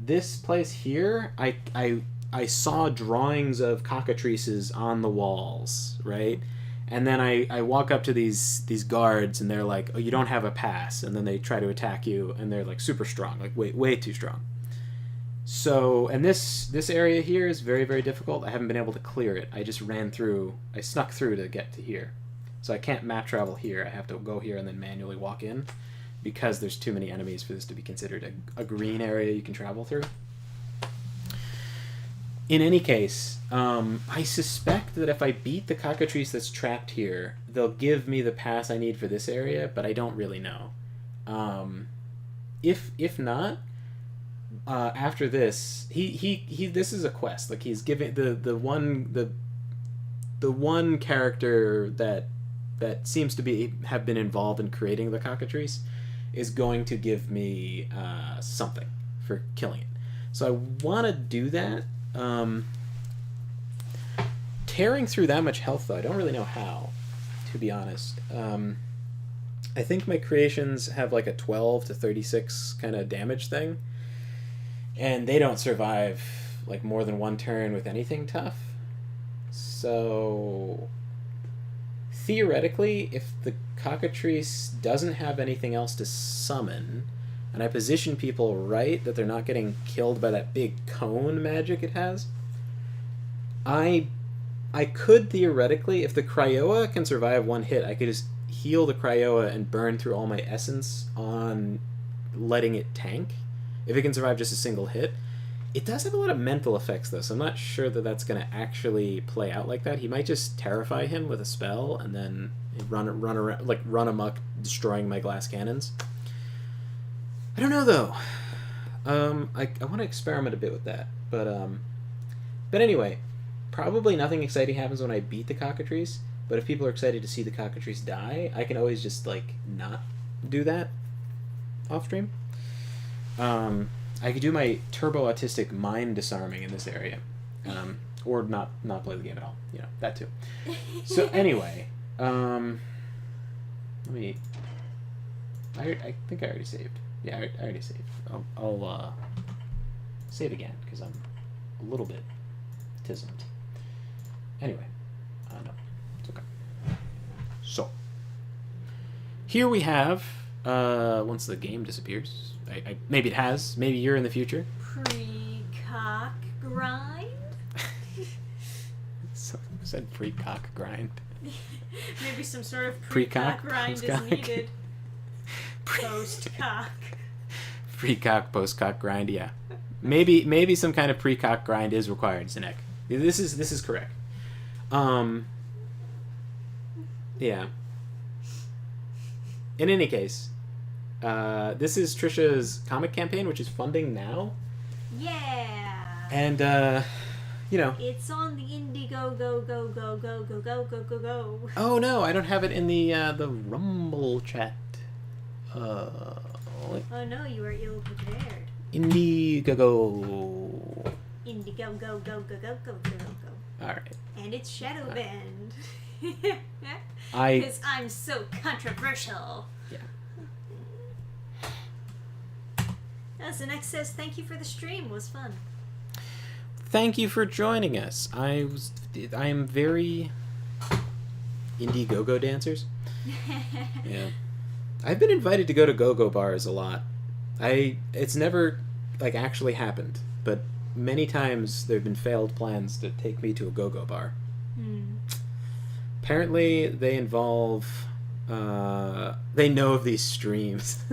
This place here, I saw drawings of cockatrices on the walls, right? And then I walk up to these guards, and they're like, "Oh, you don't have a pass," and then they try to attack you, and they're like super strong, like way too strong. So, and this area here is very, very difficult. I haven't been able to clear it. I just I snuck through to get to here. So I can't map travel here. I have to go here and then manually walk in, because there's too many enemies for this to be considered a green area you can travel through. In any case, I suspect that if I beat the cockatrice that's trapped here, they'll give me the pass I need for this area, but I don't really know. If not, after this, he this is a quest. Like, he's giving the one character that seems to have been involved in creating the cockatrice is going to give me something for killing it. So I want to do that. Tearing through that much health, though, I don't really know how, to be honest. I think my creations have like a 12 to 36 kind of damage thing, and they don't survive like more than one turn with anything tough. So theoretically, if the cockatrice doesn't have anything else to summon, and I position people right, that they're not getting killed by that big cone magic it has, I could theoretically, if the Cryoa can survive one hit, I could just heal the Cryoa and burn through all my essence on letting it tank. If it can survive just a single hit. It does have a lot of mental effects, though, so I'm not sure that that's going to actually play out like that. He might just terrify him with a spell and then run around, like run amok, destroying my glass cannons. I don't know, though. I want to experiment a bit with that, but anyway, probably nothing exciting happens when I beat the cockatrice. But if people are excited to see the cockatrice die, I can always just like not do that off stream. I could do my turbo autistic mind disarming in this area, or not play the game at all. You know, that too. So anyway, let me. I think I already saved. Yeah, I already saved. I'll save again because I'm a little bit tismed. Anyway, no, it's okay. So here we have once the game disappears. Maybe it has. Maybe you're in the future. Pre-cock grind? So I said pre-cock grind. Maybe some sort of pre-cock grind is needed. Post-cock. Pre-cock, post-cock grind, yeah. Maybe some kind of pre-cock grind is required, Zinek. This is correct. Yeah. In any case, this is Trisha's comic campaign, which is funding now. Yeah. And you know, it's on the Indiegogo, go. Oh no, I don't have it in the Rumble chat. Oh no, you are ill prepared. Indiegogo. Go. All right. And it's Shadowbend. Because I'm so controversial. Yeah. The next says, thank you for the stream. It was fun. Thank you for joining us. I am very Indiegogo dancers. Yeah. I've been invited to go to go-go bars a lot. It's never like actually happened, but many times there have been failed plans to take me to a go-go bar. Apparently they involve they know of these streams.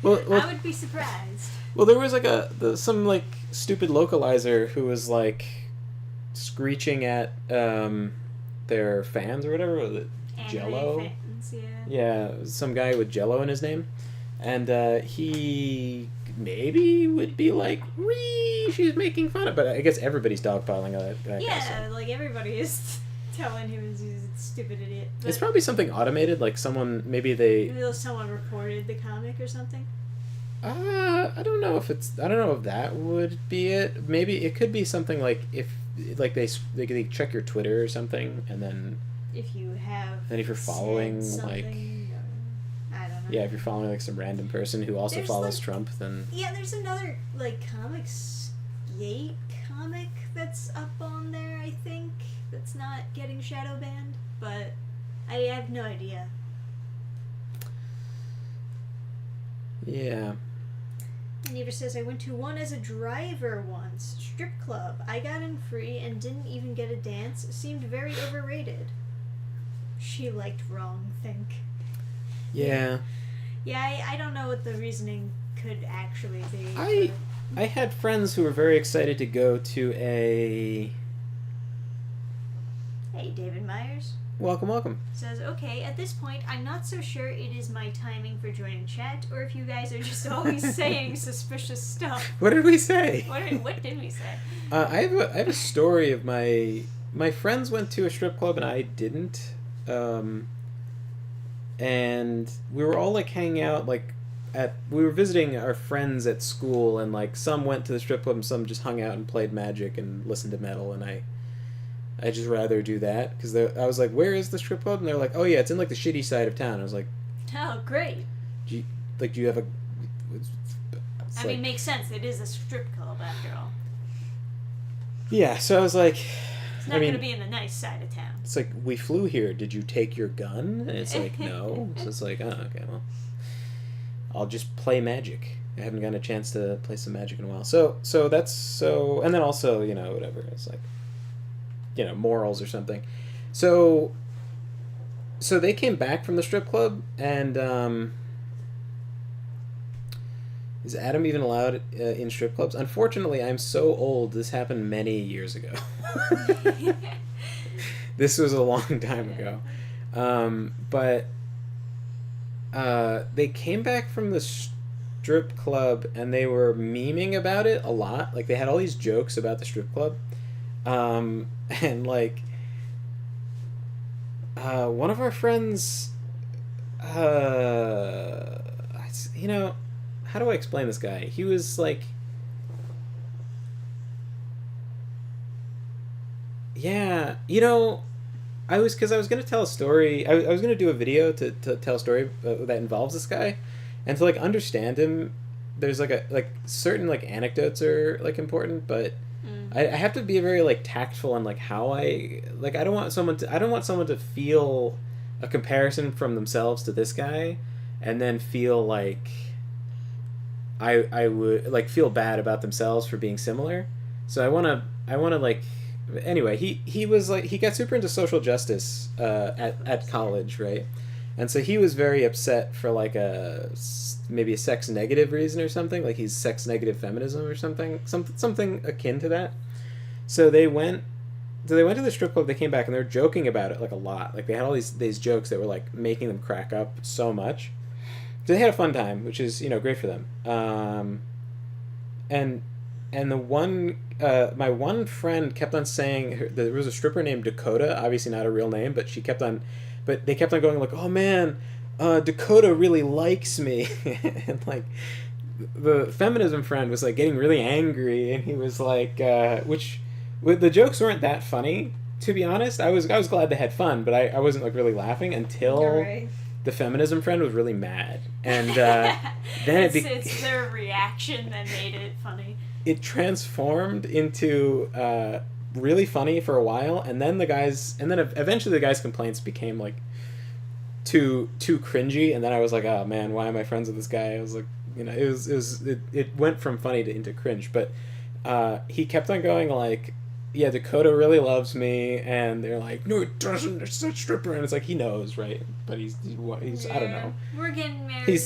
well, I would be surprised. Well, there was like some like stupid localizer who was like screeching at their fans or whatever, was it Jello? Fans. Pewds, yeah. Yeah, some guy with Jello in his name, and he maybe would be like, "Wee, she's making fun of," but I guess everybody's dogpiling that kind of Yeah, stuff. like everybody is telling him he's a stupid idiot. But It's probably something automated, like someone maybe they. maybe someone recorded the comic or something. I don't know if it's. I don't know if that would be it. Maybe it could be something like if like they check your Twitter or something, and then If you have. And if you're following, said like- something, or- I don't know. yeah, if you're following like some random person who also There's, follows like- Trump, then Yeah, there's another like comics skate comic that's up on there, I think, that's not getting shadow banned, but I have no idea. yeah. Neighbor says, I went to one as a driver once. Strip club. I got in free and didn't even get a dance. Seemed very overrated. She liked wrong, think. Yeah. Yeah, I don't know what the reasoning could actually be. I had friends who were very excited to go to a. Hey, David Myers Welcome. says, okay, at this point, I'm not so sure it is my timing for joining chat, or if you guys are just always saying suspicious stuff. What did we say? What did we say? I have a story of my friends went to a strip club and I didn't, and we were all like hanging out like we were visiting our friends at school, and like some went to the strip club and some just hung out and played Magic and listened to metal, and I just rather do that because I was like, where is the strip club? And they're like, oh yeah, it's in like the shitty side of town. I was like, Oh, great. do you have a? It's I like- mean, makes sense. It is a strip club, after all. yeah. So I was like, It's not going to be in the nice side of town. it's like, we flew here. Did you take your gun? And it's like, no. So it's like, oh, okay, well, I'll just play Magic. I haven't gotten a chance to play some Magic in a while. So that's so, and then also, whatever. It's like, morals or something. So they came back from the strip club, and is Adam even allowed in strip clubs? Unfortunately, I'm so old. This happened many years ago. This was a long time ago. But they came back from the strip club and they were memeing about it a lot. Like, they had all these jokes about the strip club. And, like, one of our friends, how do I explain this guy? He was, like, yeah, because I was going to tell a story. I was going to do a video to tell a story that involves this guy. And to, like, understand him, there's, like certain, like, anecdotes are, like, important, but I have to be very, like, tactful on, like, how I don't want someone to feel a comparison from themselves to this guy and then feel like I would, like, feel bad about themselves for being similar. So I want to like, anyway, he was like, he got super into social justice at college, right? And so he was very upset for like maybe a sex negative reason or something, like he's sex negative feminism or something akin to that. So they went to the strip club. They came back and they were joking about it like a lot. Like they had all these jokes that were like making them crack up so much. So they had a fun time, which is great for them. And the one my one friend kept on saying there was a stripper named Dakota, obviously not a real name, but they kept on going like, oh man, Dakota really likes me. And like the feminism friend was like getting really angry, and he was like, the jokes weren't that funny, to be honest. I was glad they had fun, but I wasn't like really laughing until the feminism friend was really mad, and then it's their reaction that made it funny. It transformed into really funny for a while, and then eventually the guy's complaints became like too cringy, and then I was like, oh man, why am I friends with this guy? I was like, it went from funny into cringe, but he kept on going like, yeah, Dakota really loves me, and they're like, no, it doesn't, it's a stripper, and it's like, he knows, right? But he's I don't know. We're getting married.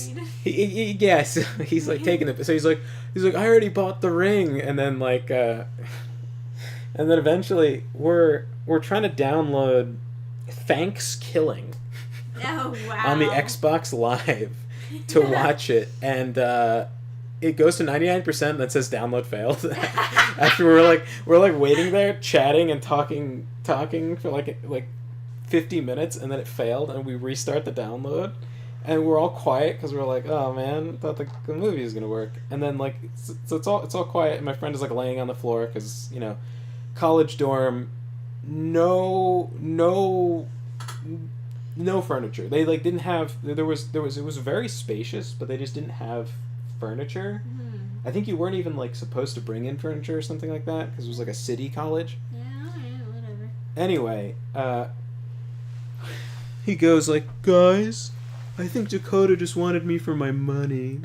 Yes, he's like taking it. So he's like, I already bought the ring, and then like, and then eventually we're trying to download Thanks Killing. Oh, wow. on the Xbox Live to watch it, and it goes to 99% that says download failed. After we're like waiting there, chatting and talking for like 50 minutes, and then it failed, and we restart the download, and we're all quiet because we're like, oh man, I thought the movie was gonna work, and then like so it's all quiet, and my friend is like laying on the floor because college dorm, no furniture. They like didn't have there was it was very spacious, but they just didn't have furniture. I think you weren't even like supposed to bring in furniture or something like that because it was like a city college. Yeah, whatever. Anyway, he goes like, guys, I think Dakota just wanted me for my money.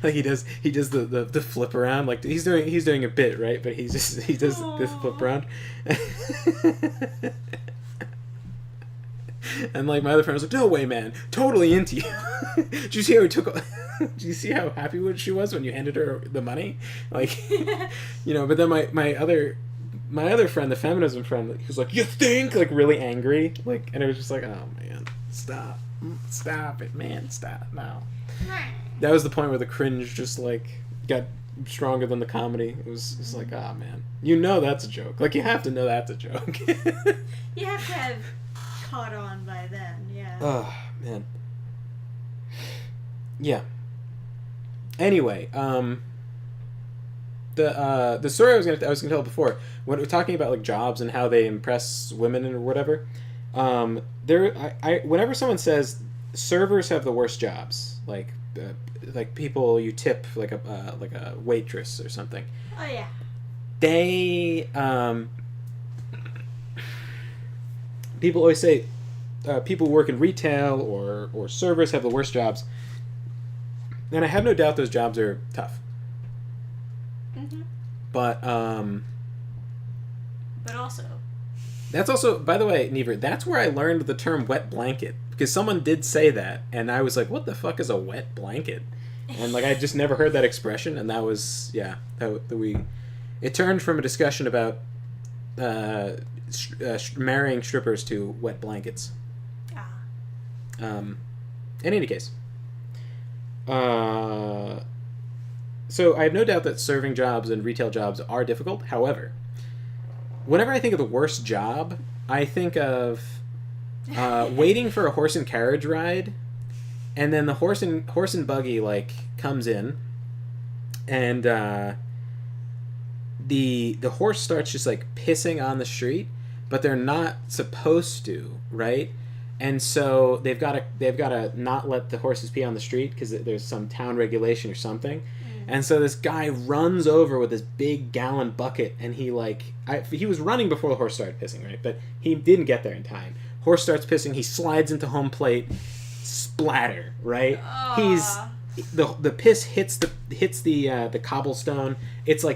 Like he does the flip around, like he's doing a bit, right? But he does this flip around. And like my other friend was like, no way, man, totally into you. Did you see how he took? Did you see how happy she was when you handed her the money? Like, But then my other friend, the feminism friend, he was like, you think? Like really angry, like, and it was just like, oh man, stop it, man, stop now. That was the point where the cringe just like got stronger than the comedy. It was like, oh man, that's a joke. Like you have to know that's a joke. You have to have caught on by then, yeah. Oh man. Yeah. Anyway, the story I was gonna tell before, when we were talking about like jobs and how they impress women or whatever, whenever someone says servers have the worst jobs, like people you tip like a waitress or something. Oh yeah. They people always say people who work in retail or servers have the worst jobs, and I have no doubt those jobs are tough. Mm-hmm. But also. That's also, by the way, Never, that's where I learned the term wet blanket, because someone did say that, and I was like, what the fuck is a wet blanket? And like I just never heard that expression, and that was it turned from a discussion about marrying strippers to wet blankets. In any case, so I have no doubt that serving jobs and retail jobs are difficult. However, whenever I think of the worst job, I think of waiting for a horse and carriage ride, and then the horse and buggy like comes in, and the horse starts just like pissing on the street, but they're not supposed to, right? And so they've got to not let the horses pee on the street because there's some town regulation or something. And so this guy runs over with this big gallon bucket, and he was running before the horse started pissing, right? But he didn't get there in time. Horse starts pissing. He slides into home plate, splatter, right? The piss hits the cobblestone. It's like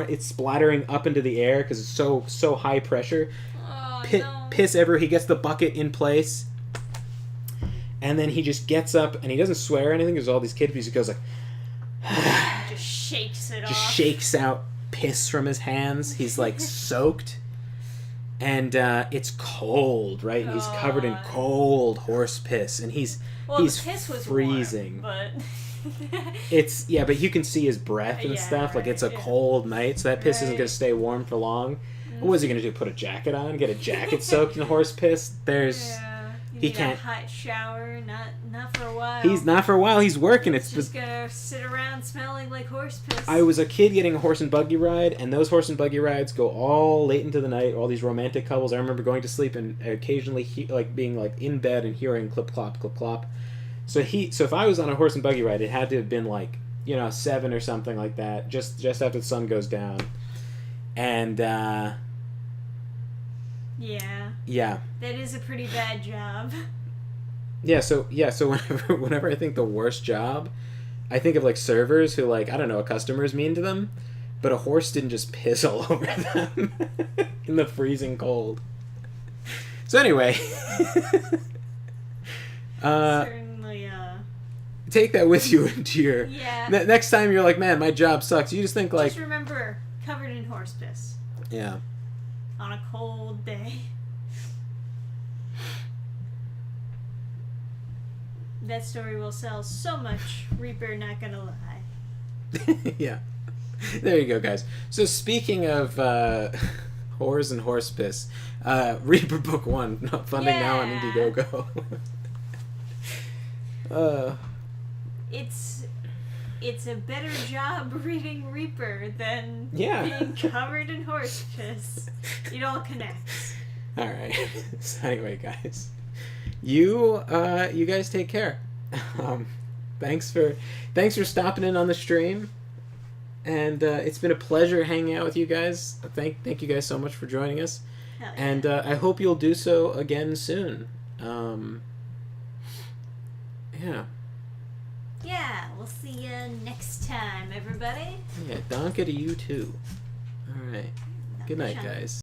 it's splattering up into the air because it's so high pressure. Piss everywhere. He gets the bucket in place, and then he just gets up, and he doesn't swear or anything. There's all these kids. He goes like. Just shakes it off. Just shakes out piss from his hands. He's like soaked, and it's cold, right? And he's covered in cold horse piss, and he's the piss was freezing. Warm, but but you can see his breath and stuff. Like it's a cold night, so that piss isn't gonna stay warm for long. What is he gonna do? Put a jacket on? Get a jacket soaked in horse piss? He can't. A hot shower, not for a while. He's not for a while. He's working. It's just gonna sit around smelling like horse piss. I was a kid getting a horse and buggy ride, and those horse and buggy rides go all late into the night. All these romantic couples. I remember going to sleep and occasionally being like in bed and hearing clip clop clip clop. So if I was on a horse and buggy ride, it had to have been like 7 or something like that, just after the sun goes down, and. Yeah. That is a pretty bad job. Yeah, so whenever I think the worst job, I think of like servers who like, I don't know, a customer's mean to them, but a horse didn't just piss all over them in the freezing cold. So anyway, certainly take that with you into your next time you're like, man, my job sucks. You just think like, just remember, covered in horse piss. Yeah. on a cold day. That story will sell so much, Reaper, not gonna lie. Yeah. There you go, guys. So speaking of whores and horse piss, Reaper Book 1, funding now on Indiegogo. It's a better job reading Reaper than being covered in horse piss. It all connects. All right. So anyway, guys, you guys take care. Thanks for stopping in on the stream, and it's been a pleasure hanging out with you guys. Thank you guys so much for joining us, Hell yeah. and I hope you'll do so again soon. Yeah. Yeah, we'll see you next time, everybody. Yeah, Donka to you too. All right. Good night, Shine. guys.